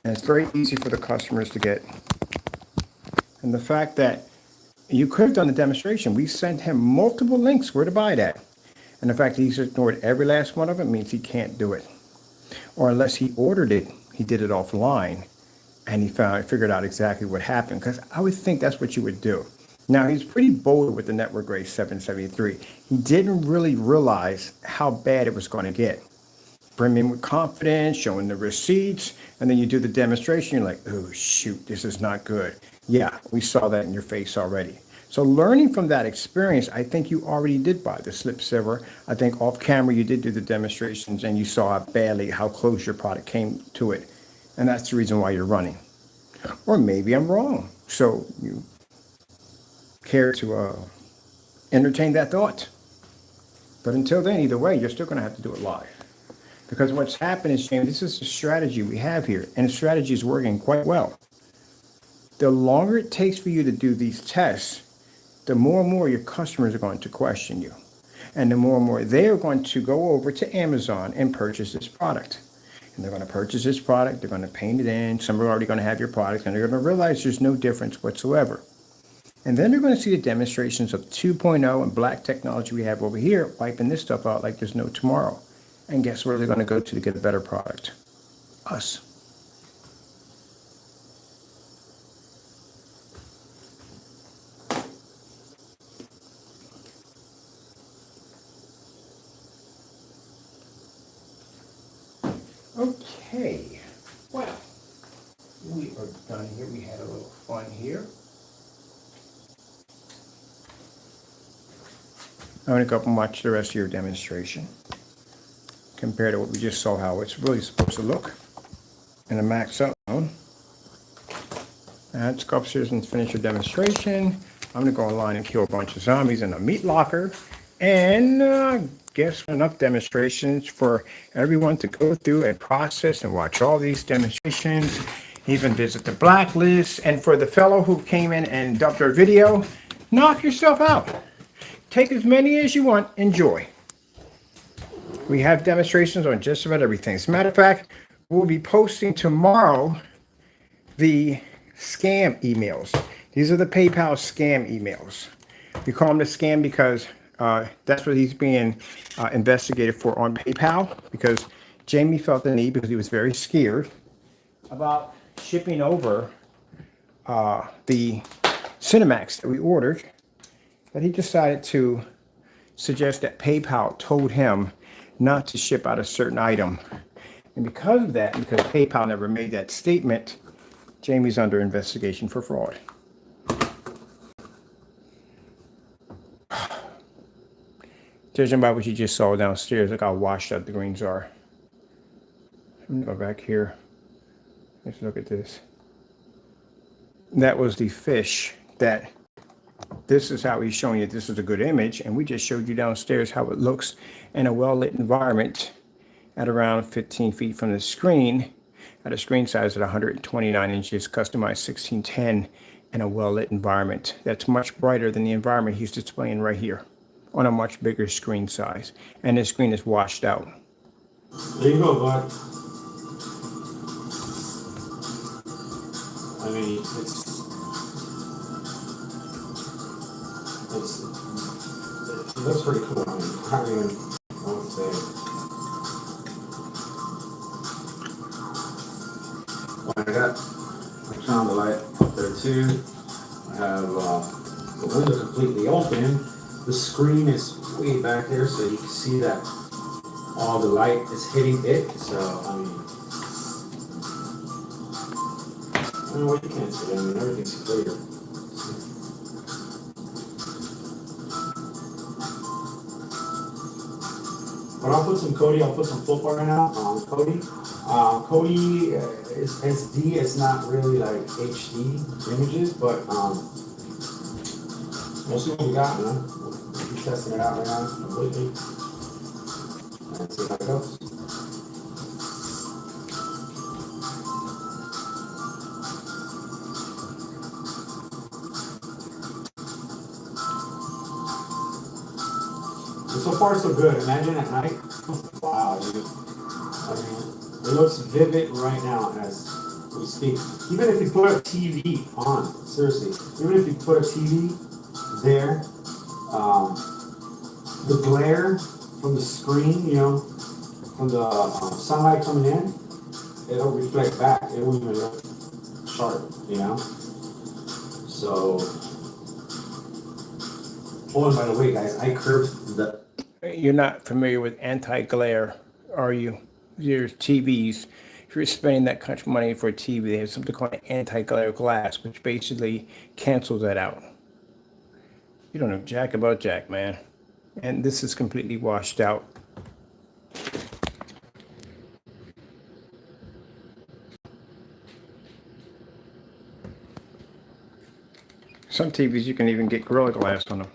and it's very easy for the customers to get. And the fact that you could have done the demonstration, we sent him multiple links where to buy it at. And the fact that he's ignored every last one of them means he can't do it. Or unless he ordered it, he did it offline and he figured out exactly what happened, because I would think that's what you would do. Now, he's pretty bold with the Network Grade 773. He didn't really realize how bad it was going to get. Bring in with confidence, showing the receipts, and then you do the demonstration, you're like, oh, shoot, this is not good. Yeah, we saw that in your face already. So learning from that experience, I think you already did buy the slip silver. I think off camera you did do the demonstrations and you saw how close your product came to it. And that's the reason why you're running. Or maybe I'm wrong. So you care to entertain that thought. But until then, either way, you're still going to have to do it live. Because what's happened is, James, this is the strategy we have here, and the strategy is working quite well. The longer it takes for you to do these tests, the more and more your customers are going to question you. And the more and more they are going to go over to Amazon and purchase this product. And they're going to purchase this product, they're going to paint it in, some are already going to have your product, and they're going to realize there's no difference whatsoever. And then they're going to see the demonstrations of 2.0 and black technology we have over here, wiping this stuff out like there's no tomorrow. And guess where they're going to go to get a better product? Us. Okay, well, we are done here. We had a little fun here. I'm going to go up and watch the rest of your demonstration. Compared to what we just saw, how it's really supposed to look in a max up mode. Let's go upstairs and finish your demonstration. I'm going to go online and kill a bunch of zombies in a meat locker. And guess enough demonstrations for everyone to go through and process and watch all these demonstrations, even visit the blacklist. And for the fellow who came in and dubbed our video, Knock yourself out. Take as many as you want. Enjoy. We have demonstrations on just about everything. As a matter of fact, we'll be posting tomorrow the scam emails. These are the PayPal scam emails. We call them the scam because that's what he's being investigated for on PayPal, because Jamie felt the need, because he was very scared about shipping over the Cinemax that we ordered, that he decided to suggest that PayPal told him not to ship out a certain item. And because of that, because PayPal never made that statement, Jamie's under investigation for fraud. Judging by what you just saw downstairs, look how washed out the greens are. Let me go back here. Let's look at this. That was the fish that, this is how he's showing you this is a good image, and we just showed you downstairs how it looks in a well-lit environment at around 15 feet from the screen, at a screen size at 129 inches, customized 1610, in a well-lit environment. That's much brighter than the environment he's displaying right here on a much bigger screen size. And the screen is washed out. There you go, bud. I mean, it looks pretty cool. I mean, I don't even know what to say. Well, I found the light up there too. I have the window completely open. The screen is way back there, so you can see that all the light is hitting it. So, I mean, I don't know what you can't see. I mean, everything's clear. But I'll put some Cody, I'll put some flip art right now. Cody. Cody is SD, it's not really like HD images, but we'll see what we got, man. We'll be testing it out right now completely. And see how it goes. So far, so good. Imagine at night. Wow, dude. I mean, it looks vivid right now as we speak. Even if you put a TV on, seriously, even if you put a TV there, the glare from the screen, you know, from the sunlight coming in, it'll reflect back. It won't even look sharp, you know? So, oh, and by the way, guys, I curved the... You're not familiar with anti-glare, are you? There's TVs. If you're spending that much money for a TV, they have something called anti-glare glass, which basically cancels that out. You don't know jack about jack, man. And this is completely washed out. Some TVs you can even get Gorilla Glass on them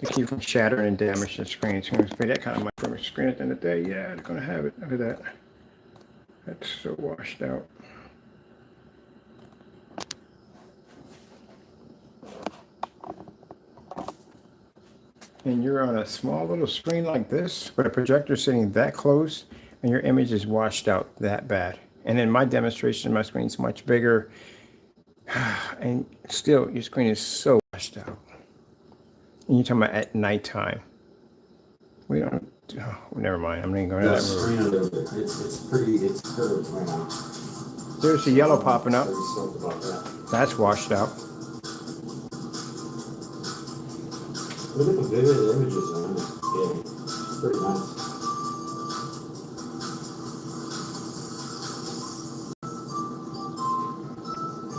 to keep from shattering and damaging the screens. You're going to pay that kind of money for a screen at the end of the day. Yeah, they're going to have it. Look at that. That's so washed out. And you're on a small little screen like this with a projector sitting that close, and your image is washed out that bad. And in my demonstration, my screen's much bigger, and still your screen is so washed out. And you're talking about at nighttime. We don't. Oh, never mind. I'm not even going to that screen a little bit. It's curved right now. There's the yellow popping up. Pretty stoked about that. That's washed out. Look at the vivid images on it. Yeah, it's pretty nice.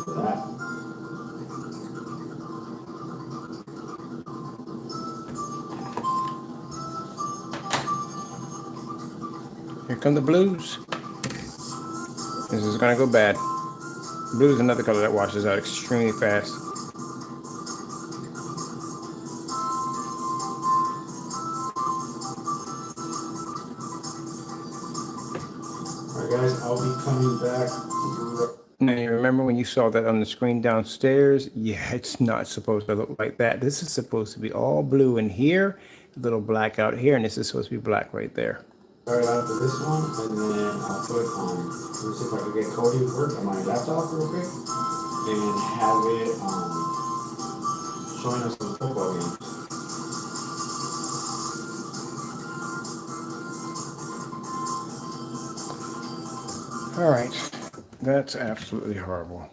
Look at that. Here come the blues. This is gonna go bad. Blue is another color that washes out extremely fast. Alright guys, I'll be coming back. Now you remember remember when you saw that on the screen downstairs? Yeah, it's not supposed to look like that. This is supposed to be all blue in here, a little black out here, and this is supposed to be black right there. Start out with this one, and then I'll put let me see if I can get Cody to work on my laptop real quick, and have it showing us some football games. All right, that's absolutely horrible.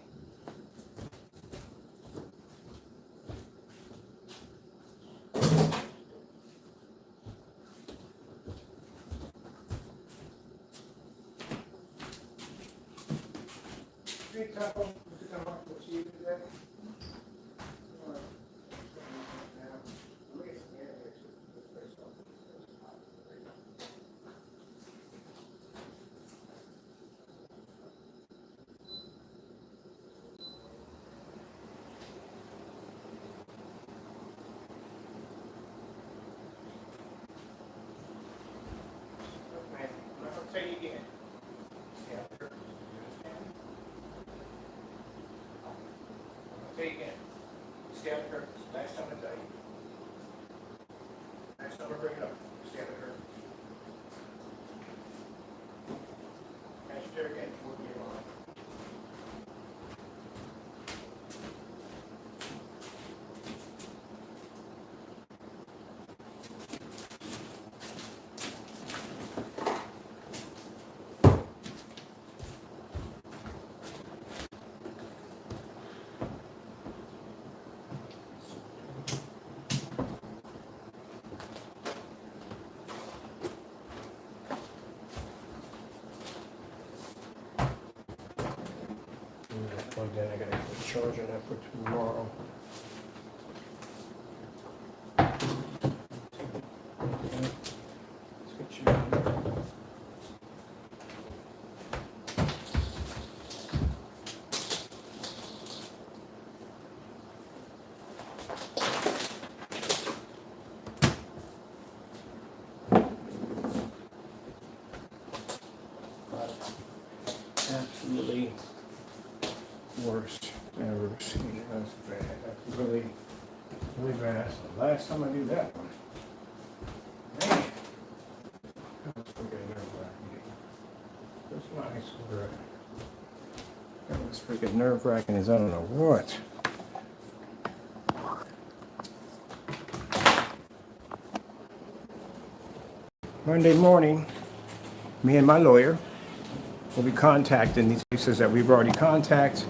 Stay on the curtains. Last time I tell you. Next time I bring it up. Stay on the curtains. Catch it there again. We'll be on. Plugged in. I gotta put a charger on that for tomorrow. Let's get you. Absolutely worst I've ever seen. That's bad. That's really, really bad. That's the last time I do that one. Man. That was freaking nerve-wracking. That's nice. That was freaking nerve-wracking as I don't know what. Monday morning, me and my lawyer will be contacting these places that we've already contacted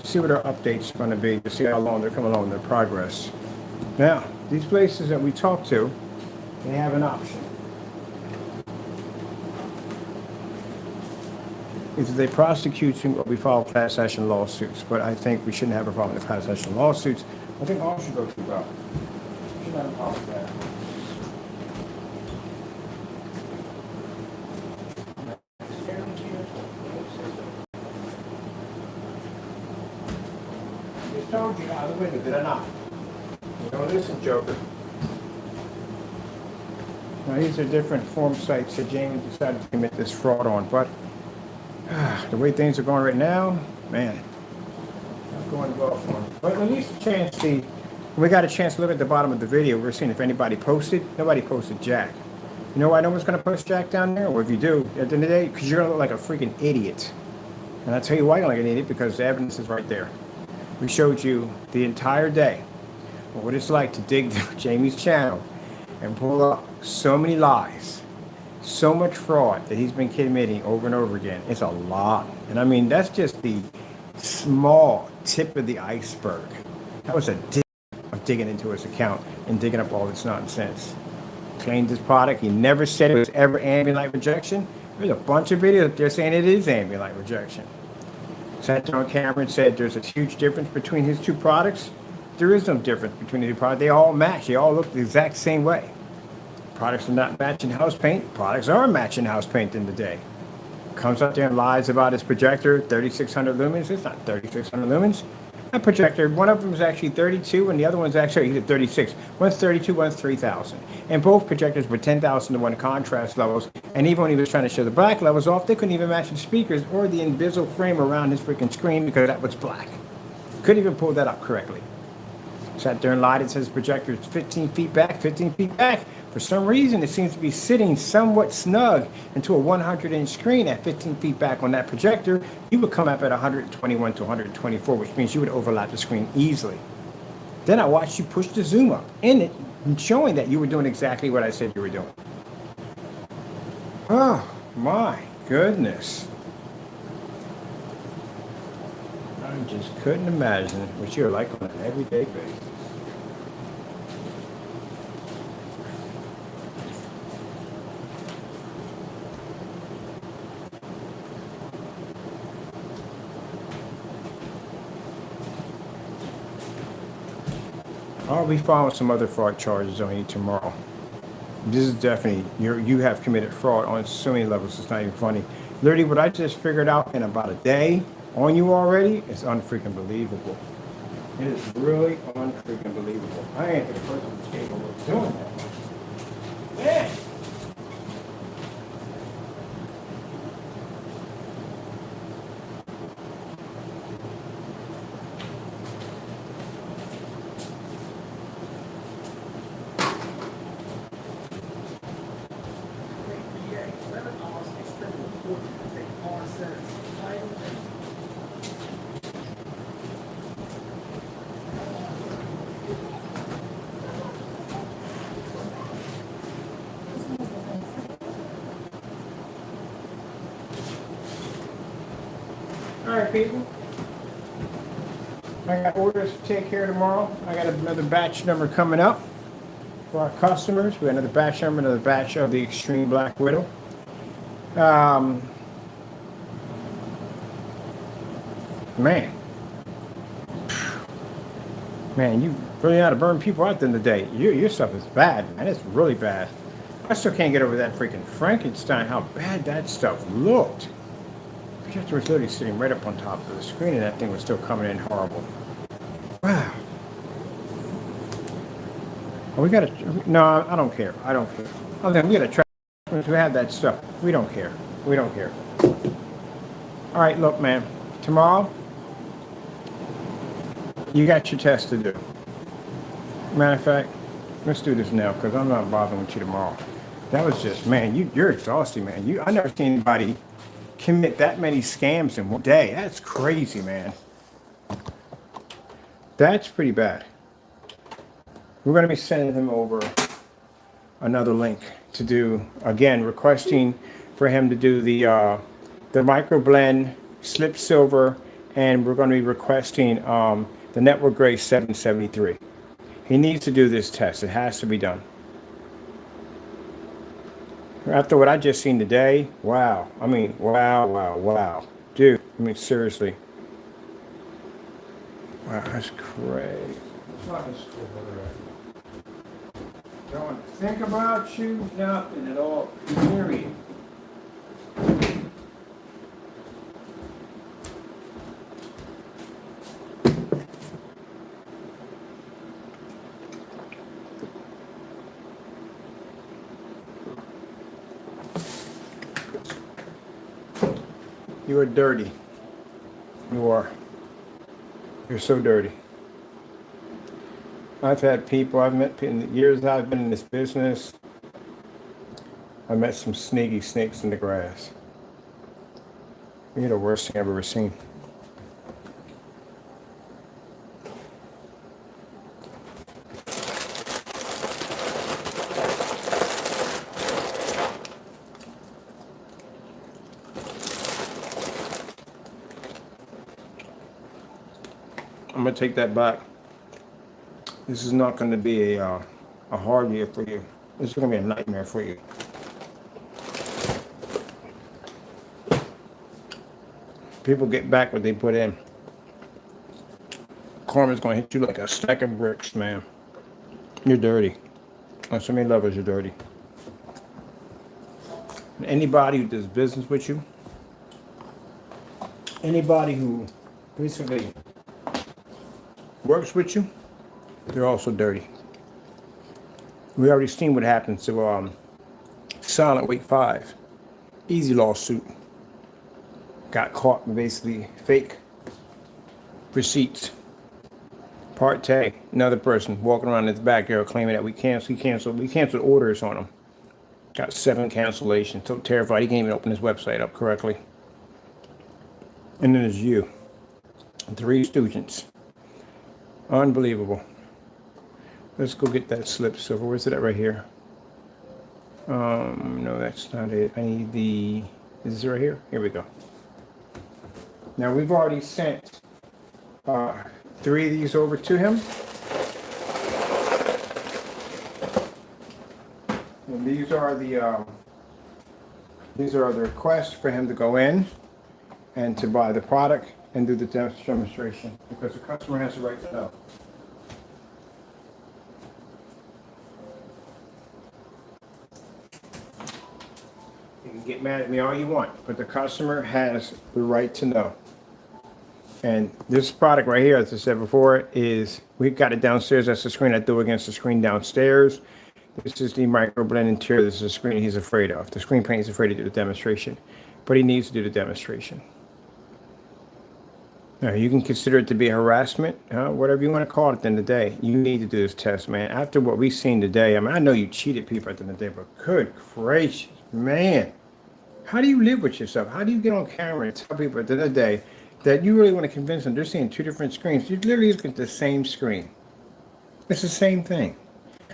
to see what our updates are going to be, to see how long they're coming along in their progress. Now, these places that we talk to, they have an option. Either they prosecute you or we file class action lawsuits, but I think we shouldn't have a problem with class action lawsuits. I think all should go through that. We shouldn't have a problem with that. I told you out of the window, did I not? Don't listen, Joker. Now, these are different form sites that Jamie decided to commit this fraud on, but the way things are going right now, man, not going well for him. But at least a chance to, we got a chance to look at the bottom of the video. We're seeing if anybody posted. Nobody posted Jack. You know why no one's going to post Jack down there? Or if you do, at the end of the day, because you're going to look like a freaking idiot. And I'll tell you why you're like an idiot, because the evidence is right there. We showed you the entire day what it's like to dig through Jamie's channel and pull up so many lies, so much fraud that he's been committing over and over again. It's a lot. And I mean, that's just the small tip of the iceberg. That was a dig of digging into his account and digging up all this nonsense. Claimed his product. He never said it was ever ambient light rejection. There's a bunch of videos up there saying it is ambient light rejection. Sat there on camera and said there's a huge difference between his two products. There is no difference between the two products. They all match. They all look the exact same way. Products are not matching house paint. Products are matching house paint in the day. Comes out there and lies about his projector, 3600 lumens. It's not 3600 lumens. a projector. One of them is actually 32, and the other one's actually either 36. One's 32, one's 3,000. And both projectors were 10,000 to 1 contrast levels. And even when he was trying to show the black levels off, they couldn't even match the speakers or the invisible frame around his freaking screen because that was black. Couldn't even pull that up correctly. Sat there and lied and says projector is 15 feet back, 15 feet back. For some reason, it seems to be sitting somewhat snug into a 100-inch screen at 15 feet back on that projector. You would come up at 121 to 124, which means you would overlap the screen easily. Then I watched you push the zoom up in it, showing that you were doing exactly what I said you were doing. Oh, my goodness. I just couldn't imagine what you're like on an everyday basis. I'll be filing some other fraud charges on you tomorrow. This is definitely, you have committed fraud on so many levels, it's not even funny. Literally, what I just figured out in about a day on you already is unfreaking believable. It is really unfreaking believable. I ain't the person that's capable of doing that. Man! All right, people. I got orders to take care of tomorrow. I got another batch number coming up for our customers. We got another batch number, another batch of the Extreme Black Widow. Man, you really know how to burn people out in the day. Your stuff is bad, man. It's really bad. I still can't get over that freaking Frankenstein, how bad that stuff looked. The projector was literally sitting right up on top of the screen, and that thing was still coming in horrible. Wow. Well, we gotta, no, I don't care. I don't care. Oh, then we gotta try to have that stuff. We don't care. We don't care. All right, look, man. Tomorrow, you got your test to do. Matter of fact, let's do this now because I'm not bothering with you tomorrow. That was just, man, you're exhausting, man. I never seen anybody commit that many scams in one day. That's crazy, man. That's pretty bad. We're going to be sending him over another link to do, again, requesting for him to do the microblend, slip silver, and we're going to be requesting the network grade 773. He needs to do this test. It has to be done. After what I just seen today, wow. I mean, wow. Dude, I mean, seriously. Wow, that's crazy. Don't think about you, nothing at all, period. You are dirty. You are. You're so dirty. I've had people, I've met in the years I've been in this business, I met some sneaky snakes in the grass. You're the worst thing I've ever seen. I'm gonna take that back. This is not going to be a hard year for you. This is going to be a nightmare for you. People get back what they put in. Karma's going to hit you like a stack of bricks, man. You're dirty. On so many levels, you're dirty. And anybody who does business with you, anybody who basically works with you, they're also dirty. We already seen what happened to Silent Wake 5. Easy lawsuit. Got caught with basically fake receipts. Parte, another person walking around in his backyard claiming that we canceled orders on him. Got 7 cancellations. So terrified he can't even open his website up correctly. And then there's you. 3 Stooges. Unbelievable. Let's go get that slip silver. Where's it at right here? No, that's not it. I need the, is this right here? Here we go. Now we've already sent 3 of these over to him. And these are the requests for him to go in and to buy the product and do the demonstration, because the customer has the right to know. You can get mad at me all you want, but the customer has the right to know. And this product right here, as I said before, is, we've got it downstairs. That's the screen I threw against the screen downstairs. This is the micro blend interior. This is the screen he's afraid of. The screen paint is afraid to do the demonstration, but he needs to do the demonstration. Now, you can consider it to be harassment, whatever you want to call it at the end of the day. You need to do this test, man. After what we've seen today, I mean, I know you cheated people at the end of the day, but good gracious, man. How do you live with yourself? How do you get on camera and tell people at the end of the day that you really want to convince them they're seeing 2 different screens? You're literally looking at the same screen. It's the same thing.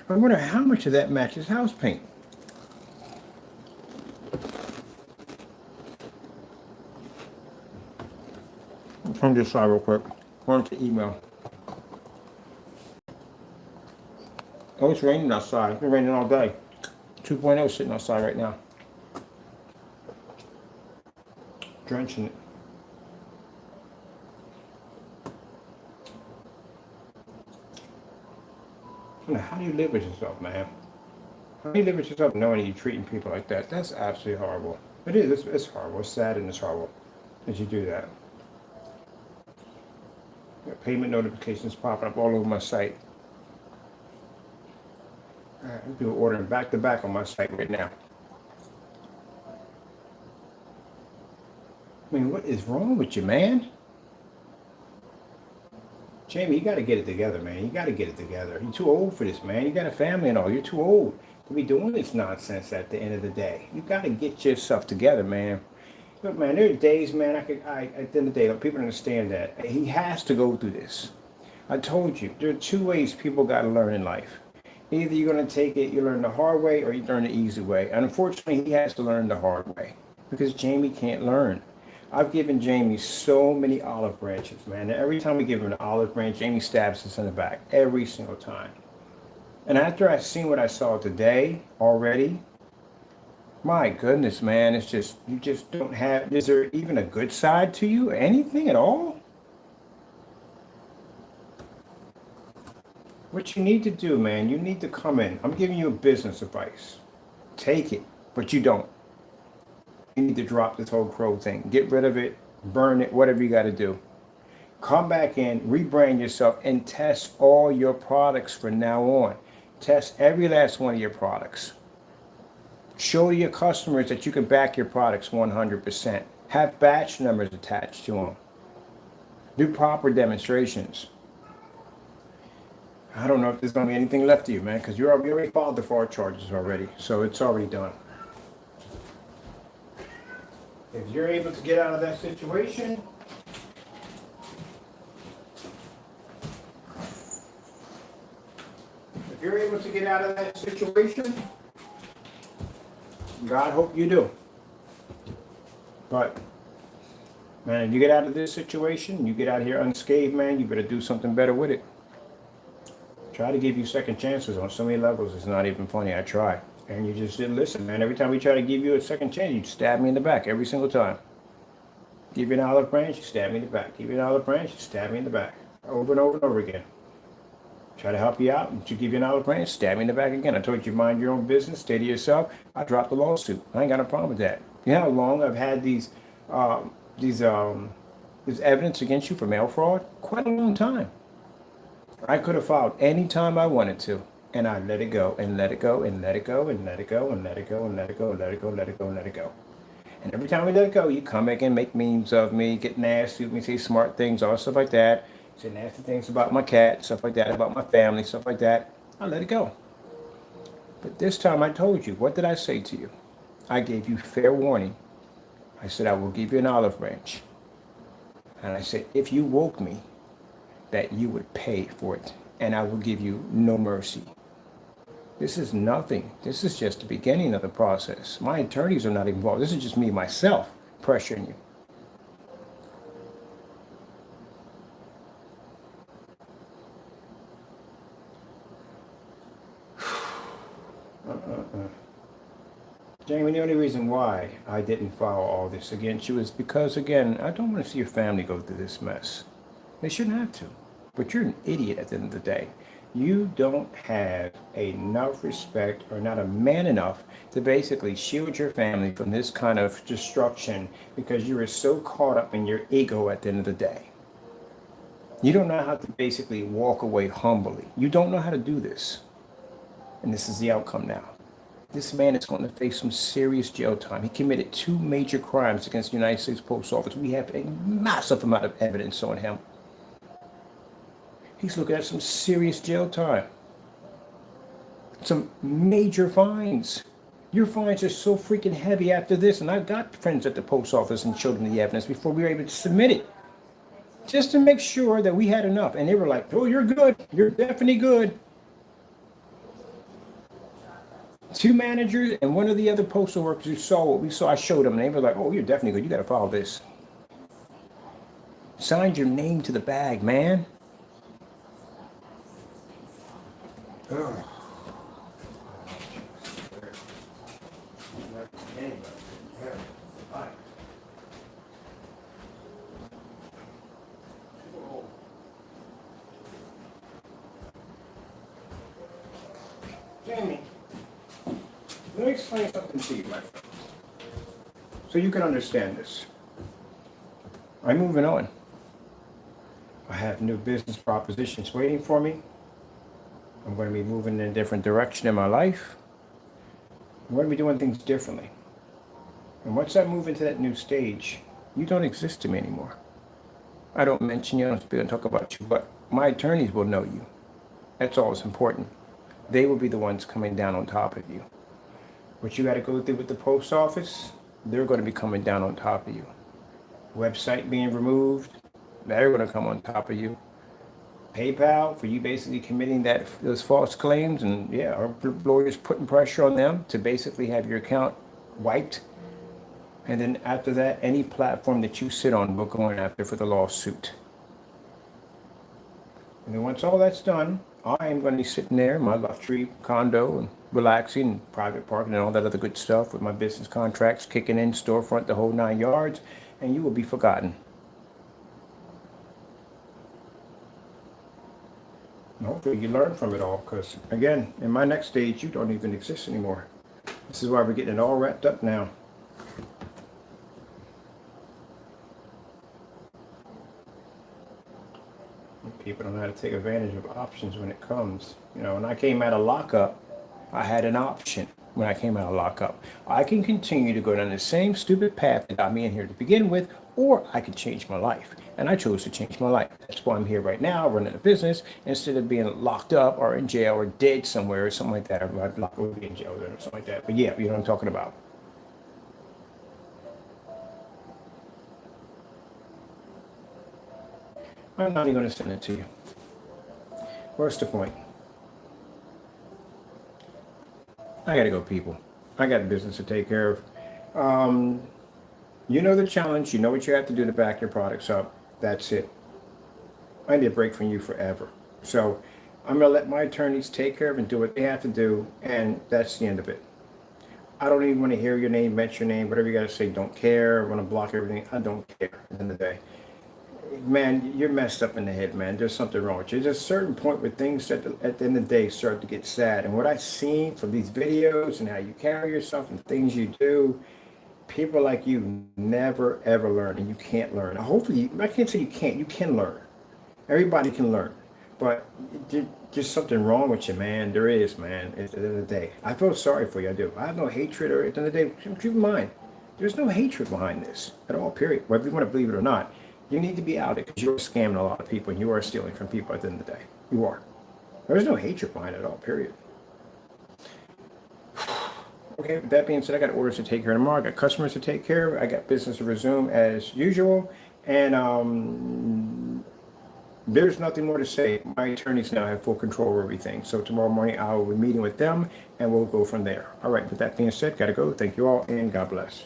I wonder how much of that matches house paint. I'll turn this side real quick. Going to email. Oh, it's raining outside. It's been raining all day. 2.0 sitting outside right now. Drenching it. How do you live with yourself, man? How do you live with yourself knowing you're treating people like that? That's absolutely horrible. It is. It's horrible. It's sad and it's horrible that you do that. Got payment notifications popping up all over my site. I'm doing ordering back to back on my site right now. I mean, what is wrong with you, man? Jamie, you got to get it together, man. You got to get it together. You're too old for this, man. You got a family and all. You're too old to be doing this nonsense at the end of the day. You got to get yourself together, man. Look, man, there are days, man, at the end of the day, people understand that. He has to go through this. I told you, there are 2 ways people got to learn in life. Either you're going to take it, you learn the hard way, or you learn the easy way. And unfortunately, he has to learn the hard way because Jamie can't learn. I've given Jamie so many olive branches, man. And every time we give him an olive branch, Jamie stabs us in the back every single time. And after I seen what I saw today already, my goodness, man, it's just, you just don't have, is there even a good side to you? Anything at all? What you need to do, man, you need to come in. I'm giving you a business advice. Take it, but you don't. You need to drop this whole Crow thing. Get rid of it, burn it, whatever you got to do. Come back in, rebrand yourself, and test all your products from now on. Test every last one of your products. Show your customers that you can back your products 100%. Have batch numbers attached to them. Do proper demonstrations. I don't know if there's going to be anything left of you, man, because you already filed the fraud charges already, so it's already done. If you're able to get out of that situation, God hope you do. But, man, if you get out of this situation, you get out of here unscathed, man, you better do something better with it. Try to give you second chances on so many levels, it's not even funny. I try. And you just didn't listen, man. Every time we try to give you a second chance, you stab me in the back every single time. Give you an olive branch, you stab me in the back. Give you an olive branch, you stab me in the back. Over and over and over again. Try to help you out, you give you an olive branch, stab me in the back again. I told you mind your own business, stay to yourself. I dropped the lawsuit. I ain't got no problem with that. You know how long I've had these evidence against you for mail fraud? Quite a long time. I could have filed any time I wanted to, and I let it go and let it go and let it go and let it go and let it go and let it go and let it go and let it go and let it go. And every time we let it go, you come back and make memes of me, get nasty with me, say smart things, all stuff like that, say nasty things about my cat, stuff like that, about my family, stuff like that. I let it go. But this time I told you, what did I say to you? I gave you fair warning. I said, I will give you an olive branch. And I said, if you woke me, that you would pay for it. And I will give you no mercy. This is nothing. This is just the beginning of the process. My attorneys are not involved. This is just me, myself, pressuring you. Jamie, the only reason why I didn't file all this against you is because, again, I don't want to see your family go through this mess. They shouldn't have to. But you're an idiot at the end of the day. You don't have enough respect or not a man enough to basically shield your family from this kind of destruction because you are so caught up in your ego at the end of the day. You don't know how to basically walk away humbly. You don't know how to do this. And this is the outcome now. This man is going to face some serious jail time. He committed 2 major crimes against the United States Post Office. We have a massive amount of evidence on him. He's looking at some serious jail time. Some major fines. Your fines are so freaking heavy after this, and I've got friends at the post office and showed them the evidence before we were able to submit it. Just to make sure that we had enough. And they were like, oh, you're good. You're definitely good. 2 managers and one of the other postal workers who saw what we saw, I showed them, and they were like, oh, you're definitely good. You got to follow this. Signed your name to the bag, man. Ugh. Jamie, let me explain something to you, my friend, so you can understand this. I'm moving on. I have new business propositions waiting for me. I'm going to be moving in a different direction in my life. I'm going to be doing things differently. And once I move into that new stage, you don't exist to me anymore. I don't mention you, I don't speak and talk about you, but my attorneys will know you. That's all that's important. They will be the ones coming down on top of you. What you got to go through with the post office, they're going to be coming down on top of you. Website being removed, they're going to come on top of you. PayPal, for you basically committing those false claims, and yeah, our lawyers putting pressure on them to basically have your account wiped. And then after that, any platform that you sit on will go in after for the lawsuit. And then once all that's done, I am going to be sitting there in my luxury condo and relaxing, private parking and all that other good stuff with my business contracts kicking in, storefront, the whole 9 yards, and you will be forgotten. And hopefully you learn from it all, because again, in my next stage, you don't even exist anymore. This is why we're getting it all wrapped up now. People don't know how to take advantage of options when it comes. You know, when I came out of lockup, I had an option when I came out of lockup. I can continue to go down the same stupid path that got me in here to begin with, or I could change my life. And I chose to change my life. That's why I'm here right now, running a business, instead of being locked up or in jail or dead somewhere or something like that. Or I'd lock or be in jail or something like that. But yeah, you know what I'm talking about. I'm not even going to send it to you. What's the point? I got to go, people. I got business to take care of. You know the challenge. You know what you have to do to back your products up. That's it. I need a break from you forever. So I'm going to let my attorneys take care of and do what they have to do, and that's the end of it. I don't even want to hear your name, mention your name, whatever you got to say. Don't care. I want to block everything. I don't care at the end of the day. Man, you're messed up in the head, man. There's something wrong with you. There's a certain point where things at the end of the day start to get sad. And what I've seen from these videos and how you carry yourself and things you do, people like you never, ever learn, and you can't learn. Hopefully, I can't say you can't. You can learn. Everybody can learn. But there's something wrong with you, man. There is, man. At the end of the day, I feel sorry for you. I do. I have no hatred, or at the end of the day, keep in mind, there's no hatred behind this at all. Period. Whether you want to believe it or not, you need to be out it because you're scamming a lot of people and you are stealing from people at the end of the day. You are. There's no hatred behind it at all. Period. Okay, with that being said, I got orders to take care of tomorrow. I got customers to take care of. I got business to resume as usual. And there's nothing more to say. My attorneys now have full control over everything. So tomorrow morning, I will be meeting with them and we'll go from there. All right, with that being said, got to go. Thank you all and God bless.